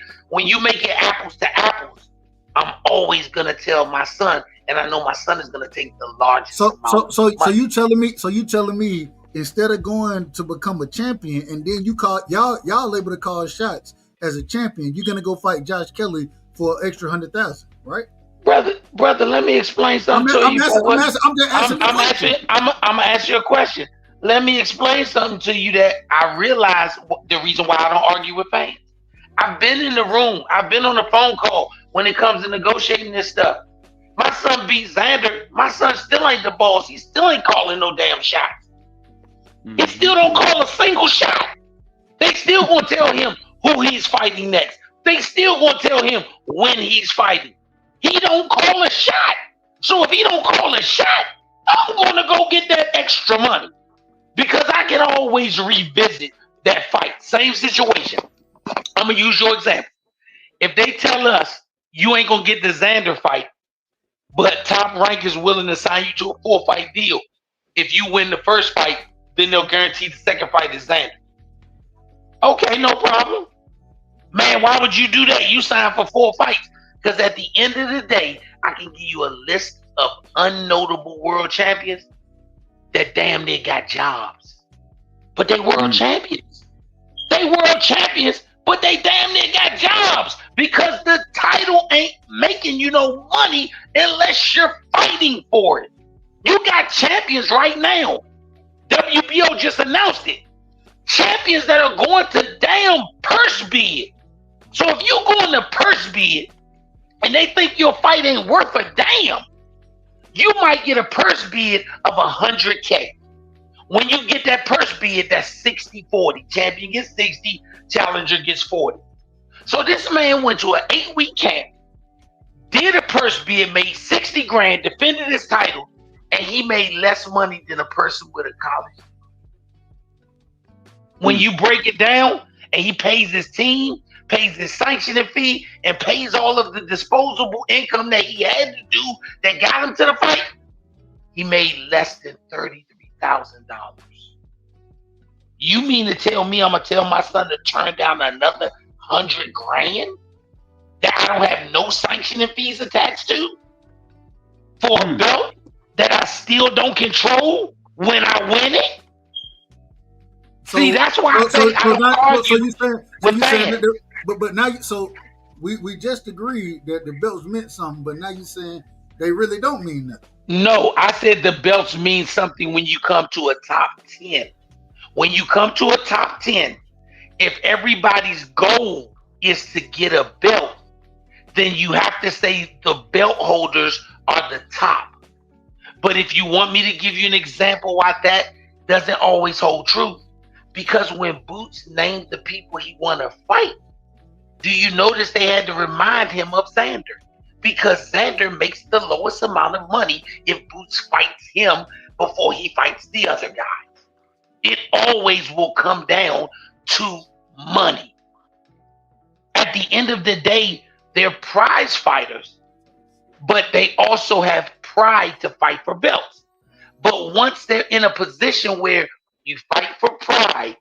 apples to apples, I'm always gonna tell my son, and I know my son is gonna take the largest amount. So you telling me instead of going to become a champion and then you call y'all able to call shots as a champion, you're gonna go fight Josh Kelly for an extra 100,000, right? Brother, let me explain something to you. I'm gonna ask you a question. Let me explain something to you that I realize the reason why I don't argue with fans. I've been in the room. I've been on a phone call when it comes to negotiating this stuff. My son beat Xander. My son still ain't the boss. He still ain't calling no damn shots. He still don't call a single shot. They still gonna tell him who he's fighting next. They still gonna tell him when he's fighting. He don't call a shot. So if he don't call a shot, I'm gonna go get that extra money because I can always revisit that fight. Same situation. I'm gonna use your example. If they tell us you ain't gonna get the Xander fight, but Top Rank is willing to sign you to a 4-fight deal. If you win the first fight, then they'll guarantee the second fight is Xander. Okay, no problem. Man, why would you do that? You signed for 4 fights. Because at the end of the day, I can give you a list of unnotable world champions that damn near got jobs. But they world champions. They world champions, but they damn near got jobs because the title ain't making you no money unless you're fighting for it. You got champions right now. WBO just announced it. Champions that are going to damn purse bid. So if you go in the purse bid and they think your fight ain't worth a damn, you might get a purse bid of $100K. When you get that purse bid, that's 60-40. Champion gets 60, challenger gets 40. So this man went to an 8-week camp, did a purse bid, made 60 grand, defended his title, and he made less money than a person with a college. When you break it down, and he pays his team, pays his sanctioning fee, and pays all of the disposable income that he had to do that got him to the fight, he made less than $33,000. You mean to tell me I'm gonna tell my son to turn down another 100 grand that I don't have no sanctioning fees attached to for a belt that I still don't control when I win it? So, see, that's why I say I don't argue so you saying, with fans. that, but now, so we just agreed that the belts meant something, but now you're saying they really don't mean nothing. No, I said the belts mean something when you come to a top 10. When you come to a top 10, if everybody's goal is to get a belt, then you have to say the belt holders are the top. But if you want me to give you an example why that doesn't always hold true, because when Boots named the people he want to fight, do you notice they had to remind him of Xander? Because Xander makes the lowest amount of money if Boots fights him before he fights the other guys. It always will come down to money. At the end of the day, they're prize fighters, but they also have pride to fight for belts. But once they're in a position where you fight for pride,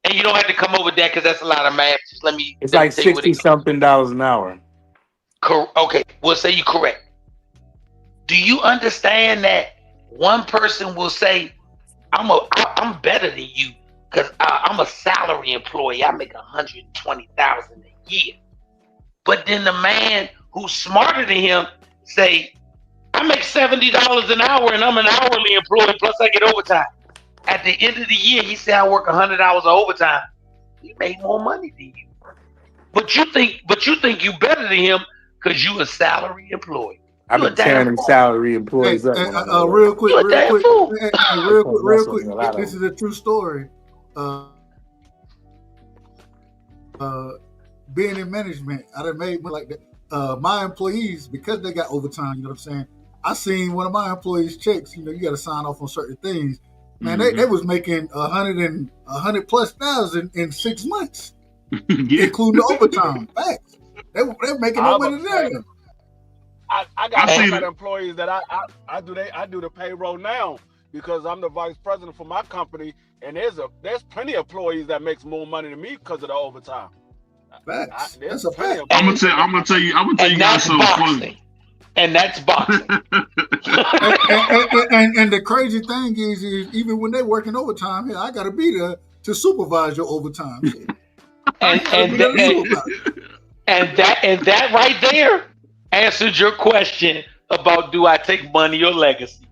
And you don't have to come over there because that's a lot of math. Just let me. It's let me like tell you what it $60-something an hour. Okay, we'll say you correct. Do you understand that one person will say, I'm better than you because I'm a salary employee. I make $120,000 a year. But then the man who's smarter than him say, I make $70 an hour and I'm an hourly employee plus I get overtime. At the end of the year, he said I work 100 hours of overtime. He made more money than you. But you think you better than him because you a salary employee. I've been tearing them salary employees up. Real quick. Real quick. This This is a true story. Being in management, I done made like that. My employees, because they got overtime, you know what I'm saying? I seen one of my employees' checks. You got to sign off on certain things. Man, they was making 100 plus thousand in 6 months, including the overtime. Facts. They were making no money there. I got some kind of employees that I do the payroll now because I'm the vice president for my company, and there's plenty of employees that makes more money than me because of the overtime. Facts. That's a fact. I'm gonna tell you guys something funny. And that's boxing. and the crazy thing is even when they're working overtime, I got to be there to supervise your overtime. and that right there answered your question about do I take money or legacy.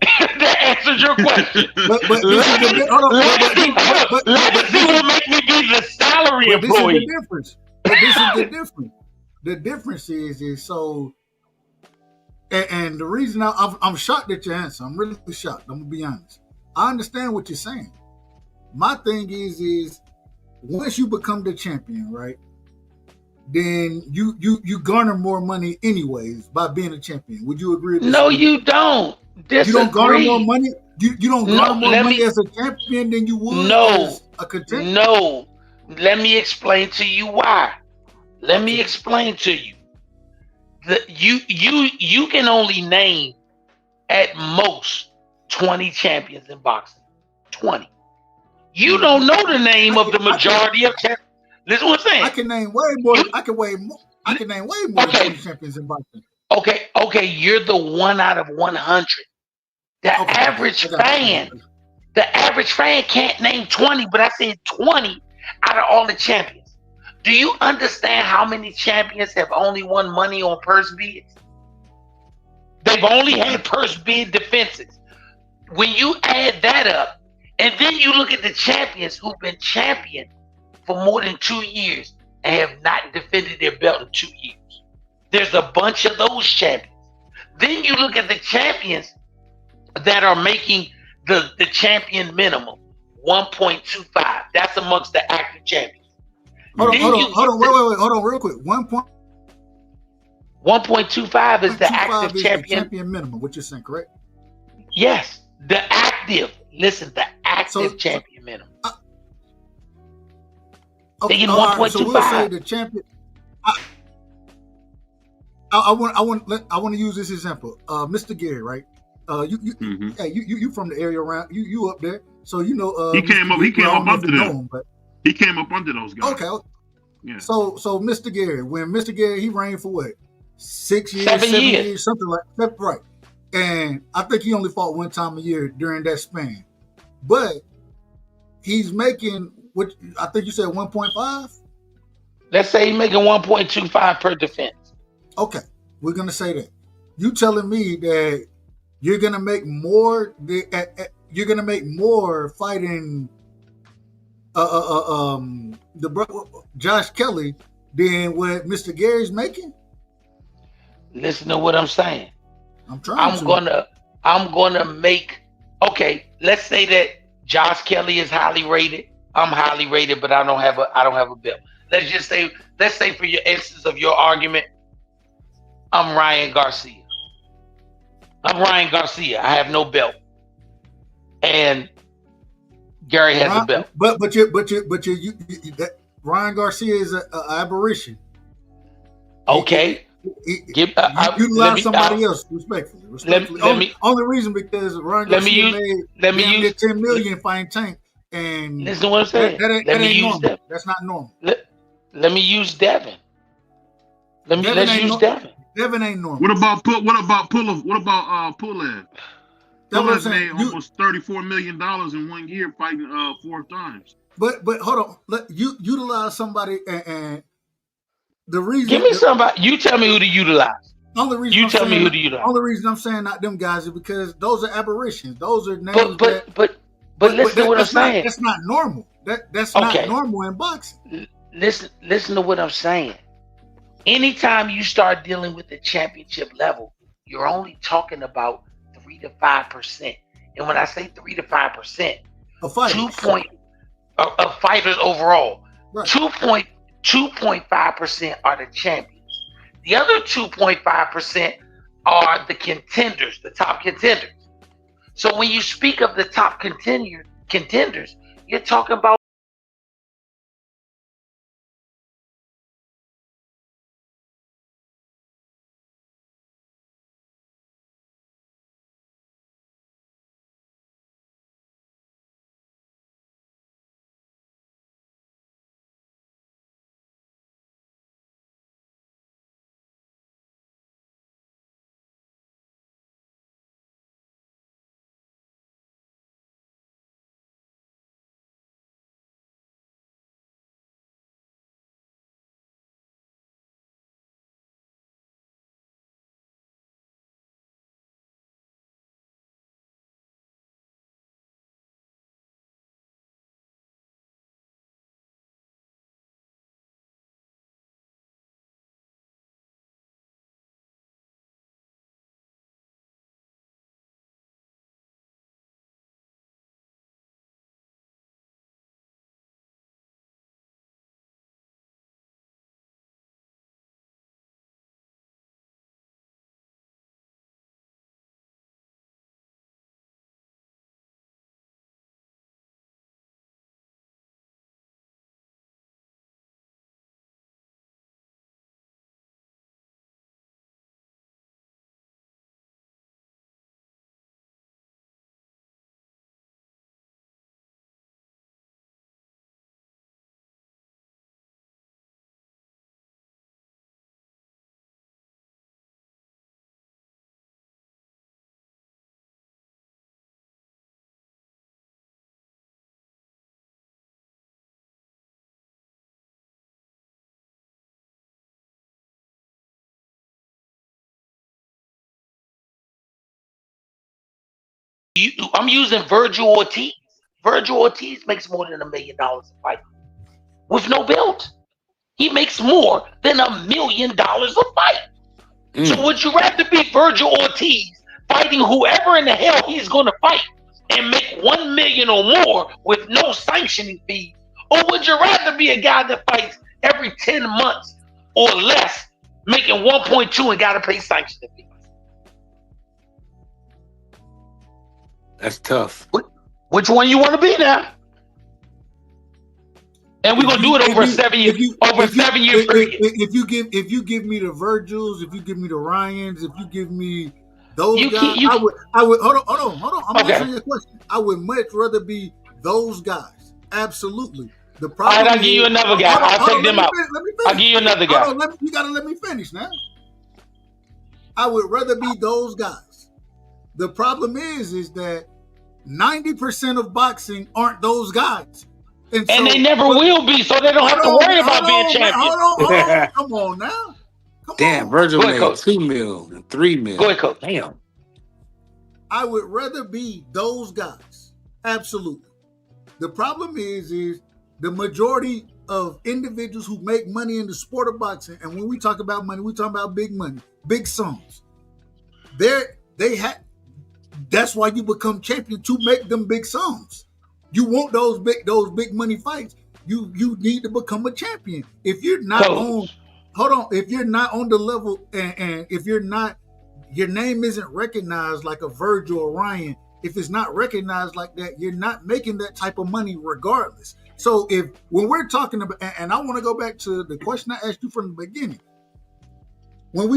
That answered your question. Legacy will make me be the salary employee. This is the difference. The difference is so. And the reason I'm shocked at your answer, I'm really shocked. I'm gonna be honest. I understand what you're saying. My thing is once you become the champion, right? Then you garner more money anyways by being a champion. Would you agree with this? No, you don't. Disagree. You don't garner more money. You don't garner more money as a champion than you would as a contender. No. Let me explain to you why. Let me explain to you. You can only name at most 20 champions in boxing. 20. You don't know the name of the majority of champions. Listen what I'm saying. I can name way more. I can name way more than 20 champions in boxing. Okay, you're the 1 out of 100. The average fan can't name 20, but I said 20 out of all the champions. Do you understand how many champions have only won money on purse bids? They've only had purse bid defenses. When you add that up, and then you look at the champions who've been champion for more than 2 years and have not defended their belt in 2 years. There's a bunch of those champions. Then you look at the champions that are making the champion minimum, 1.25. That's amongst the active champions. Hold on, real quick. 1.25 is the active champion. The champion minimum, what you're saying, correct? Yes, the active. Listen, the active champion minimum. They get 1.25. So we'll say the champion. I want to use this example. Mr. Gary, right? You from the area around you up there, so you know. He came up under them. He came up under those guys. Okay. Yeah. So Mr. Gary, when Mr. Gary, he reigned for what? 6 years, 7 years, something like that. Right. And I think he only fought one time a year during that span. But he's making what I think you said 1.5? Let's say he's making 1.25 per defense. Okay. We're gonna say that. You telling me that you're gonna make more fighting Josh Kelly than what Mr. Gary's making? Listen to what I'm saying. I'm gonna make. Okay, let's say that Josh Kelly is highly rated. I'm highly rated, but I don't have a belt. Let's say for your instance of your argument, I'm Ryan Garcia. I have no belt, and Gary has a belt. But Ryan Garcia is an aberration. Okay. You allow somebody else respectfully. Only reason because Ryan Garcia made $10 million fighting Tank, And listen to what I'm saying. that ain't normal. That's not normal. Let me use Devin. Let's use Devin. Devin ain't normal. What about Pulev? What about Pulev? Pulev made almost $34 million in 1 year fighting 4 times. But hold on, you utilize somebody and the reason. Give me somebody. You tell me who to utilize. Only reason you tell me who to utilize. Only reason I'm saying not them guys is because those are aberrations. Those are names. But listen to what I'm saying. That's not normal. That's not normal in boxing. Listen to what I'm saying. Anytime you start dealing with the championship level, you're only talking about 3 to 5%. And when I say 3 to 5%, of fighters overall, right. 2.5% are the champions. The other 2.5% are the contenders, the top contenders. So when you speak of the top contenders, you're talking about I'm using Virgil Ortiz. Virgil Ortiz makes more than $1 million a fight with no belt. He makes more than $1 million a fight. So would you rather be Virgil Ortiz fighting whoever in the hell he's going to fight and make $1 million or more with no sanctioning fees, or would you rather be a guy that fights every 10 months or less, making 1.2 and got to pay sanctioning fees? That's tough. Which one you want to be now? And we're gonna do it over a 7 year period. If you give me the Virgils, if you give me the Ryans, if you give me those guys, I would hold on. I'm answering your question. I would much rather be those guys. Absolutely. The problem. All right, I'll give you another guy. I'll take them out. I'll give you another guy. You gotta let me finish now. I would rather be those guys. The problem is that 90% of boxing aren't those guys. And they never will be, so they don't have to worry about being champion. Hold on. Come on now. Damn, Virgil made $2 million and $3 million. Go ahead, Coach. Damn. I would rather be those guys. Absolutely. The problem is the majority of individuals who make money in the sport of boxing, and when we talk about money, we talk about big money, big sums. That's why you become champion, to make them big sums. You want those big money fights. You need to become a champion. If you're not if you're not on the level, and if you're not, your name isn't recognized like a Virgil or Ryan. If it's not recognized like that, you're not making that type of money regardless. So when we're talking about, and I want to go back to the question I asked you from the beginning. When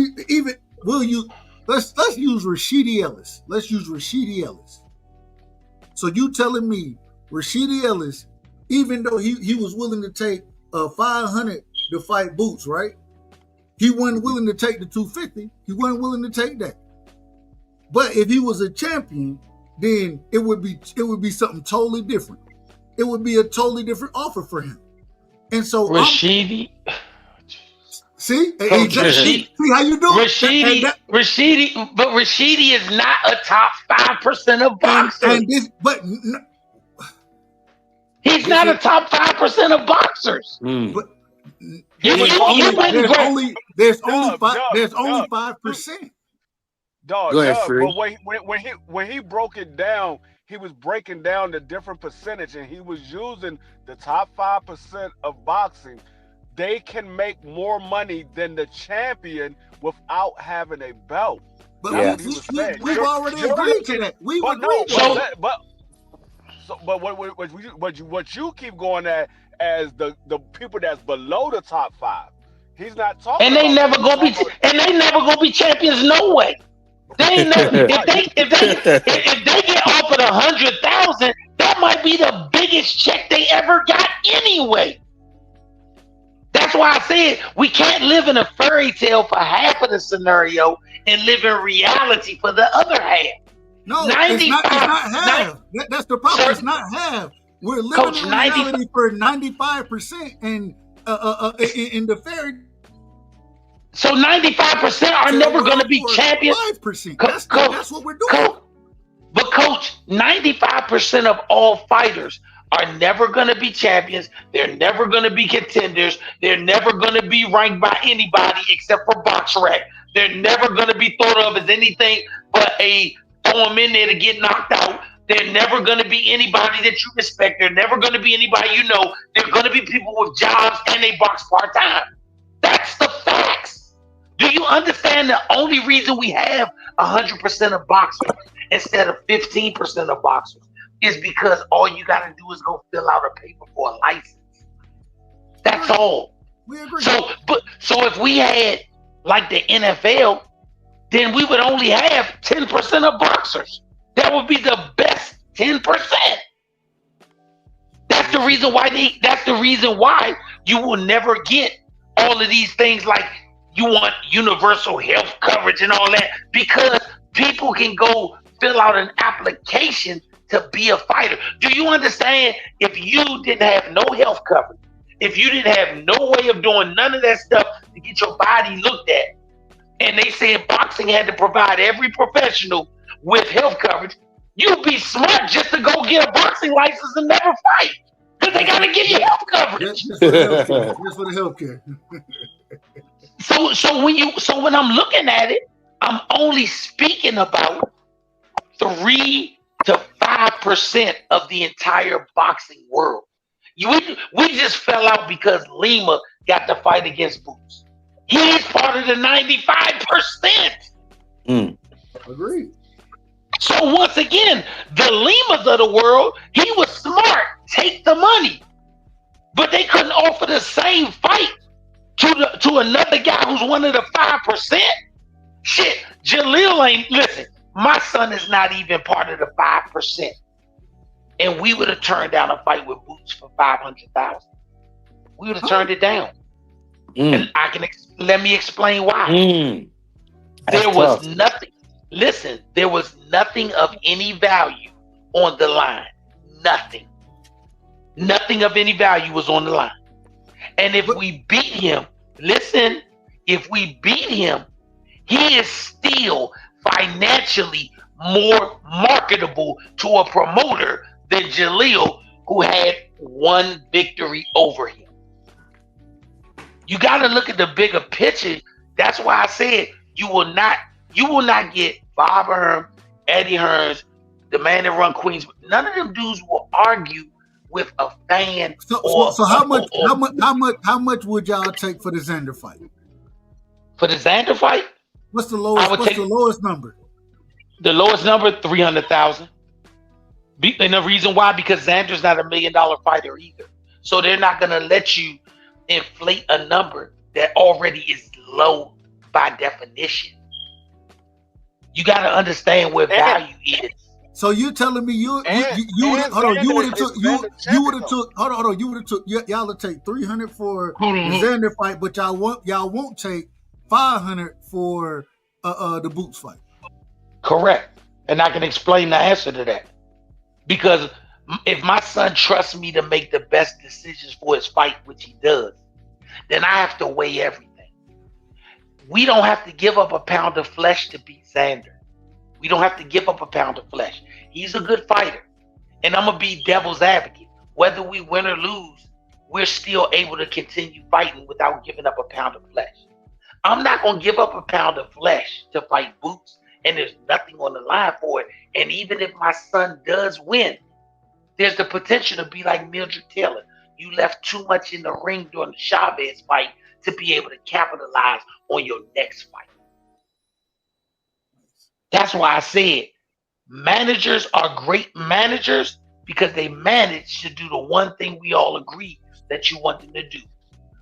let's use Rashidi Ellis. Let's use Rashidi Ellis. So you telling me Rashidi Ellis, even though he was willing to take 500 to fight Boots, right? He wasn't willing to take the 250. He wasn't willing to take that. But if he was a champion, then it would be something totally different. It would be a totally different offer for him. And so Rashidi. See how you do Rashidi, but Rashidi is not a top 5% of boxers. He's not a top 5% of boxers. But there's only 5%. Go ahead, Free. But when he broke it down, he was breaking down the different percentage, and he was using the top 5% of boxing. They can make more money than the champion without having a belt. But we've already agreed to that. We've agreed to that. But what you keep going at as the people that's below the top 5. He's not talking. And they never gonna be champions. No way. They ain't never. If they get offered 100,000, that might be the biggest check they ever got anyway. That's why I said we can't live in a fairy tale for half of the scenario and live in reality for the other half. No, it's not half. That's the problem. Sir, it's not half. We're living in reality for 95% and in the fairy. So 95% are never going to be champions. 5%. That's what we're doing. But coach, 95% of all fighters are never going to be champions. They're never going to be contenders. They're never going to be ranked by anybody except for BoxRec. They're never going to be thought of as anything but a throw them in there to get knocked out. They're never going to be anybody that you respect. They're never going to be anybody you know. They're going to be people with jobs and they box part-time. That's the facts. Do you understand the only reason we have 100% of boxers instead of 15% of boxers is because all you got to do is go fill out a paper for a license. That's all. We agree. So if we had like the NFL, then we would only have 10% of boxers. That would be the best 10%. That's the reason why you will never get all of these things like you want universal health coverage and all that, because people can go fill out an application to be a fighter. Do you understand? If you didn't have no health coverage, if you didn't have no way of doing none of that stuff to get your body looked at, and they said boxing had to provide every professional with health coverage, you'd be smart just to go get a boxing license and never fight, because they got to give you health coverage. Just for the healthcare. So when I'm looking at it, I'm only speaking about 3 to 5% of the entire boxing world. We just fell out because Lima got to fight against Boots. He's part of the 95%. Agreed. So once again, the Limas of the world, he was smart. Take the money. But they couldn't offer the same fight to another guy who's one of the 5%. Shit, Jalil ain't, listen, my son is not even part of the 5%. And we would have turned down a fight with Boots for 500,000. We would have turned it down. And let me explain why. There was nothing. Listen, there was nothing of any value on the line. Nothing of any value was on the line. And if we beat him, listen, if we beat him, he is still financially more marketable to a promoter than Jalil, who had one victory over him. You got to look at the bigger picture. That's why I said you will not get Bob Hearn, Eddie Hearns, the man that run Queens. None of them dudes will argue with a fan. So how much would y'all take for the Xander fight? For the Xander fight? What's the lowest number? The lowest number, 300,000. And the reason why, because Xander's not $1 million fighter either. So they're not gonna let you inflate a number that already is low by definition. You got to understand where value is. So you telling me you would have hold on, you would have took you would have took hold on, you would have took y'all would take 300 for the Xander fight, but y'all won't take 500 for the Boots fight. Correct. And I can explain the answer to that. Because if my son trusts me to make the best decisions for his fight, which he does, then I have to weigh everything. We don't have to give up a pound of flesh to beat Xander. We don't have to give up a pound of flesh. He's a good fighter. And I'm going to be devil's advocate. Whether we win or lose, we're still able to continue fighting without giving up a pound of flesh. I'm not going to give up a pound of flesh to fight Boots, and there's nothing on the line for it. And even if my son does win, there's the potential to be like Mildred Taylor. You left too much in the ring during the Chavez fight to be able to capitalize on your next fight. That's why I said managers are great managers because they manage to do the one thing we all agree that you want them to do,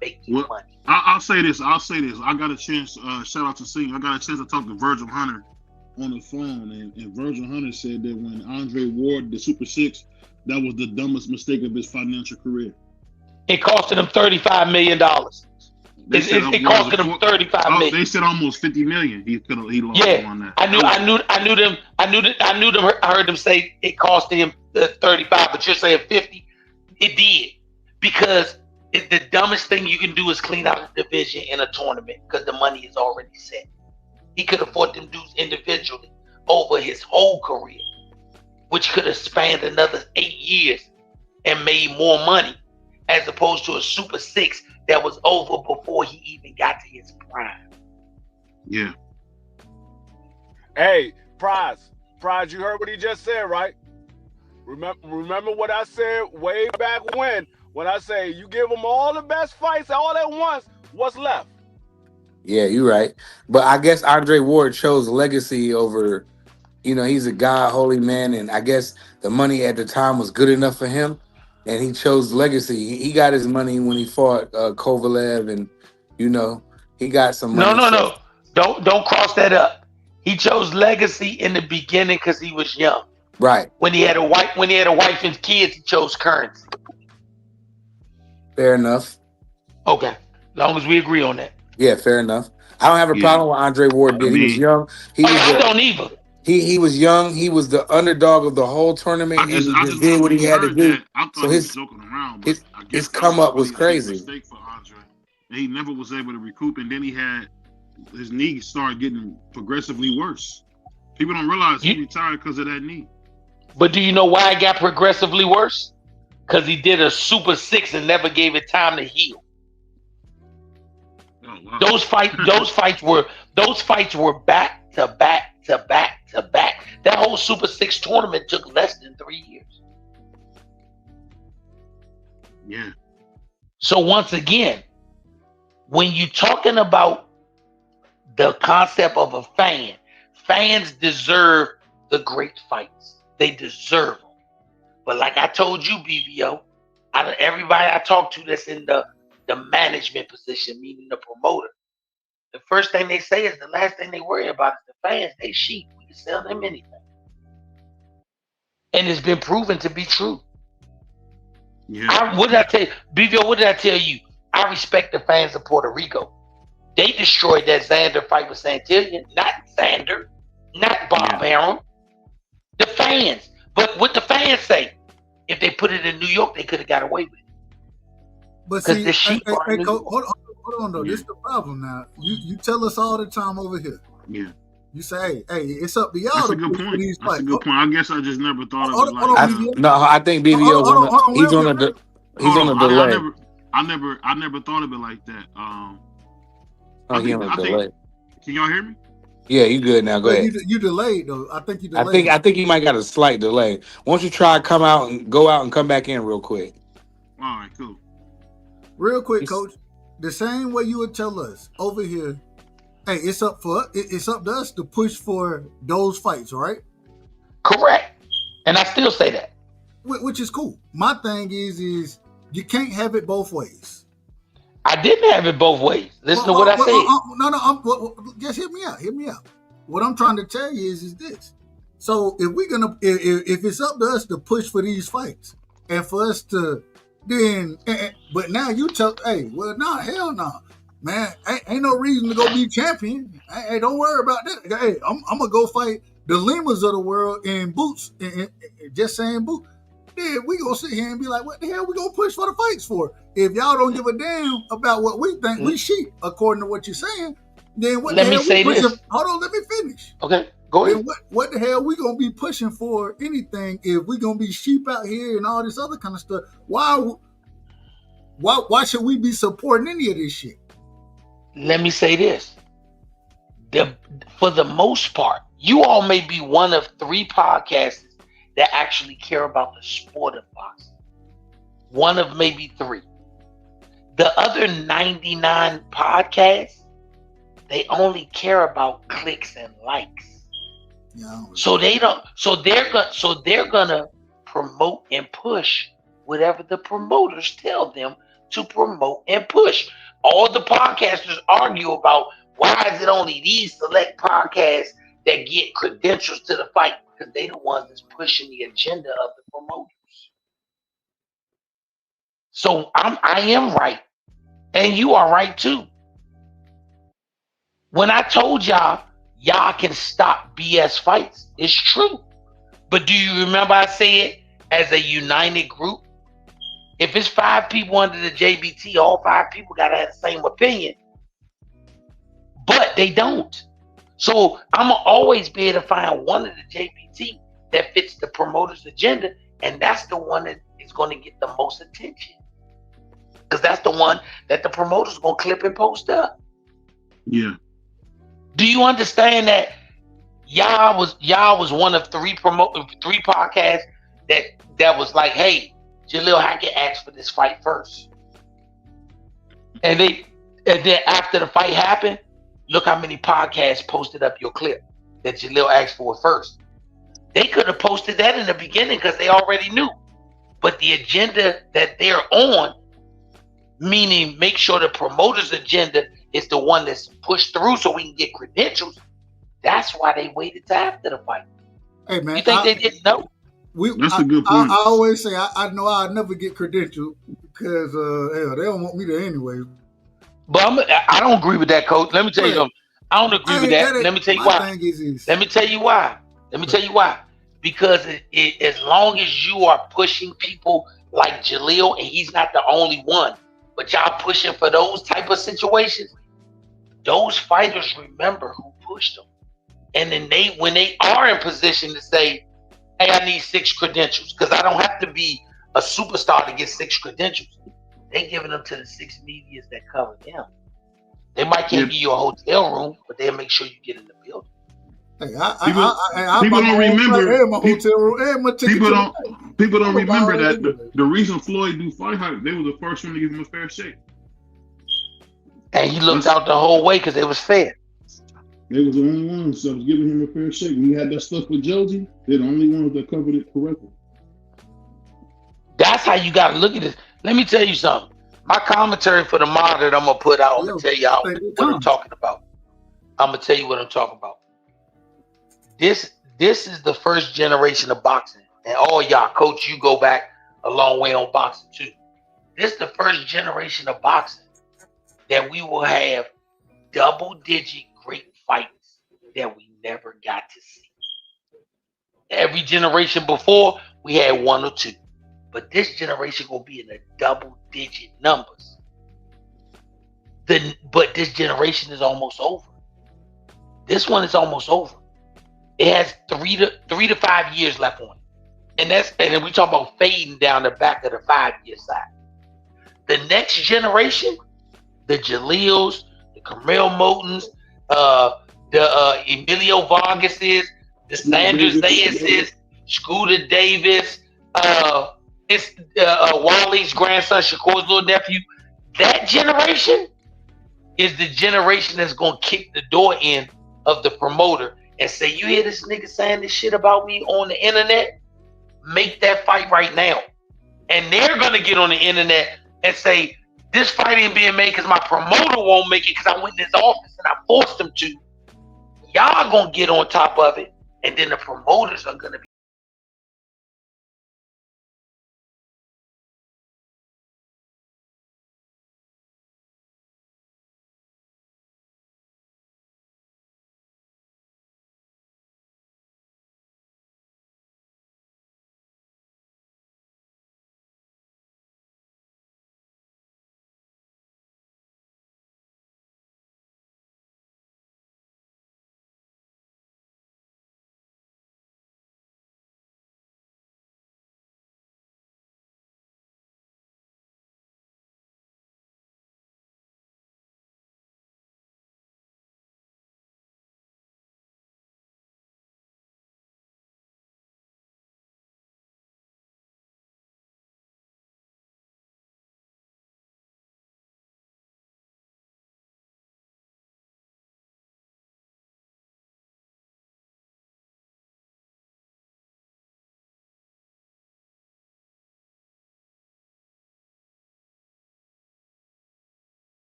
make you money. I'll say this. I got a chance, shout out to Sing. I got a chance to talk to Virgil Hunter on the phone, and Virgil Hunter said that when Andre Ward, the Super 6, that was the dumbest mistake of his financial career. It costed him $35 million. It costed him $35 million. They said almost $50 million. He lost on that. I heard them say it cost him 35, but you're saying 50. It did, because the dumbest thing you can do is clean out a division in a tournament because the money is already set. He could have fought them dudes individually over his whole career, which could have spanned another 8 years and made more money, as opposed to a Super 6 that was over before he even got to his prime. Yeah. Hey, Prize, you heard what he just said, right? Remember what I said way back when I say you give them all the best fights all at once, what's left? Yeah, you're right. But I guess Andre Ward chose legacy over, he's a God, holy man, and I guess the money at the time was good enough for him, and he chose legacy. He got his money when he fought Kovalev, and he got some money. No. Don't cross that up. He chose legacy in the beginning because he was young. Right. When he had a wife and kids, he chose currency. Fair enough. Okay. As long as we agree on that. Yeah, fair enough. I don't have a problem with Andre Ward did. He was young. I don't either. He was young. He was the underdog of the whole tournament. He just did what he had to do. I thought he was joking around, but his come up was crazy. Mistake for Andre. He never was able to recoup, and then his knee started getting progressively worse. People don't realize he retired because of that knee. But do you know why it got progressively worse? Because he did a Super 6 and never gave it time to heal. Oh, wow. Those fights were back to back to back to back. That whole Super 6 tournament took less than 3 years. Yeah. So once again, when you're talking about the concept of a fan, fans deserve the great fights. They deserve them. But like I told you, BBO, out of everybody I talk to that's in the management position, meaning the promoter, the first thing they say is the last thing they worry about is the fans. They sheep. We can sell them anything. And it's been proven to be true. Yeah. What did I tell you? BBO, what did I tell you? I respect the fans of Puerto Rico. They destroyed that Xander fight with Santillan, not Xander, not Bob Arum. The fans. But what the fans say, if they put it in New York, they could have got away with it. But see, hold on though. This is the problem now. You tell us all the time over here. Yeah. You say, hey, it's up to y'all. That's a good point. That's a good point. I guess I just never thought of it like that. No, I think BBO he's on a delay. I never thought of it like that. He on a delay. Can y'all hear me? Yeah, you good now. Go ahead. You delayed though. I think you delayed. I think you might got a slight delay. Why don't you try go out and come back in real quick? All right, cool. Real quick, Coach. The same way you would tell us over here, hey, it's up to us to push for those fights, right? Correct. And I still say that. Which is cool. My thing is you can't have it both ways. I didn't have it both ways. Listen to what I said. No. Just hear me out. What I'm trying to tell you is this. So if we're gonna, if it's up to us to push for these fights, and for us to then, but now you tell, hey, well, nah, hell no, man, ain't no reason to go be champion. Hey, don't worry about that. Hey, I'm gonna go fight the Limas of the world in boots, and just saying boots. Then we gonna sit here and be like, what the hell we gonna push for the fights for? If y'all don't give a damn about what we think, we sheep, according to what you're saying, then what Let the me hell we say pushing? this. Hold on, let me finish. Okay, go ahead. Then what the hell we gonna be pushing for anything if we gonna be sheep out here and all this other kind of stuff? Why should we be supporting any of this shit? Let me say this. For the most part, you all may be one of 3 podcasters that actually care about the sport of boxing. One of maybe 3. The other 99 podcasts, they only care about clicks and likes. Yeah. So they're gonna promote and push whatever the promoters tell them to promote and push. All the podcasters argue about why is it only these select podcasts that get credentials to the fight, because they the ones that's pushing the agenda of the promoters. So I am right, and you are right too. When I told y'all can stop BS fights, it's true. But do you remember I said as a united group, if it's 5 people under the JBT, all 5 people gotta have the same opinion. But they don't. So I'm gonna always be able to find one of the JBT that fits the promoter's agenda, and that's the one that is gonna get the most attention. Because that's the one that the promoter's gonna clip and post up. Yeah. Do you understand that y'all was one of 3 podcasts that was like, hey, Jaleel Hackett asked for this fight first. And then after the fight happened, look how many podcasts posted up your clip that Jaleel asked for first. They could have posted that in the beginning because they already knew. But the agenda that they're on, meaning make sure the promoter's agenda is the one that's pushed through so we can get credentials, that's why they waited till after the fight. Hey man, you think they didn't know? That's a good point. I always say I know I'll never get credentialed because hell, they don't want me there anyway. But I don't agree with that, Coach. Let me tell you something. I don't agree with that. Let me tell you why. Let me tell you why. Let me tell you why. Because as long as you are pushing people like Jaleel, and he's not the only one, but y'all pushing for those type of situations, those fighters remember who pushed them. And then when they are in position to say, hey, I need 6 credentials, because I don't have to be a superstar to get 6 credentials. They giving them to the 6 medias that cover them. They might can't give you a hotel room, but they'll make sure you get in the building. Hey, people don't remember. My hotel room and my ticket. People don't remember that the reason Floyd do fight hype, they were the first one to give him a fair shake. And he looked out the whole way because it was fair. They was the only ones that was giving him a fair shake. When you had that stuff with Joji, they're the only ones that covered it correctly. That's how you got to look at this. Let me tell you something. My commentary for the mod that I'm going to put out, I'm going to tell y'all what I'm talking about. I'm going to tell you what I'm talking about. This is the first generation of boxing. And all y'all, Coach, you go back a long way on boxing too. This is the first generation of boxing that we will have double-digit great fights that we never got to see. Every generation before, we had 1 or 2. But this generation will be in the double-digit numbers. But this generation is almost over. This one is almost over. It has 3 to 5 years left on it. And then we talk about fading down the back of the 5-year side. The next generation, the Jaleels, the Camille Motons, the Emilio Vargases, the Sanders Zayases, Scooter Davis, it's Wally's grandson, Shakur's little nephew. That generation is the generation that's gonna kick the door in of the promoter and say, you hear this nigga saying this shit about me on the internet? Make that fight right now. And they're gonna get on the internet and say, this fight ain't being made because my promoter won't make it because I went in his office and I forced him to. Y'all gonna get on top of it and then the promoters are going to be.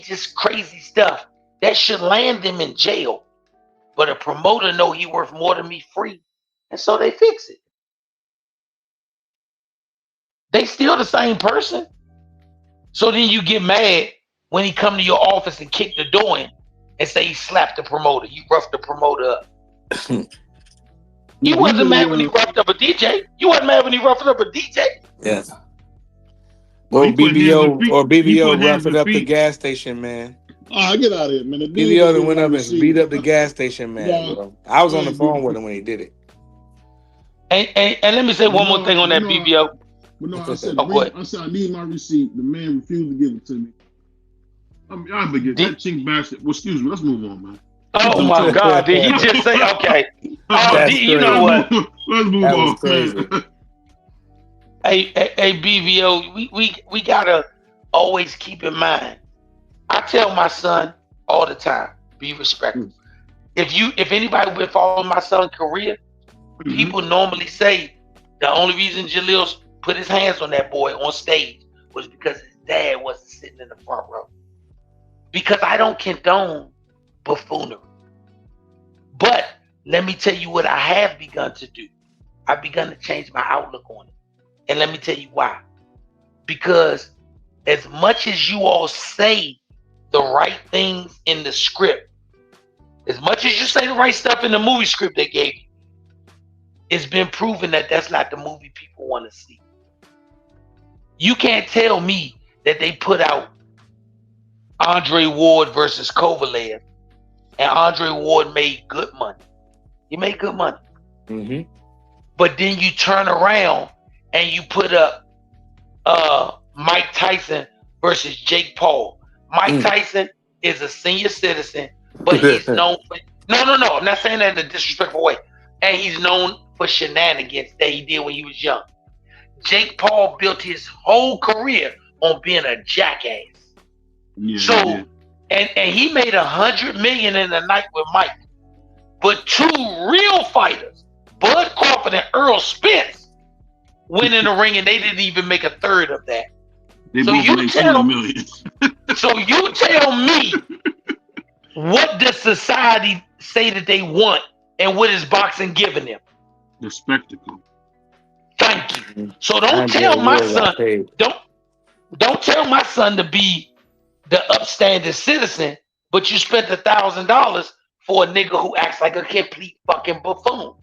Just crazy stuff that should land them in jail. But a promoter know he worth more than me free, and so they fix it. They still the same person. So then you get mad when he come to your office and kick the door in and say he slapped the promoter. You roughed the promoter up. You wasn't mad when he roughed up a DJ. You wasn't mad when he roughed up a DJ. Yes. Well, Or he put hands BBO with feet. or He BBO put hands roughed with up the feet. gas station, man. Oh, get out of here, man. The dude BBO was that went my up and receiver. beat up the gas station, man. No, Bro. I was on the hey, phone with him when he did it. And let me say one more thing on that BBO. But no, I said, Oh, go ahead. I said I need my receipt. The man refused to give it to me. I mean, I forget that chink bastard. Well, excuse me. Let's move on, man. Oh my God! Did he just say okay? Oh, you know what? Let's move That on. was crazy. Hey, BVO, we gotta always keep in mind. I tell my son all the time, be respectful. If anybody been following my son's career, people normally say the only reason Jaleel put his hands on that boy on stage was because his dad wasn't sitting in the front row. Because I don't condone buffoonery. But let me tell you what I have begun to do. I've begun to change my outlook on it. And let me tell you why. Because as much as you all say the right things in the script, as much as you say the right stuff in the movie script they gave you, it's been proven that that's not the movie people want to see. You can't tell me that they put out Andre Ward versus Kovalev and Andre Ward made good money. He made good money. Mm-hmm. But then you turn around and you put up Mike Tyson versus Jake Paul. Mike Tyson is a senior citizen, but he's known for no. I'm not saying that in a disrespectful way. And he's known for shenanigans that he did when he was young. Jake Paul built his whole career on being a jackass. Yeah, and he made $100 million in a night with Mike. But two real fighters, Bud Crawford and Earl Spence, went in the ring and they didn't even make a third of that. They both made $2 million. So you tell me, what does society say that they want, and what is boxing giving them? The spectacle. Thank you. So don't tell my son. Don't tell my son to be the upstanding citizen, but you spent $1,000 for a nigga who acts like a complete fucking buffoon.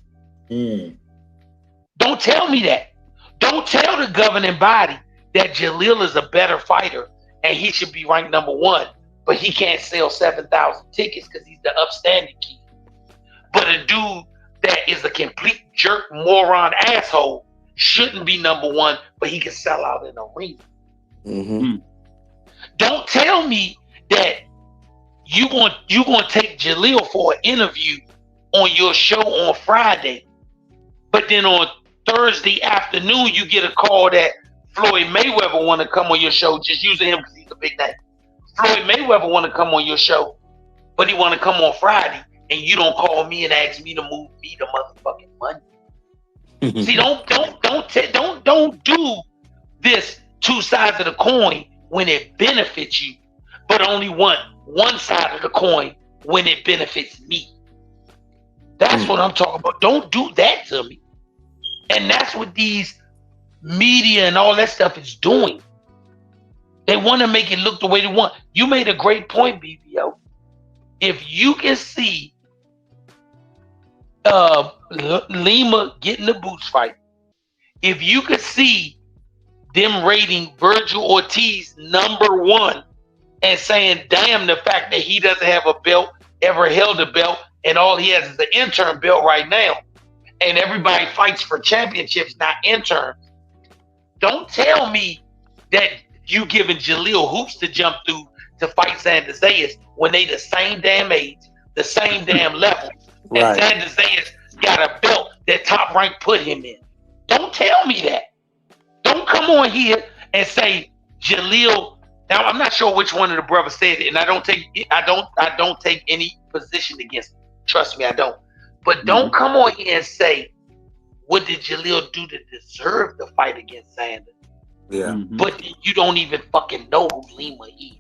Don't tell me that. Don't tell the governing body that Jaleel is a better fighter and he should be ranked #1, but he can't sell 7,000 tickets because he's the upstanding kid. But a dude that is a complete jerk, moron, asshole shouldn't be #1, but he can sell out in the arena. Don't tell me that you going to take Jaleel for an interview on your show on Friday, but then on Thursday afternoon you get a call that Floyd Mayweather want to come on your show, just using him because he's a big name. Floyd Mayweather want to come on your show, but he want to come on Friday, and you don't call me and ask me to move me the motherfucking money. See, don't do this two sides of the coin when it benefits you, but only one side of the coin when it benefits me. That's what I'm talking about. Don't do that to me. And that's what these media and all that stuff is doing. They want to make it look the way they want. You made a great point, BBO. If you can see Lima getting the boots fight, if you could see them rating Virgil Ortiz #1 and saying, damn, the fact that he doesn't have a belt, ever held a belt, and all he has is an intern belt right now, and everybody fights for championships, not interns. Don't tell me that you giving Jaleel hoops to jump through to fight Xander Zayas when they the same damn age, the same damn level. Right. And Xander Zayas got a belt that Top Rank put him in. Don't tell me that. Don't come on here and say Jaleel. Now I'm not sure which one of the brothers said it, and I don't take any position against it. Trust me, I don't. But don't come on here and say, what did Jaleel do to deserve the fight against Xander? Yeah. But you don't even fucking know who Lima is.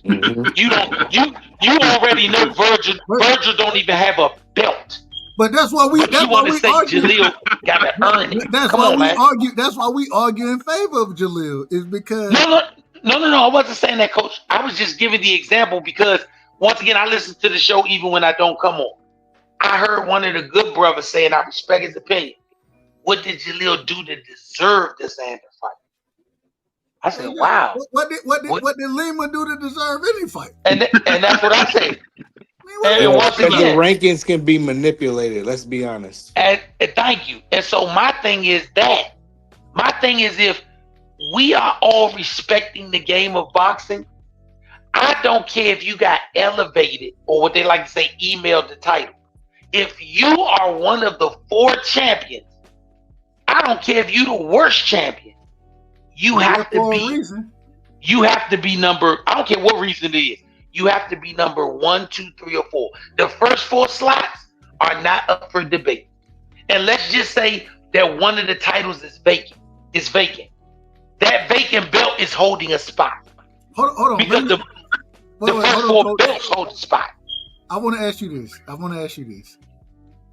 You already know Virgil. Virgil don't even have a belt. But that's why we. That's why we argue. Jaleel gotta earn it. That's Come why on, we man. argue. That's why we argue in favor of Jaleel. Is because No. I wasn't saying that, Coach. I was just giving the example because once again, I listen to the show even when I don't come on. I heard one of the good brothers say, and I respect his opinion. What did Jaleel do to deserve the Xander fight? I said, wow. What did Lima do to deserve any fight? And that's what I say. And once again, the rankings can be manipulated. Let's be honest. And thank you. And so my thing is if we are all respecting the game of boxing, I don't care if you got elevated or what they like to say, emailed the title. If you are one of the 4 champions, I don't care if you the worst champion. You have to for a be. reason. You have to be number. I don't care what reason it is. You have to be number 1, 2, 3, or 4. The first 4 slots are not up for debate. And let's just say that one of the titles is vacant. It's vacant. That vacant belt is holding a spot. Hold on. Because the first 4 belts hold the spot. I want to ask you this.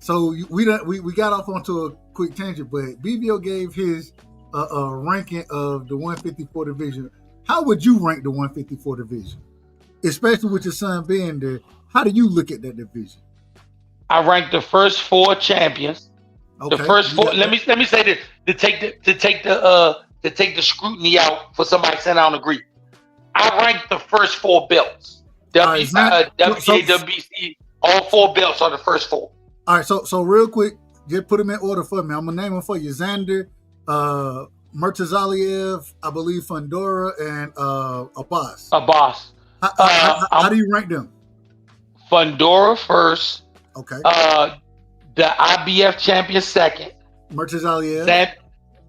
So we got off onto a quick tangent, but BVO gave his ranking of the 154 division. How would you rank the 154 division, especially with your son being there? How do you look at that division? I rank the first 4 champions. Okay. The first 4. Let me say this to take the scrutiny out for somebody saying I don't agree. I rank the first 4 belts. WBA, WBC, all 4 belts are the first 4. All right, so real quick, just put them in order for me. I'm gonna name them for you: Xander, Murtazaliev, I believe Fundora, and Abbas. How do you rank them? Fundora first. Okay. The IBF champion second. Murtazaliev.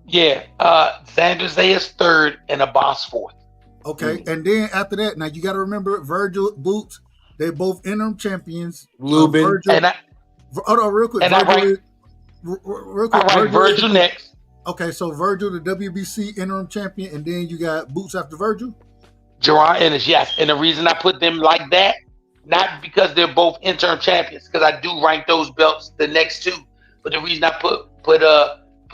Xander Zayas third, and Abbas fourth. Okay, and then after that, now you got to remember Virgil Boots. They're both interim champions. Lubin. Hold on, real quick. And I rank Virgil next. Okay, so Virgil, the WBC interim champion, and then you got Boots after Virgil? Jerron Ennis, yes. And the reason I put them like that, not because they're both interim champions, because I do rank those belts the next 2. But the reason I put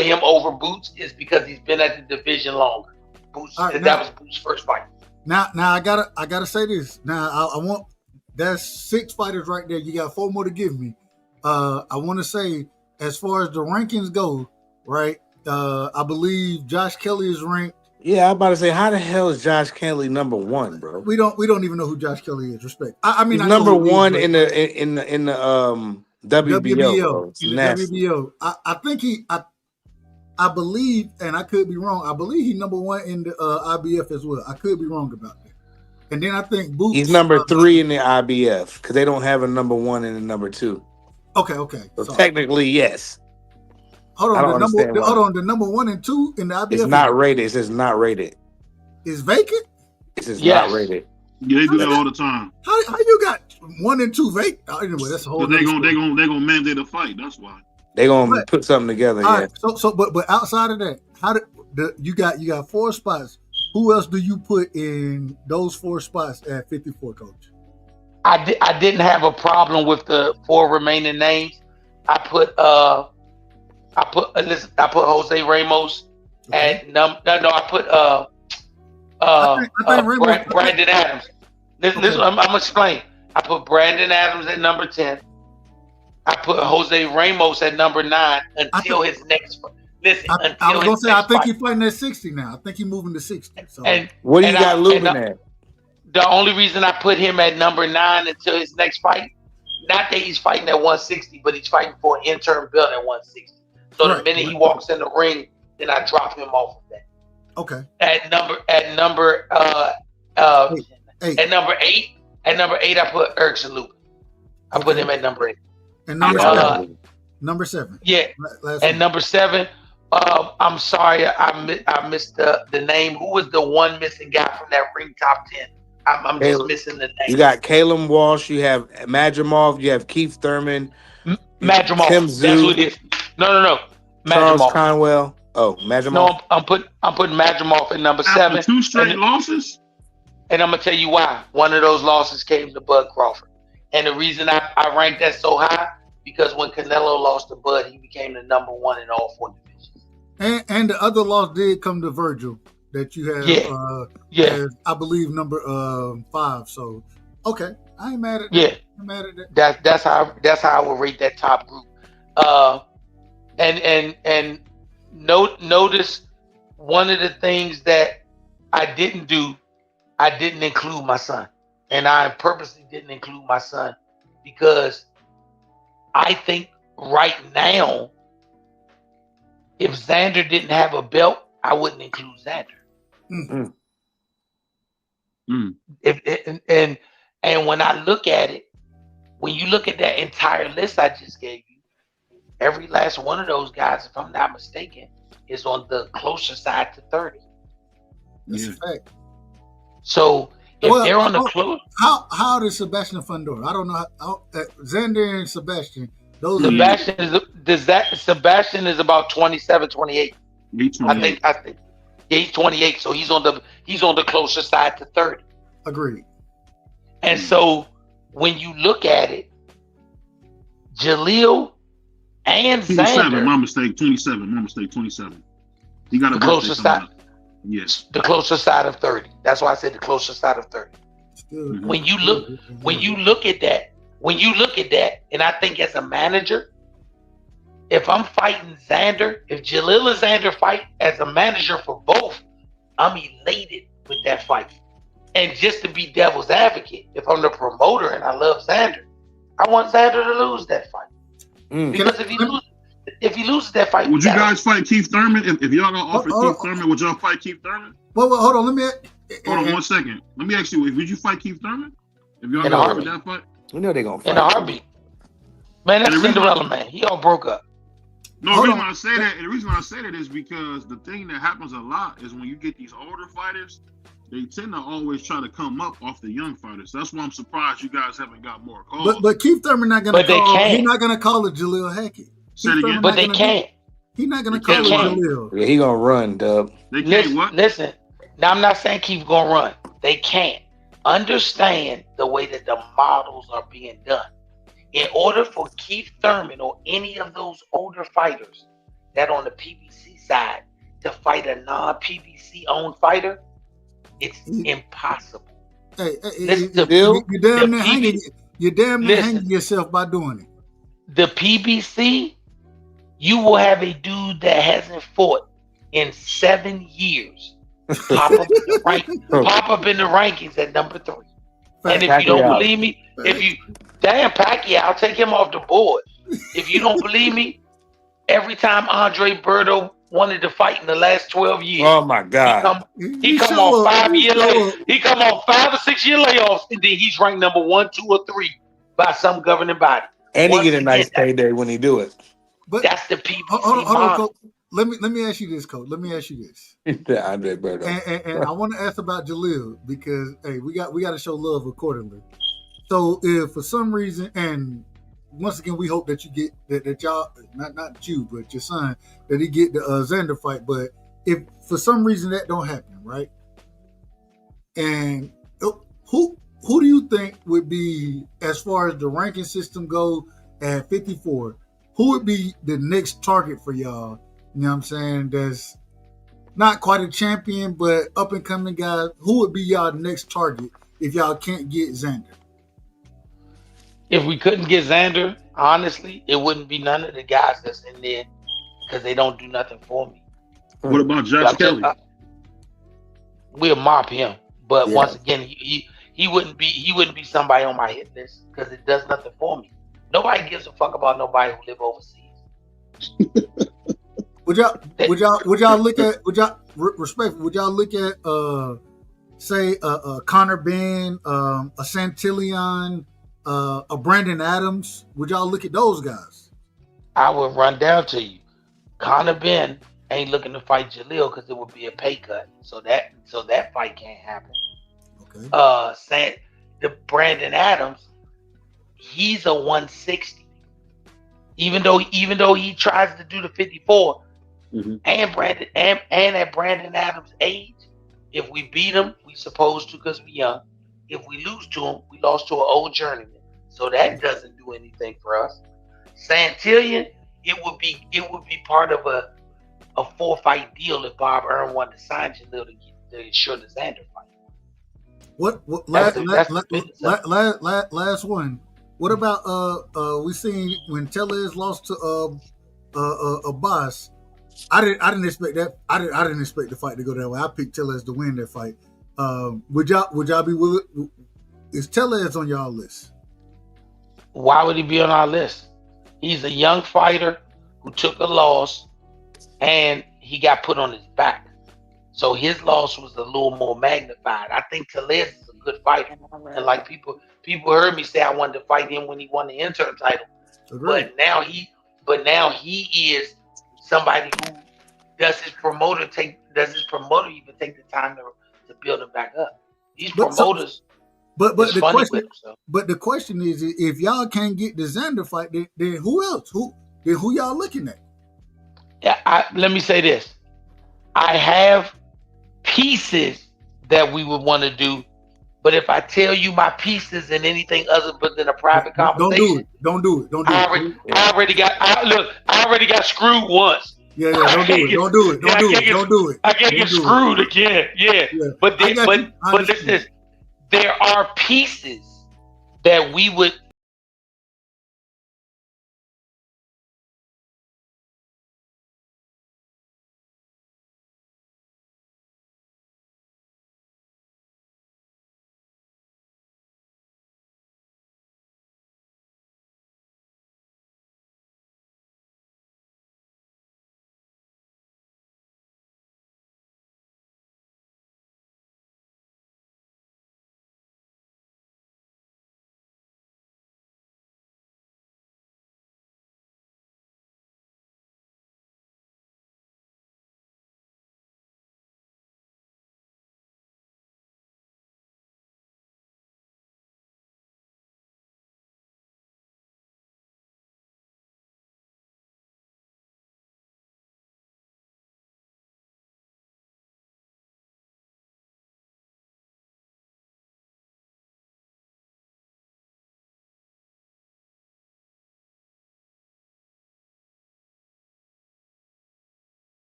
him over Boots is because he's been at the division longer. Boots, right, that was Boots' first fight. Now I gotta say this. Now I want that's 6 fighters right there. You got 4 more to give me. I want to say, as far as the rankings go, right? I believe Josh Kelly is ranked. Yeah, I'm about to say, how the hell is Josh Kelly number 1, bro? We don't even know who Josh Kelly is. Respect. I mean, he's number 1 in the WBO. WBO. I think I believe, and I could be wrong. I believe he's number 1 in the IBF as well. I could be wrong about that. And then I think Boots. He's number 3 in the IBF because they don't have a number 1 and a number 2. Okay. So technically, yes. Hold on, the number 1 and 2 in the IBF. It's not rated. It says not rated. It's vacant? It says not rated. Yeah, they do that all the time. How you got 1 and 2 vacant? Anyway, that's a whole. They're gonna mandate a fight. That's why. They're gonna put something together. All right, but outside of that, you got 4 spots. Who else do you put in those 4 spots at 54, Coach? I didn't have a problem with the 4 remaining names. I put Jose Ramos at I put Brandon Adams. I'm gonna explain. I put Brandon Adams at number 10. I put Jose Ramos at number 9 until his next fight. Listen, I was gonna say I think he's fighting at 60 now. I think he's moving to 60. So. And what do you got Lubin at? The only reason I put him at number 9 until his next fight, not that he's fighting at 160, but he's fighting for an interim belt at 160. So the minute he walks in the ring, then I drop him off of that. Okay. At number 8, I put Erickson Lubin. I put him at number 8. And number 7. Yeah. And number 7. I'm sorry, I missed the name. Who was the one missing guy from that ring top 10? I'm just missing the name. You got Caleb Walsh, you have Madrimov, you have Keith Thurman, Madrimov. Tim That's Zoo, who it is. No. Charles Madrimov. Conwell. Oh, Madrimov. No, I'm putting Madrimov at number 7. 2 straight losses. And I'm gonna tell you why. One of those losses came to Bud Crawford, and the reason I ranked that so high because when Canelo lost to Bud, he became the number 1 in all 4 divisions. And the other loss did come to Virgil that you have. As, I believe number 5. So okay, I ain't mad at that. Yeah, I'm mad at that. That's how I would rate that top group. And notice one of the things that I didn't do. I didn't include my son, and I purposely didn't include my son because I think right now, if Xander didn't have a belt, I wouldn't include Xander. Mm-hmm. And when I look at it, when you look at that entire list I just gave you, every last one of those guys, if I'm not mistaken, is on the closer side to 30. That's a fact. So if they're on the close, how does Sebastian Fundora? I don't know how Xander and Sebastian. Sebastian is about 27, 28. I think he's 28, so he's on the closer side to 30. Agreed. And so when you look at it, Jaleel and 27, Xander. My mistake. 27. He got a the closer side. Yes. The closer side of 30. That's why I said the closer side of 30. When you look at that, and I think as a manager, if I'm fighting Xander, if Jaleel and Xander fight as a manager for both, I'm elated with that fight. And just to be devil's advocate, if I'm the promoter and I love Xander, I want Xander to lose that fight. Because if he loses that fight, would you guys fight Keith Thurman? If y'all gonna offer Keith Thurman, would y'all fight Keith Thurman? Well, hold on. Hold on 1 second. Let me ask you: would you fight Keith Thurman if y'all gonna offer that fight? We know they're gonna fight in a heartbeat. Man, that's Cinderella, man. He all broke up. No, the reason why I say that, and the reason why I say that is because the thing that happens a lot is when you get these older fighters, they tend to always try to come up off the young fighters. That's why I'm surprised you guys haven't got more calls. But Keith Thurman not gonna call. He's not gonna call it Jaleel Hackett. But they can't. He's not gonna call it Jaleel. Yeah, he gonna run, Dub. They can't what? Listen. Now I'm not saying Keith gonna run. They can't understand the way that the models are being done. In order for Keith Thurman or any of those older fighters that on the PBC side to fight a non-PBC owned fighter, it's impossible. Hey, you're damn near hanging yourself by doing it. The PBC, you will have a dude that hasn't fought in 7 years pop up in the rankings at number 3. And if you don't believe me, Pacquiao, I'll take him off the board. If you don't believe me, every time Andre Berto wanted to fight in the last 12 years. Oh my God. He come on 5 year layoffs. He come on 5 or 6 year layoffs, and then he's ranked number 1, 2, or 3 by some governing body. And he get a nice payday when he do it. But that's the PBC. Hold on, Coach. Let me ask you this, Coach. Let me ask you this. Andre Berto. And I want to ask about Jaleel because we got to show love accordingly. So if for some reason, and once again, we hope that you get that y'all not you, but your son, that he get the Xander fight. But if for some reason that don't happen, right? And who do you think would be, as far as the ranking system go at 54, who would be the next target for y'all? You know what I'm saying? That's not quite a champion, but up and coming guy. Who would be y'all next target if y'all can't get Xander? If we couldn't get Xander, honestly, it wouldn't be none of the guys that's in there because they don't do nothing for me. What about Josh Kelly? We'll mop him, but once again, he wouldn't be somebody on my hit list because it does nothing for me. Nobody gives a fuck about nobody who live overseas. Would y'all look at say Connor Ben, a Santillan, a Brandon Adams? Would y'all look at those guys? I would run down to you. Connor Ben ain't looking to fight Jaleel because it would be a pay cut. So that fight can't happen. Okay. The Brandon Adams, he's a 160. Even though he tries to do the 54, and at Brandon Adams' age, if we beat him, we supposed to because we young. If we lose to him, we lost to an old journeyman. So that doesn't do anything for us. Santillan, it would be part of a 4-fight deal if Bob Earn wanted to sign Jaleel to ensure the Xander fight. Last one. What about we seen when Tellez lost to a boss? I didn't expect that. I didn't expect the fight to go that way. I picked Tellez to win that fight. Would y'all be willing? Is Tellez on y'all list? Why would he be on our list? He's a young fighter who took a loss and he got put on his back. So his loss was a little more magnified. I think Tellez is a good fighter, and like people heard me say I wanted to fight him when he won the interim title, but now he is somebody who does his promoter even take the time to build him back up? These promoters. But the question is, if y'all can't get the Xander fight, then who else? Who y'all looking at? Yeah, let me say this. I have pieces that we would want to do, but if I tell you my pieces in anything other than a private conversation, don't do it. I already got screwed once. Yeah, don't do it. I can't get screwed again. Yeah. But listen, there are pieces that we would.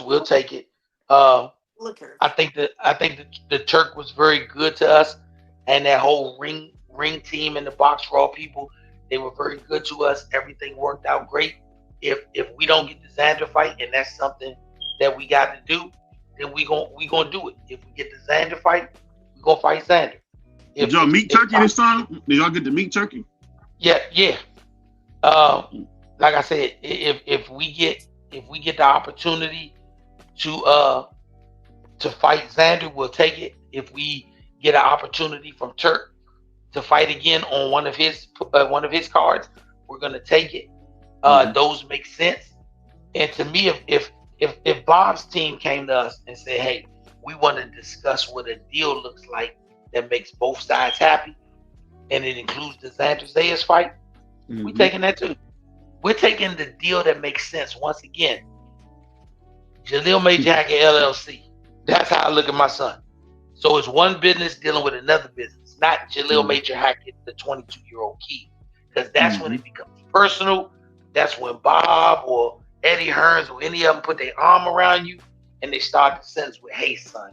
We'll take it. I think the Turk was very good to us, and that whole ring team and the box raw people, they were very good to us. Everything worked out great. If we don't get the Xander fight, and that's something that we got to do, then we gonna do it. If we get the Xander fight, we gonna fight Xander. Did y'all meet Turkey this time? Did y'all get to meet Turkey? Yeah. Like I said, if we get the opportunity to fight Xander, we'll take it. If we get an opportunity from Turk to fight again on one of his cards, we're gonna take it. Those make sense. And to me, if Bob's team came to us and said, "Hey, we want to discuss what a deal looks like that makes both sides happy, and it includes the Xander Zayas fight," we're taking that too. We're taking the deal that makes sense. Once again, Jaleel Major Hackett LLC. That's how I look at my son. So it's one business dealing with another business, not Jaleel Major Hackett, the 22-year-old kid. Because that's when it becomes personal. That's when Bob or Eddie Hearns or any of them put their arm around you and they start the sentence with, "Hey, son."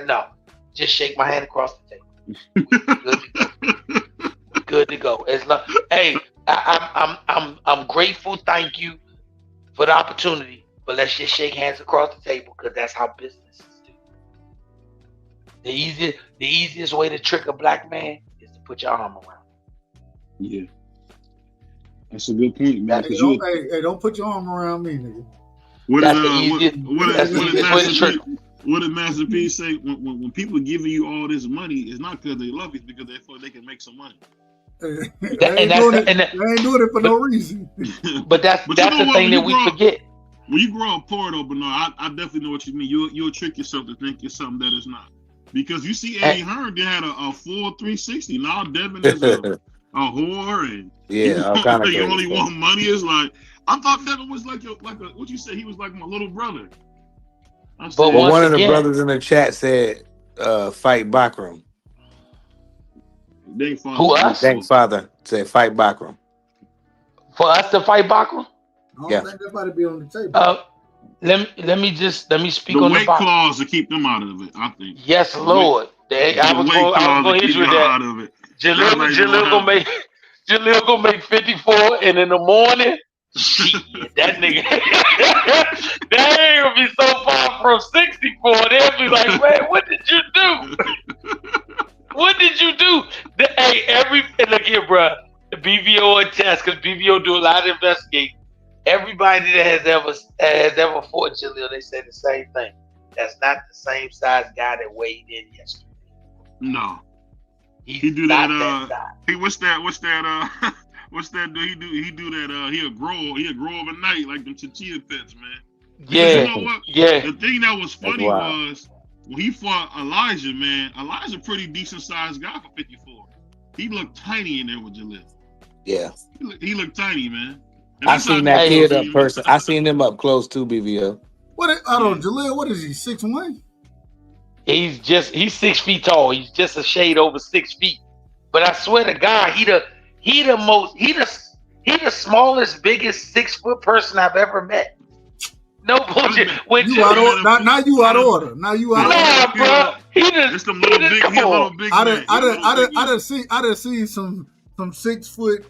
No. Just shake my hand across the table. Good to go. Hey, I'm grateful. Thank you for the opportunity. But let's just shake hands across the table, because that's how businesses do. The easiest way to trick a black man is to put your arm around. Yeah, that's a good point, man. Hey, don't put your arm around me, nigga. What did Master P say? When people giving you all this money, it's not because they love you, it's because they feel they can make some money. They ain't doing it for no reason. But that's the thing that we forget. when you grow up poor though, Bernard, I definitely know what you mean. You'll trick yourself to think it's something that it's not. Because you see Eddie Hearn, they had a full 360. Now Devin is a whore and all kind of you only crazy. want money. It's like I thought Devin was like what you say, he was like my little brother. But one of the brothers in the chat said, fight Bakram. Who, us? Thank Father said fight Bakram. For us to fight Bakram? I don't think that might be on the table. Let me speak the on the weight clause to keep them out of it, I think. Yes, Lord. I was going to hit you with that. Jaleel gonna make 54, and in the morning, shit, that nigga, that ain't gonna be so far from 64. They'll be like, man, what did you do? What did you do? Look here, bro. The BVO attest, because BVO do a lot of investigating. Everybody that has ever fought Jaleel, they say the same thing. That's not the same size guy that weighed in yesterday. No. He do that. What's that? He do that. He'll grow overnight like them chinchilla pets, man. Yeah. You know what? Yeah. The thing that was funny was when he fought Elijah, man. Elijah pretty decent sized guy for 54. He looked tiny in there with Jaleel. Yeah. He looked tiny, man. I seen that kid up person. I seen him up close too, BVO. Jaleel, what is he? 6'1"? He's 6 feet tall. He's just a shade over 6 feet. But I swear to God, he the smallest, biggest 6 foot person I've ever met. No bullshit. You out order. Now you out order. Now you out order. Bro. It's them little big. I done seen some 6 foot.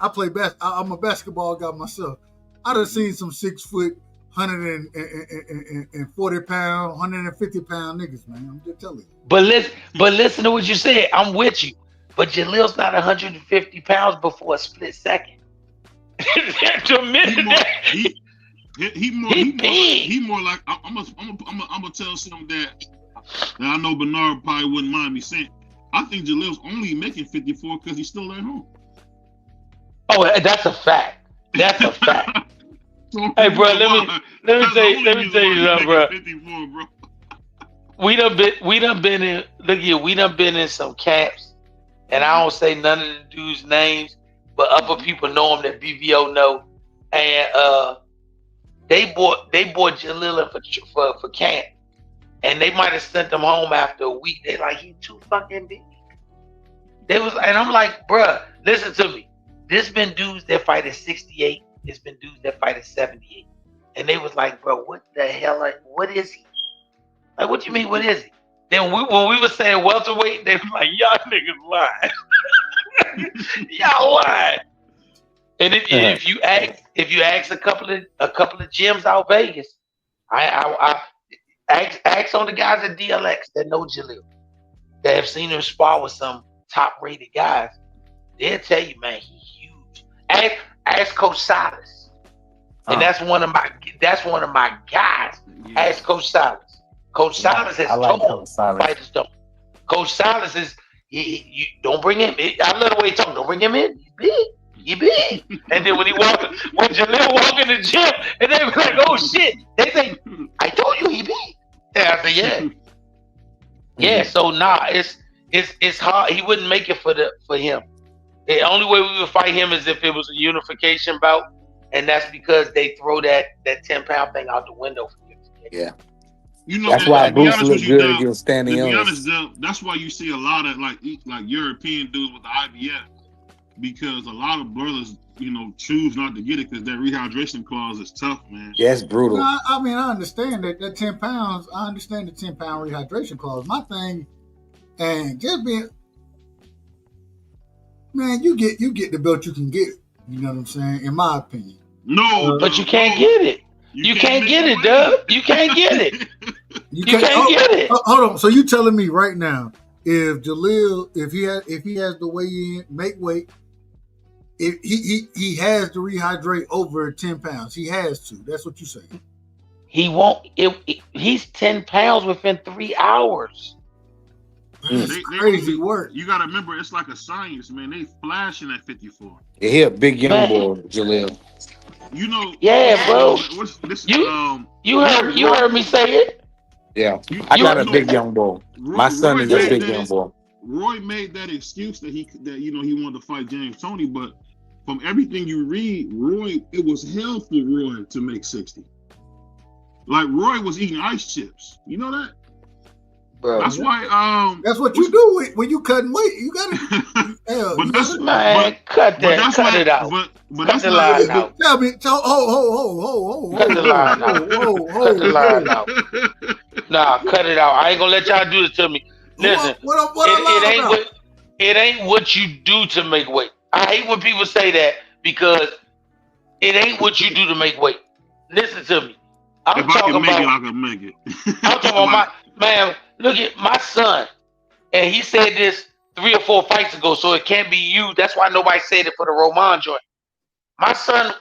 I play I'm a basketball guy myself. I done seen some 6 foot, 140 pound, 150 pound niggas, man. I'm just telling you. But listen to what you said. I'm with you. But Jaleel's not 150 pounds before a split second. The minute he more like I'm gonna tell something that I know Bernard probably wouldn't mind me saying. I think Jaleel's only making 54 because he's still at home. Oh, that's a fact. That's a fact. Hey, bro, let me tell you something, bro. 54, bro. We done been in some camps, and I don't say none of the dudes' names, but other people know them that BVO know, and they bought Jaleel for camp, and they might have sent him home after a week. They like, he too fucking big. And I'm like, bruh, listen to me. There's been dudes that fight at 68. There's been dudes that fight at 78. And they was like, bro, what the hell? Like, what is he? Like, what do you mean, what is he? Then when we were saying welterweight, they were like, y'all niggas lying. Y'all lying. And if you ask a couple of gyms out Vegas, I ask on the guys at DLX that know Jaleel, that have seen him spar with some top rated guys, they'll tell you, man, he's huge. Ask Coach Silas. And that's one of my guys. Ask Coach Silas. Coach Silas has told fighters don't. Coach Silas is you don't bring him in. I love the way he talk. Don't bring him in. He's big. He big. And then when Jaleel walk in the gym, and they be like, oh shit. They say, I told you he big. And I say, yeah. Yeah, so it's hard. He wouldn't make it for him. The only way we would fight him is if it was a unification bout, and that's because they throw that 10-pound thing out the window for you. Yeah. You know, that's why Bruce looked good against Stanley. To be honest, that's why you see a lot of like European dudes with the IBF, because a lot of brothers, choose not to get it because that rehydration clause is tough, man. Yeah, it's brutal. No, I mean, I understand that 10 pounds. I understand the 10-pound rehydration clause. My thing, and just being, man, you get the belt you can get it. You know what I'm saying? In my opinion. No, but you can't get it. You can't get it, Doug. You can't get it. You can't get it. Hold on. So you telling me right now, if Jaleel, if he has to weigh in, make weight, if he has to rehydrate over 10 pounds, he has to. That's what you're saying. He won't. He's 10 pounds within 3 hours. That's crazy work. You got to remember, it's like a science, man. They flashing at 54. Yeah, he a big young boy, Jaleel. You know, Yeah, bro. what's this? You heard me say it. Yeah, You, I You got you a know, big young boy. My son Roy is a made big that young boy. Roy made that excuse that he wanted to fight James Toney, but from everything you read, it was hell for Roy to make 60. Like Roy was eating ice chips. You know that? bro. That's why That's what you do when you cutting weight. You gotta, but you that's gotta. Man, cut but that. that's Cut why it out. but Cut that's the why line out. Tell me, Cut the line out. Cut the line out. Nah, cut it out. I ain't gonna let y'all do this to me. Listen, What I it lied ain't about? what you do to make weight. I hate when people say that because it ain't what you do to make weight. Listen to me. if I'm I can talking make it, about I can make it. I'm talking about Like, my man. Look at my son, and he said this 3 or 4 fights ago, so it can't be you. That's why nobody said it for the Roman joint. My son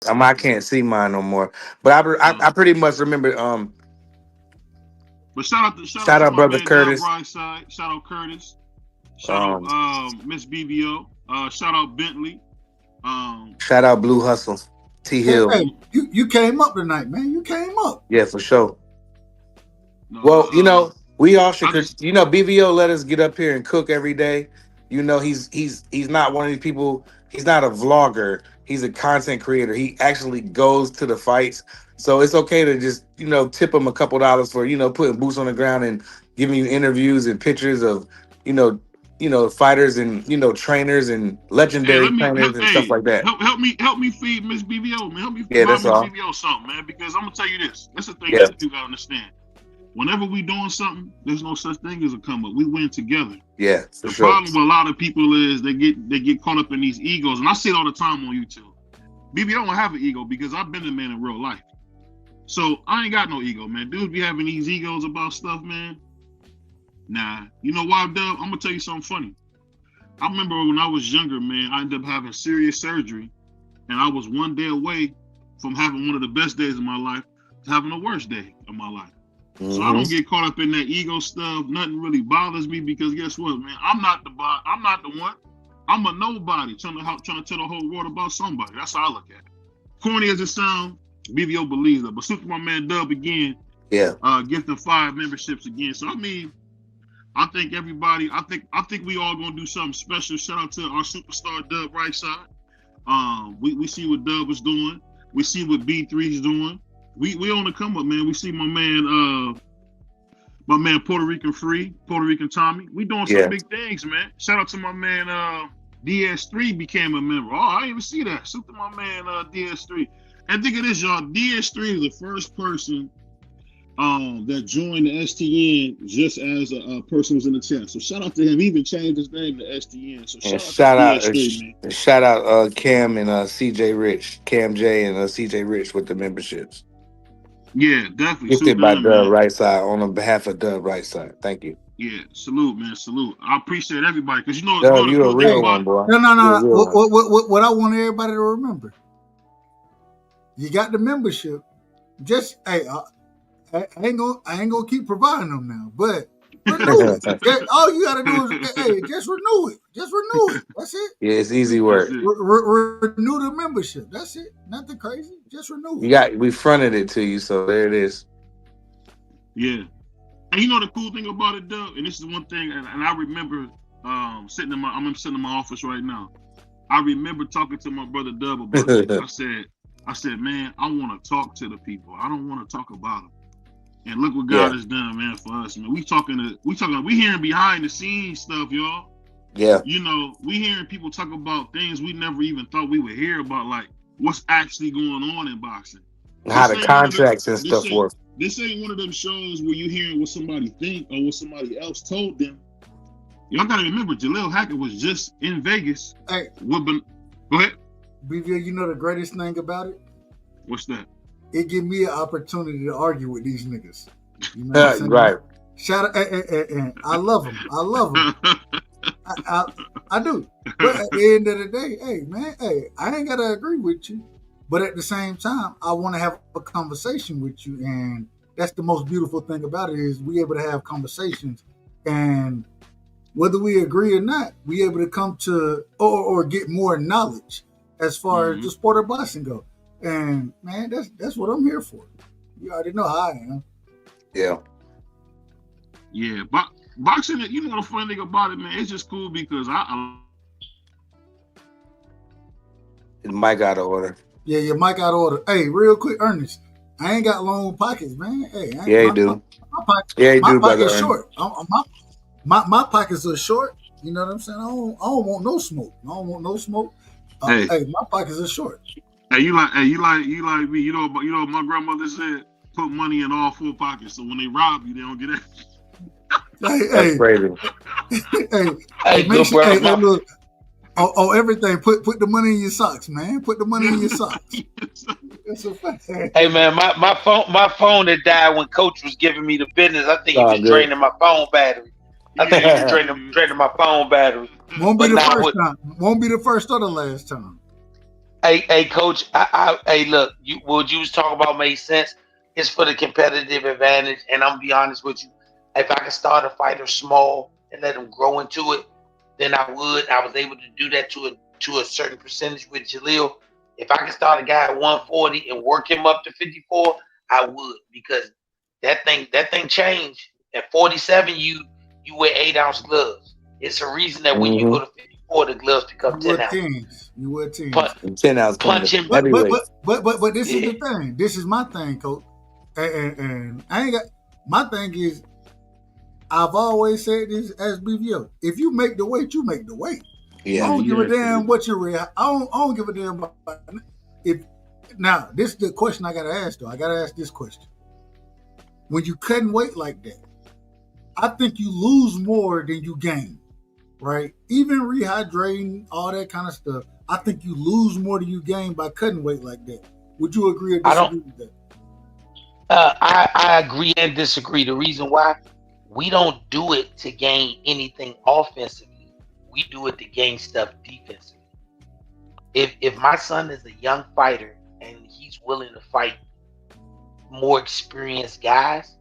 I can't see mine no more. But I pretty much remember. But shout out Shout to out my brother man Dub Curtis. Brightside. Shout out Curtis. Shout out Um, Miss BBO. Shout out Bentley. Shout out Blue Hustle. T Hey, Hill. hey, you came up tonight, man. You came up. Yeah, for sure. No, Well, we all should. I just BBO let us get up here and cook every day. He's not one of these people. He's not a vlogger. He's a content creator. He actually goes to the fights. So it's okay to just tip him a couple dollars for putting boots on the ground and giving you interviews and pictures of fighters and trainers and legendary trainers and stuff like that. help me feed Miss BBO, man. Help me Yeah, buy that's Miss all. BBO something, man. Because I'm gonna tell you this. That's the thing Yeah, that you gotta understand. Whenever we doing something, there's no such thing as a come up. We win together. yeah, for The sure. problem with a lot of people is they get caught up in these egos, and I see it all the time on YouTube. BB don't have an ego because I've been a man in real life, so I ain't got no ego, man. Dudes be having these egos about stuff, man. Nah, you know why, Dub? I'm gonna tell you something funny. I remember when I was younger, man. I ended up having serious surgery, and I was one day away from having one of the best days of my life to having the worst day of my life. So I don't get caught up in that ego stuff. Nothing really bothers me because guess what, man? I'm not the one. I'm a nobody trying to tell the whole world about somebody. That's how I look at it. Corny as it sounds, BBO believes that. But super my man Dub again, Yeah. gifting 5 memberships again. So I mean, I think everybody, I think we all gonna do something special. Shout out to our superstar Dub right side. We see what Dub is doing. We see what B3 is doing. We on the come up, man. We see my man Puerto Rican Free, Puerto Rican Tommy. We doing some big things, man. Shout out to my man DS3 became a member. Oh, I didn't even see that. Shout out to my man DS3. And think of this, y'all. DS3 is the first person that joined the STN just as a person was in the chat. So shout out to him. He even changed his name to STN. So shout out to DS3, man. Shout out Cam and CJ Rich, Cam J and CJ Rich with the memberships. Yeah, definitely. Gifted by Dub Right Side on behalf of Dub Right Side. Thank you. Yeah, salute, man, salute. I appreciate everybody because Dub, you a real one, boy. No. What I want everybody to remember, you got the membership. Just hey, I ain't gonna keep providing them now, but renew it. All you gotta do is just renew it. Just renew it. That's it. Yeah, it's easy work. Renew the membership. That's it. Nothing crazy. Just renew it. We fronted it to you, so there it is. Yeah. And you know the cool thing about it, Doug, and this is one thing, and I remember sitting in my office right now. I remember talking to my brother Dub about it. I said, man, I want to talk to the people. I don't want to talk about them. And look what God has done, man, for us, man. We hearing behind the scenes stuff, y'all. Yeah. You know, we hearing people talk about things we never even thought we would hear about, like what's actually going on in boxing. How the contracts and stuff work. This ain't one of them shows where you hearing what somebody think or what somebody else told them. Y'all gotta remember, Jaleel Hackett was just in Vegas. Hey, go ahead. BVO, you know the greatest thing about it? What's that? It give me an opportunity to argue with these niggas. You know what I'm saying? Right. Shout out, I love them. I love them. I do. But at the end of the day, hey, man, I ain't got to agree with you. But at the same time, I want to have a conversation with you. And that's the most beautiful thing about it is we able to have conversations. And whether we agree or not, we able to come to or get more knowledge as far as the sport of boxing go. And man, that's what I'm here for. You already know how I am. Yeah. Yeah, but boxing, you know the funny thing about it, man, it's just cool because His mic out of order. Yeah, your mic out of order. Hey, real quick, Ernest, I ain't got long pockets, man. Hey, you do. My pocket's short. My pockets are short. You know what I'm saying? I don't want no smoke. I don't want no smoke. Hey, my pockets are short. Hey, you like me. You know what my grandmother said? Put money in all 4 pockets, so when they rob you, they don't get it. That's crazy. Hey, make sure. Look. Oh, everything. Put the money in your socks, man. Put the money in your socks. That's a fact. Hey, man, my phone that died when Coach was giving me the business. I think he was draining my phone battery. Draining my phone battery. Won't be the first time. Won't be the first or the last time. Hey, coach. Hey, look. What you was talking about made sense. It's for the competitive advantage, and I'm gonna be honest with you. If I could start a fighter small and let him grow into it, then I would. I was able to do that to a certain percentage with Jaleel. If I could start a guy at 140 and work him up to 54, I would because that thing changed. At 47, you wear 8 ounce gloves. It's a reason that when you go Mm-hmm. to 54, the gloves become You were 10 ounces. teams. You were Punch, teams. And 10 ounce coming punch to him. heavyweight. But this is Yeah. the thing. This is my thing, coach. And I ain't got my thing is I've always said this as BVO. If you make the weight, you make the weight. I Yeah. don't give a Yeah. damn what you're. I don't give a damn about if. Now this is the question I gotta ask though. I gotta ask this question. When you cutting weight like that, I think you lose more than you gain. Right? Even rehydrating, all that kind of stuff. I think you lose more than you gain by cutting weight like that. Would you agree or I don't. disagree with that? I agree and disagree. The reason why we don't do it to gain anything offensively, we do it to gain stuff defensively. If my son is a young fighter and he's willing to fight more experienced guys,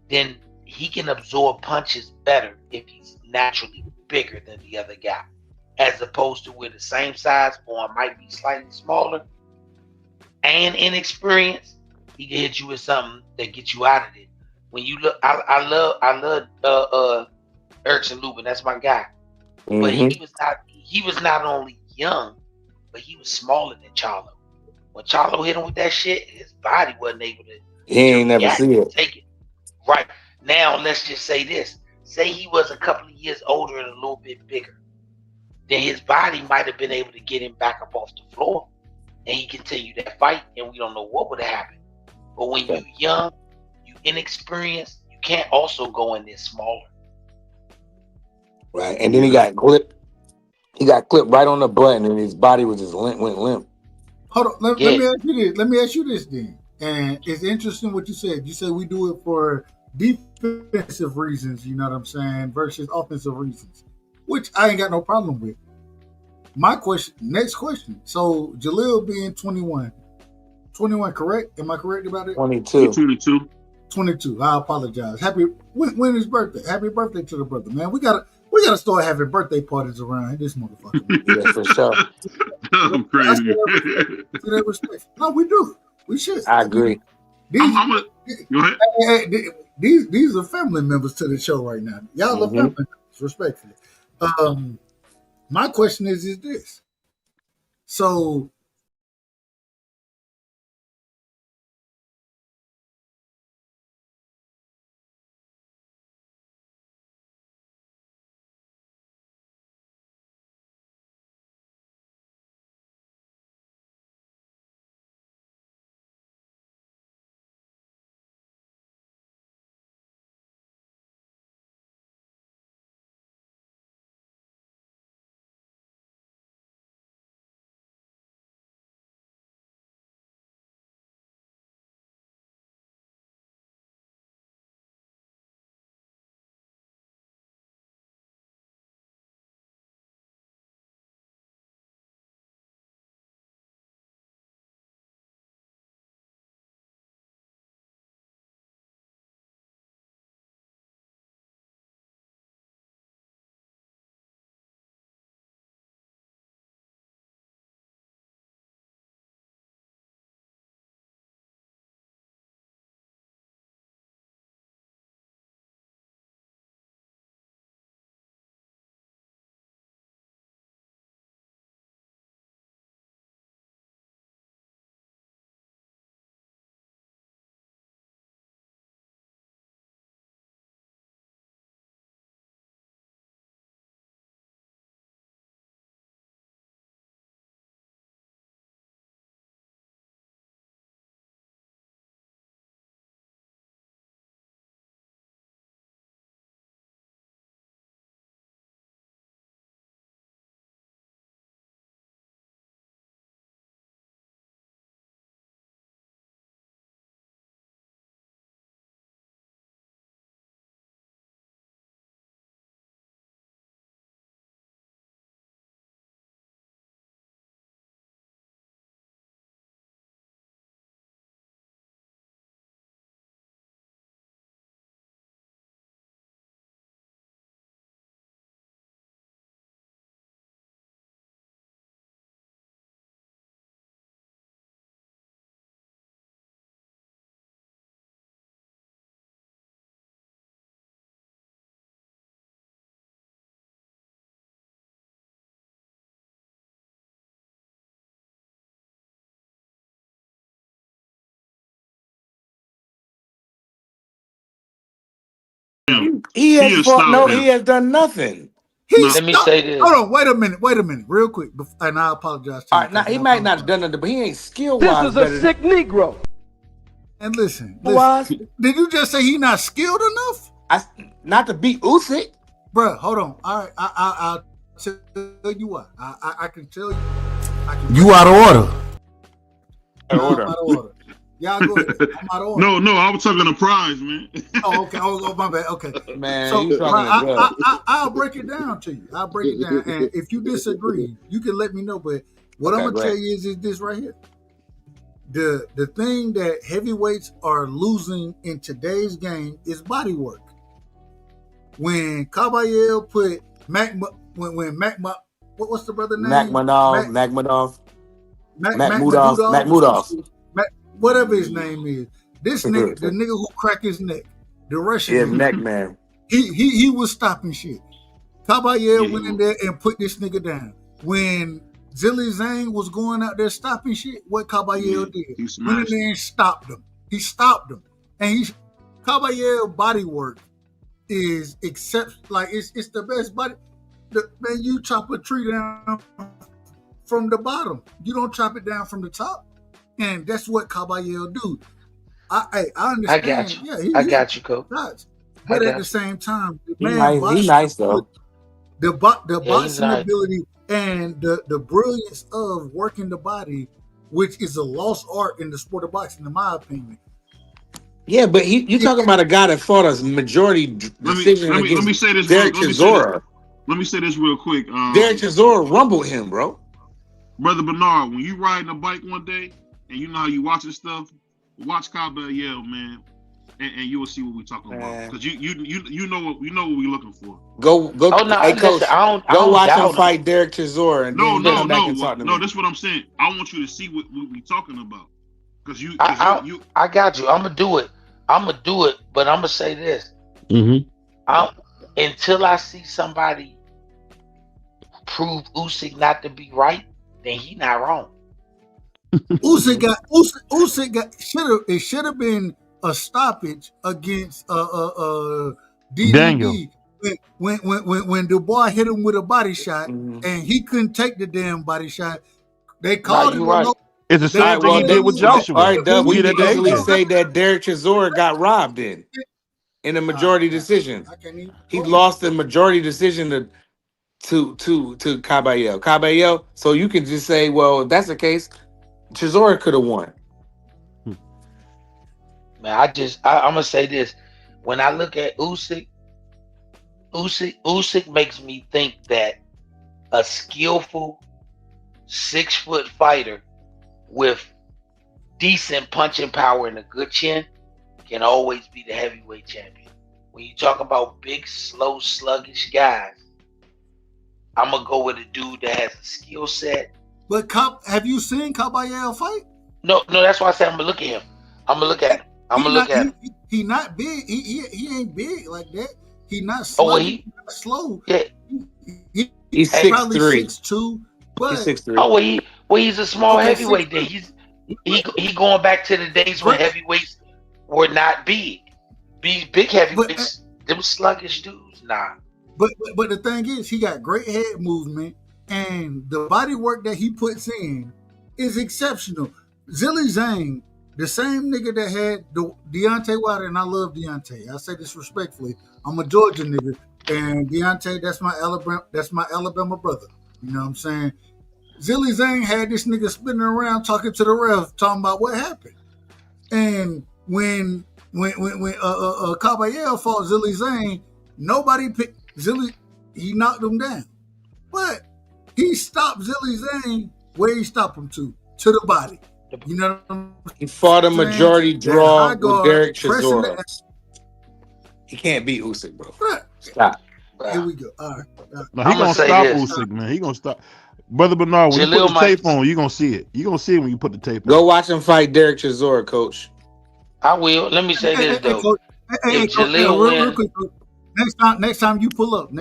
then he can absorb punches better if he's naturally bigger than the other guy, as opposed to with the same size or might be slightly smaller and inexperienced, he can hit you with something that gets you out of it. When you look, I love Erickson Lubin. That's my guy. But Mm-hmm. he was not only young, but he was smaller than Charlo. When Charlo hit him with that shit, his body wasn't able He to ain't never react see and it. take it. Right now, let's just say this: say he was a couple of years older and a little bit bigger, then his body might have been able to get him back up off the floor, and he continued that fight, and we don't know what would have happened. But when Okay. you young, you inexperienced, you can't also go in there smaller. Right. And then he Yeah. got clipped. He got clipped right on the button, and his body was just went limp. Hold on. Let Yeah, me ask you this. Let me ask you this then. And it's interesting what you said. You said we do it for defensive reasons, you know what I'm saying, versus offensive reasons, which I ain't got no problem with. My question, next question. So Jaleel being 21, 21, correct? Am I correct about it? He 22. 22. 22. I apologize. When his birthday? Happy birthday to the brother, man. We gotta start having birthday parties around this motherfucker, man. Yeah, for sure. I'm I see crazy. that respect. See that respect. No, we do. We should. I I mean, agree. these I'm a go ahead. these are family members to the show right now. Y'all are Mm-hmm. family members, respectfully. Um, my question is this. So He has has fought. stopped No, him. he has done nothing. Let me say this. Hold on, wait a minute, real quick, and I apologize to All you. right, now he might not have done nothing, but he ain't skill This wise is a better. sick Negro. And listen, Wise, did you just say he not skilled enough? not to beat Usyk. Bruh, hold on. All right, I'll tell you what. I can tell you. You out of order. I'm out of order. Y'all go ahead. I'm out of order. No, I was talking a prize, man. Oh, okay. Oh, my bad. Okay. Man, So you talking I'll break it down to you. I'll break it down. And if you disagree, you can let me know. But what I'm gonna tell you is this right here. The thing that heavyweights are losing in today's game is body work. When Caballero put what's the brother name? Magmadov. Whatever his name is. This nigga, the nigga who cracked his neck, the Russian Yeah, nigga, neck man. He was stopping shit. Caballero went in there and put this nigga down. When Zilly Zhang was going out there stopping shit, what Caballero did? Went in there and stopped him. He stopped him. And Caballero body work is it's the best body. Man, you chop a tree down from the bottom. You don't chop it down from the top. And that's what Caballero do. I understand. I got you. Yeah, I got you, Coach. But at the same time, He nice though. The boxing nice. ability and the brilliance of working the body, which is a lost art in the sport of boxing, in my opinion. Yeah, but you talking about a guy that fought a majority decision against let me say this. Derek Chisora. Let me say this real quick. Derek Chisora rumbled him, bro. Brother Bernard, when you riding a bike one day and you know how you watching stuff, watch Caballero, man, and you will see what we're talking about. Because you know what we're looking for. Go. Oh, no, hey, Coach, I go don't watch him doubt fight Derek Chisora, and then come back and talk to me. No, that's what I'm saying. I want you to see what we're talking about. Because I got you. I'm gonna do it. But I'm gonna say this. Until I see somebody prove Usyk not to be right, then he not wrong. Usyk should have been a stoppage against DVD Daniel. when Dubois hit him with a body shot and he couldn't take the damn body shot. They called him right. It's the same thing he did with Joshua. All right, Dub, we can that easily say that Derek Chisora got robbed in a majority decision. He lost the majority decision to Caballero. So you can just say, well, if that's the case, Chisora could have won. Man, I'm gonna say this. When I look at Usyk makes me think that a skillful 6-foot fighter with decent punching power and a good chin can always be the heavyweight champion. When you talk about big, slow, sluggish guys, I'm gonna go with a dude that has a skill set. But have you seen Caballero fight? No, that's why I said I'm gonna look at him. I'm gonna look at him. He not big. He ain't big like that. He not sluggish, not slow. Yeah. He's 6'3". 6'2", but he's 6'3". Oh, he's a small heavyweight. Then he going back to the days when heavyweights were not big. Big heavyweights, them sluggish dudes. Nah. But the thing is, he got great head movement, and the body work that he puts in is exceptional. Zilly Zhang, the same nigga that had Deontay Wilder, and I love Deontay. I say this respectfully. I'm a Georgia nigga, and Deontay, that's my Alabama brother. You know what I'm saying? Zilly Zhang had this nigga spinning around talking to the ref, talking about what happened. And when Caballero fought Zilly Zhang, nobody picked Zilly. He knocked him down, but he stopped Zilly Zhang where he stopped him to the body. You know what I'm saying? He fought a majority draw with Derek Chisora. He can't beat Usyk, bro. Stop. Here we go. All right. No, he gonna stop Usyk, man. He gonna stop. Brother Bernard, when you put the tape on, you gonna see it. You gonna see it when you put the tape on. Go watch him fight Derek Chisora, Coach. I will. Let me say this though. Coach, real quick, Coach. Next time you pull up,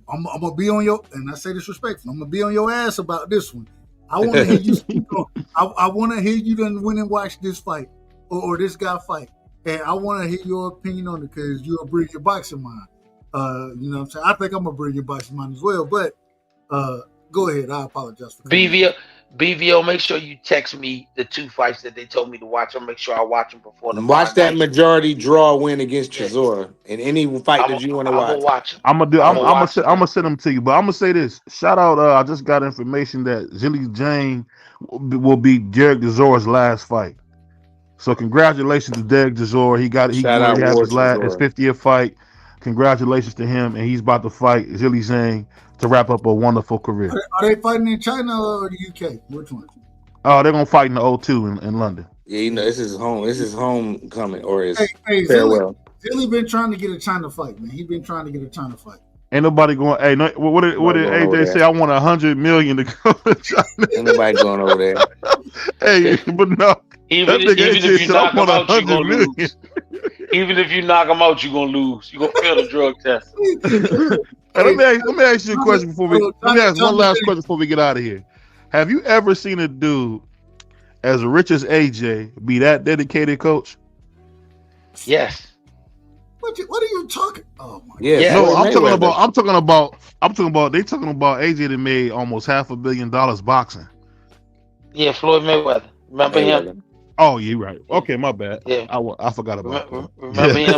I'm gonna be on your, and I say this respectfully, I'm gonna be on your ass about this one. I want to hear you speak on. I want to hear you done win and watch this fight or this guy fight, and I want to hear your opinion on it because you're a brilliant boxing mind. You know what I'm saying? I think I'm a brilliant boxing mind as well. But go ahead. I apologize for cutting you. BVO, make sure you text me the 2 fights that they told me to watch. I'll make sure I watch them before And watch tomorrow that night. majority draw win against Yeah, Chisora in any fight that you want to I'm gonna watch. watch them. I'm I'm gonna watch them. gonna send them to you, but I'm gonna say this. Shout out! I just got information that Zilly Jane will be Derek Dezore's last fight. So congratulations to Derek Desore. He Shout out going to have War his 50th fight. Congratulations to him, and he's about to fight Zilly Zhang to wrap up a wonderful career. Are they fighting in China or the UK? Which one? Oh, they're gonna fight in the O2 in London. Yeah, you know this is home. This is homecoming or his farewell. Zilly been trying to get a China fight, man. He's been trying to get a China fight. Ain't nobody going. Hey, no, what did AJ say? I want 100 million to go to China. Ain't nobody going over there. Hey, but no. Even if you knock him out, you're gonna lose. Even if you knock him out, you're gonna lose. You're gonna fail the drug test. Hey, let me ask you a question before we. Let me ask one last question before we get out of here. Have you ever seen a dude as rich as AJ be that dedicated, coach? Yes. What are you talking? Oh my. Yeah. No, I'm talking about. They talking about AJ that made almost $500 million boxing. Yeah, Floyd Mayweather. Remember him? Oh, you're right. Okay, my bad. Yeah, I forgot about that. Remember him?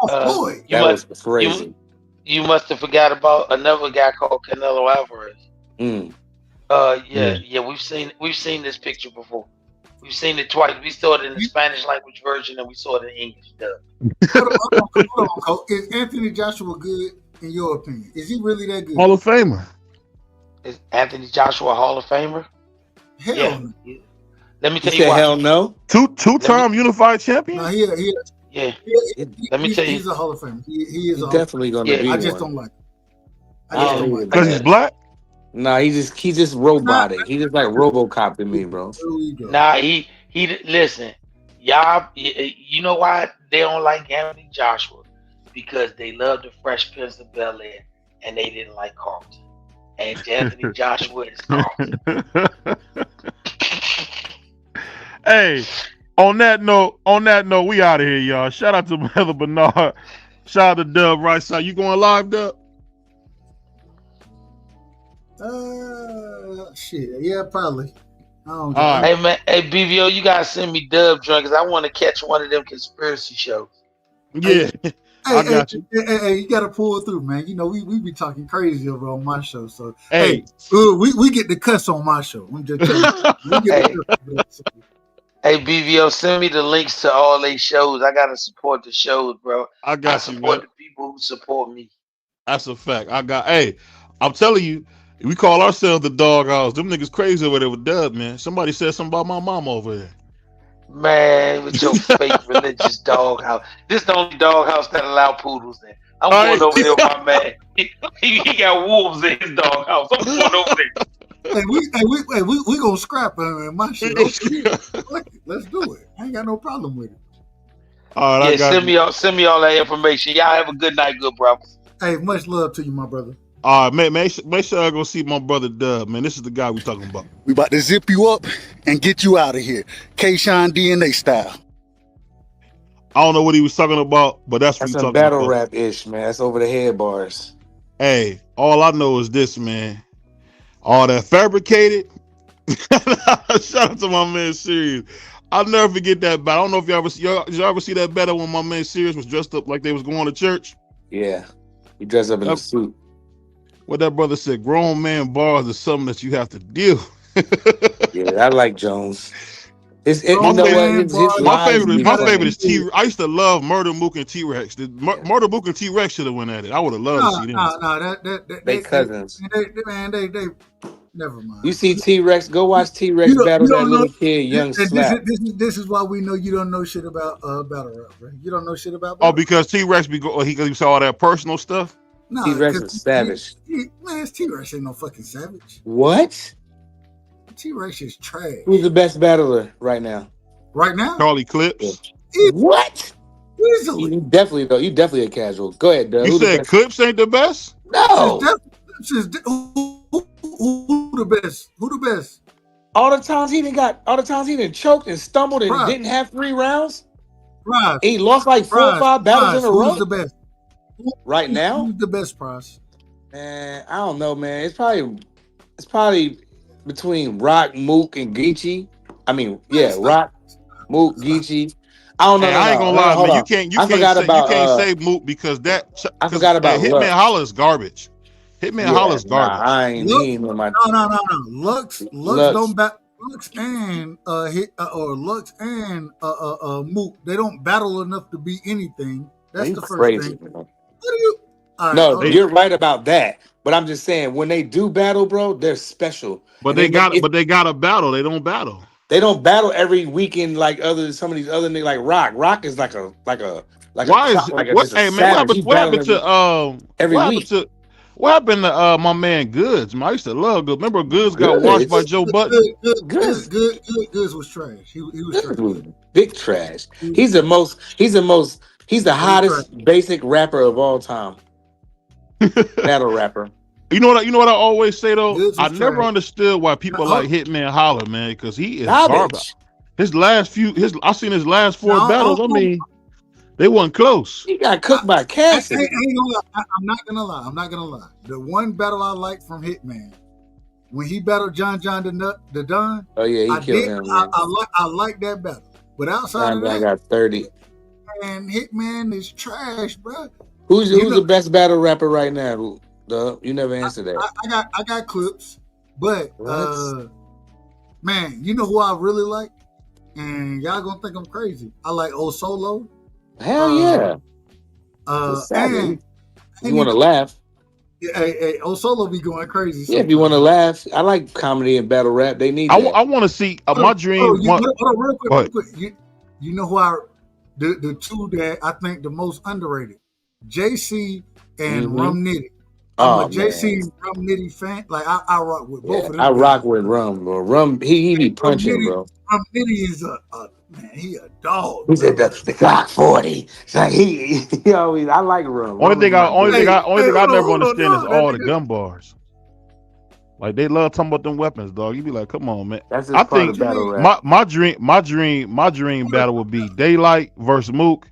Floyd. That was crazy. You must have forgot about another guy called Canelo Alvarez. Yeah. We've seen this picture before. We've seen it twice. We saw it in the Spanish language version and we saw it in English dub. Hold on, Coach. Is Anthony Joshua good in your opinion? Is he really that good? Hall of Famer. Is Anthony Joshua a Hall of Famer? Hell no. Let me tell you why. Hell no. Two-time unified champion. No, yeah. Let me tell you, he's a Hall of Famer. He is definitely going to be. I just don't like him. Because he's black. Nah, he's just robotic. He just like RoboCop to me, bro. Nah, he listen, y'all. You know why they don't like Anthony Joshua? Because they love the Fresh Prince of Bel-Air and they didn't like Carlton. And Anthony Joshua is Carlton. Hey, on that note, we out of here, y'all. Shout out to Brother Bernard. Shout out to Dub right side. You going live, Dub? Shit. Yeah, probably. Hey man, hey BVO, you gotta send me Dub joint because I want to catch one of them conspiracy shows. Yeah, I got you. Hey, you gotta pull through, man. You know we be talking crazy over on my show, so hey, we get the cuss on my show. I'm just telling you. Hey BVO, send me the links to all these shows. I gotta support the shows, bro. I support the people who support me. That's a fact. Hey, I'm telling you, we call ourselves the Doghouse. Them niggas crazy over there with Dub, man. Somebody said something about my mom over there. Man, with your fake religious doghouse. This the only doghouse that allow poodles in. I'm going over there with my man. He got wolves in his doghouse. I'm going over there. Hey, we gonna scrap him in my shit. Let's do it. I ain't got no problem with it. All right, send me all that information. Y'all have a good night, good brothers. Hey, much love to you, my brother. All right, make sure I go see my brother Dub, man. This is the guy we talking about. We about to zip you up and get you out of here. K-Shine DNA style. I don't know what he was talking about, but that's what he's talking about. That's battle rap-ish, man. That's over the head bars. Hey, all I know is this, man. All that fabricated. Shout out to my man Sirius. I'll never forget that battle. I don't know if y'all ever see that battle when my man Sirius was dressed up like they was going to church. Yeah, he dressed up in a suit. What that brother said, grown man bars is something that you have to deal. Yeah, I like Jones. My favorite is T. I used to love Murder Mook and T-Rex. Murder Mook and T-Rex should have went at it. I would have loved to see them. No, they cousins. They never mind. You see T-Rex? Go watch T-Rex battle that little kid, Young Slap. This is why we know you don't know shit about battle rap, right? You don't know shit about battle rap. Because T-Rex he saw all that personal stuff. No, T-Rex is savage. Man, T-Rex ain't no fucking savage. What? T-Rex is trash. Who's the best battler right now? Right now? Charlie Clips. What? Easily. You definitely a casual. Go ahead, Doug. You said Clips ain't the best? No. Who the best? Who the best? All the times he done choked and stumbled and didn't have 3 rounds. Prize, He lost like 4 or 5 battles in a row. Who's the best? Right now? Who's the best, Prize? Man, I don't know, man. It's probably between Rock, Mook, and Geechee. I mean, yeah, Rock, Mook, Geechee. I don't know. Hey, I ain't gonna lie, Hold man. on. You can't say Mook because I forgot about Hitman Lux. Holler is garbage. Hitman Holler is garbage. He ain't on my. No. Lux don't bat. Lux and Lux and Mook. They don't battle enough to be anything. That's the first crazy, thing. Man. What are you? No, you're right about that. But I'm just saying, when they do battle, bro, they're special. But they got a battle. They don't battle. They don't battle every weekend like some of these other niggas like Rock. Rock is like a What happened to my man Goods? Man, I used to love Goods. Remember Goods got washed by Joe Button? Goods was trash. He was trash. Big trash. He's the hottest basic rapper of all time. Battle rapper. You know what I always say though? I never understood why people like Hitman Holler, man, because he is garbage. I seen his last 4 battles. I mean, they weren't close. He got cooked by Cassidy. I'm not gonna lie. The one battle I liked from Hitman, when he battled John the Don. Oh yeah, he killed him. Man. I like that battle. But outside of that, I got 30. And Hitman is trash, bro. Who's the best battle rapper right now? You never answered that. I got clips, but man, you know who I really like, and y'all gonna think I'm crazy. I like O Solo. Hell yeah. And you want to laugh? Hey, O Solo be going crazy. Yeah, if you want to laugh, I like comedy and battle rap. They need. I want to see my dream. Real quick. You know who the two that I think the most underrated, JC and Rum Nitty. I'm a JC Rum Nitty fan. Like I rock with both of them. I rock with Rum, bro. Rum, he be punching, bro. Rum Nitty is man, he a dog. He said the Glock 40. So he always. I like Rum. Only thing I never understand is all the gun bars. Like they love talking about them weapons, dog. You be like, come on, man. I think my dream battle would be Daylight versus Mook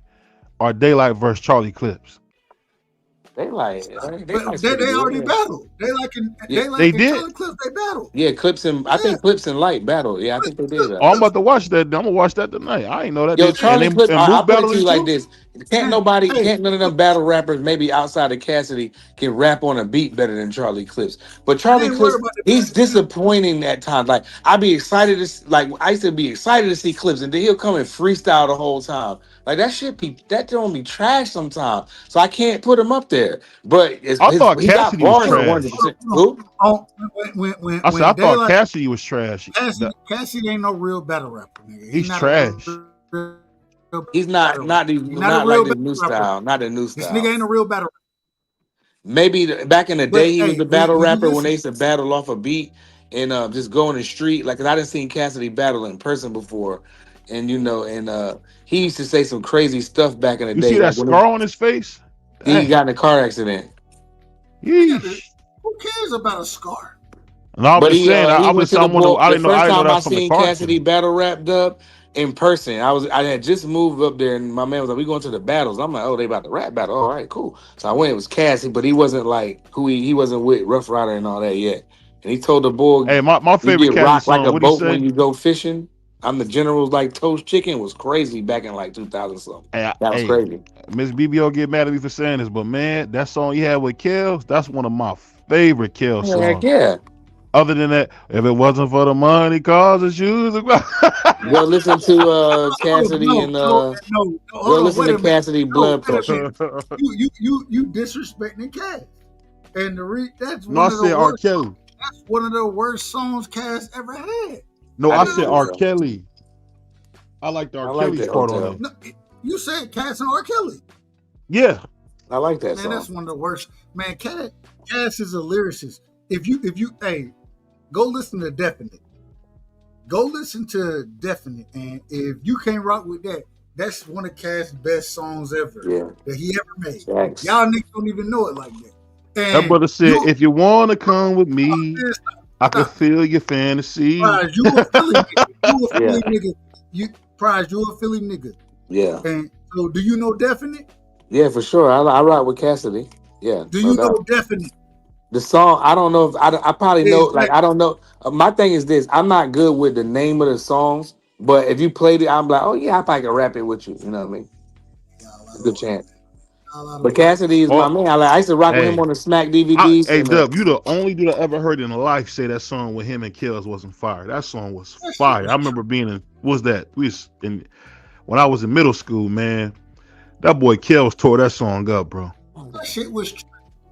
or Daylight versus Charlie Clips. They already battled. They did. Charlie Clips, they battled. Yeah, Clips and I think Clips and Light battled. Yeah, I think they did. I'm about to watch that. I'm gonna watch that tonight. I ain't know that. Yo, Charlie Clips. I'll put it to you like this: can't none of them battle rappers, maybe outside of Cassidy, can rap on a beat better than Charlie Clips. But Charlie Clips, he's disappointing at times. Like I used to be excited to see Clips, and then he'll come and freestyle the whole time. Like that don't be trash sometimes. So I can't put him up there. But I thought Cassidy was trash. I thought Cassidy was trash. Cassidy ain't no real battle rapper, nigga. He's trash. He's not like the new style. Not the new style. This nigga ain't a real battle rapper. Maybe back in the day he was the battle rapper when they used to battle off a beat and just go in the street. Like, 'cause I didn't seen Cassidy battle in person before. And he used to say some crazy stuff back in the day. You see that scar on his face? He got in a car accident. Yeesh. Who cares about a scar? No, I'm just saying. I didn't know that from the car. Cassidy battle rap dub in person. I had just moved up there, and my man was like, "We going to the battles." I'm like, "Oh, they about to rap battle. All right, cool." So I went. It was Cassidy, but he wasn't like he wasn't with Rough Rider and all that yet. And he told the boy, "Hey, my favorite Cassidy rock song, like a boat when you go fishing." I'm the general's like toast chicken was crazy back in like 2000 something. That was crazy. Miss BBO get mad at me for saying this, but man, that song you had with Kells, that's one of my favorite Kells songs. Heck yeah. Other than that, if it wasn't for the money, cars and shoes. Go listen to Cassidy go listen to Cassidy Blood Pressure. You disrespecting Cass. And that's R. Kelly. That's one of the worst songs Cass ever had. No, I said R. Kelly. I like the R. Kelly part on it. No, you said Cass and R. Kelly. Yeah. I like that song. That's one of the worst. Man, Cass is a lyricist. If you go listen to Definite. Go listen to Definite. And if you can't rock with that, that's one of Cass' best songs ever that he ever made. Thanks. Y'all niggas don't even know it like that. And that brother said, if you want to come with me, I can feel your fantasy. Prize, you a Philly nigga. You a Philly nigga. You a Philly nigga. Yeah. And so, do you know Definite? Yeah, for sure. I ride with Cassidy. Yeah. Do No you know doubt. Definite? The song, I don't know if I probably know, like, Exactly. I don't know. My thing is this: I'm not good with the name of the songs, but if you played it, I'm like, oh yeah, I probably can rap it with you. You know what I mean? Good chance. But Cassidy is my Oh, man. I used to rock with him hey, on the Smack DVDs. hey, And Dub, you the only dude I ever heard in life say that song with him and Kills wasn't fire. That song was That shit fire. I was remember being in, what was that? We was in when I was in middle school, man. That boy Kills tore that song up, bro. that shit was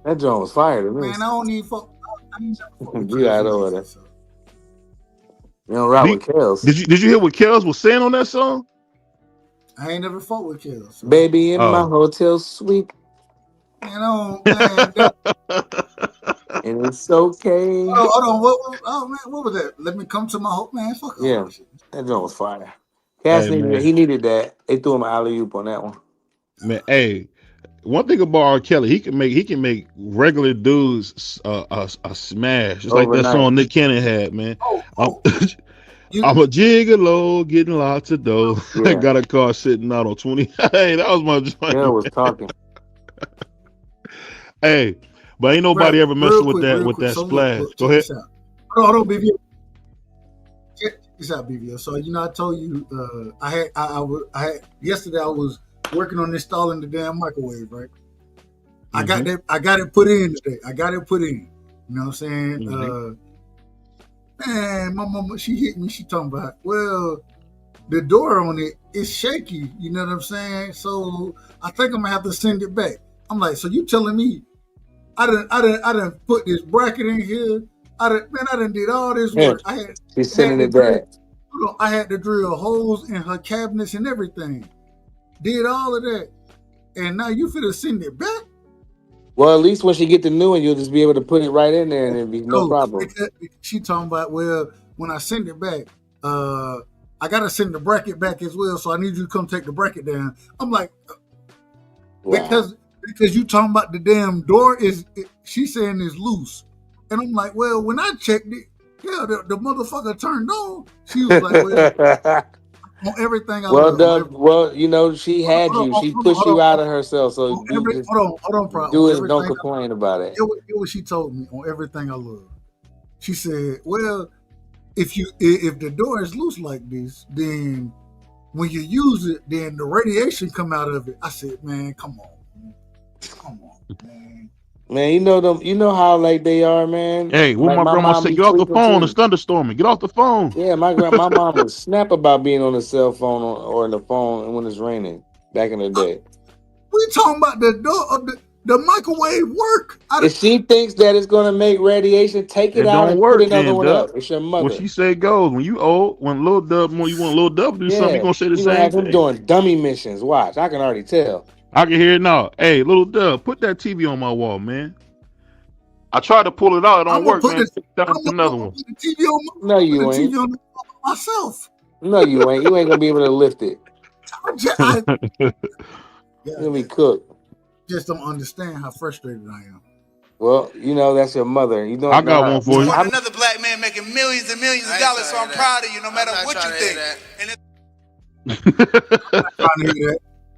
that joint was fire to me. man. I don't even fuck. I ain't never fuck with You Kills out like over that. there. So. You don't rock with Did, Kills. did you hear what Kills was saying on that song? I ain't never fought with Kills. So. Baby in my Oh. hotel suite. Man, And it's okay. hold on. Oh man, what was that? Let me come to my hope, man. Fuck all Yeah, that shit. that joint was fire. Hey Cass needed that. man. He needed that. They threw him an alley oop on that one. Man, hey, one thing about R. Kelly, he can make regular dudes a smash. Just like that Overnight. song Nick Cannon had, man. Oh, I'm a gigolo, getting lots of dough. I Yeah. got a car sitting out on 20. Hey, that was my joint. Yeah, was talking. Hey, but ain't nobody Brad, ever messing with real that quick. So splash. look, Go check ahead. this out. Hold on, BVO. Check this out, BVO. So I told you, I had yesterday. I was working on installing the damn microwave, right? I got it put in today. I got it put in. You know what I'm saying? Man, my mama, she hit me. She talking about, well, the door on it is shaky. You know what I'm saying? So I think I'm gonna have to send it back. I'm like, so you telling me I done put this bracket in here? I done did all this work. She's sending it back. I had to drill holes in her cabinets and everything. Did all of that, and now you finna send it back? Well, at least when she get the new one, you'll just be able to put it right in there and it'll be no problem. She talking about, well, when I send it back, I gotta send the bracket back as well. So I need you to come take the bracket down. I'm like, wow. because you talking about the damn door she's saying is loose, and I'm like, well, when I checked it, yeah, the motherfucker turned on. She was like, well, on everything I love. Well, you know, she had you. She pushed you out of herself. So hold on, bro. Do it. Don't complain about it. Hear what she told me on everything I love. She said, well, if the door is loose like this, then when you use it, then the radiation come out of it. I said, man, come on, man. Man, you know them. You know how like they are, man. Hey, what like my grandma said, get off the phone. It's thunderstorming. Get off the phone. Yeah, my mom would snap about being on the cell phone or the phone when it's raining back in the day. We talking about the door of the microwave work. If she thinks that it's gonna make radiation, take it out and put another one up. It's your mother. What she said goes. When you old, when Lil Dub, when you want Lil Dub to do something, you gonna say the same have thing. him doing dummy missions. Watch, I can already tell. I can hear it now. Hey, Lil Dub, put that TV on my wall, man. I tried to pull it out. It don't work, man. That's another one. The TV on no, you ain't. TV on myself. No, you ain't. You ain't gonna be able to lift it. You're gonna be cooked. Just don't understand how frustrated I am. Well, you know that's your mother. You don't. I got one for you. Another black man making millions and millions of dollars, so I'm proud of you, no matter what you think.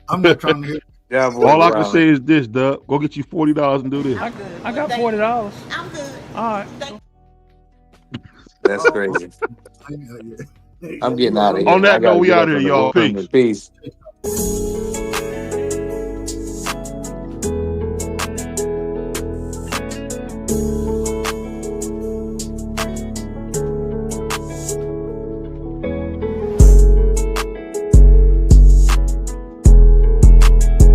I'm not trying to hear that. Yeah, all I can say is this, Dub. Go get you $40 and do this. I got $40. I'm good. All right. That's crazy. I'm getting out of here. On that note, we out here, y'all. Peace. Peace.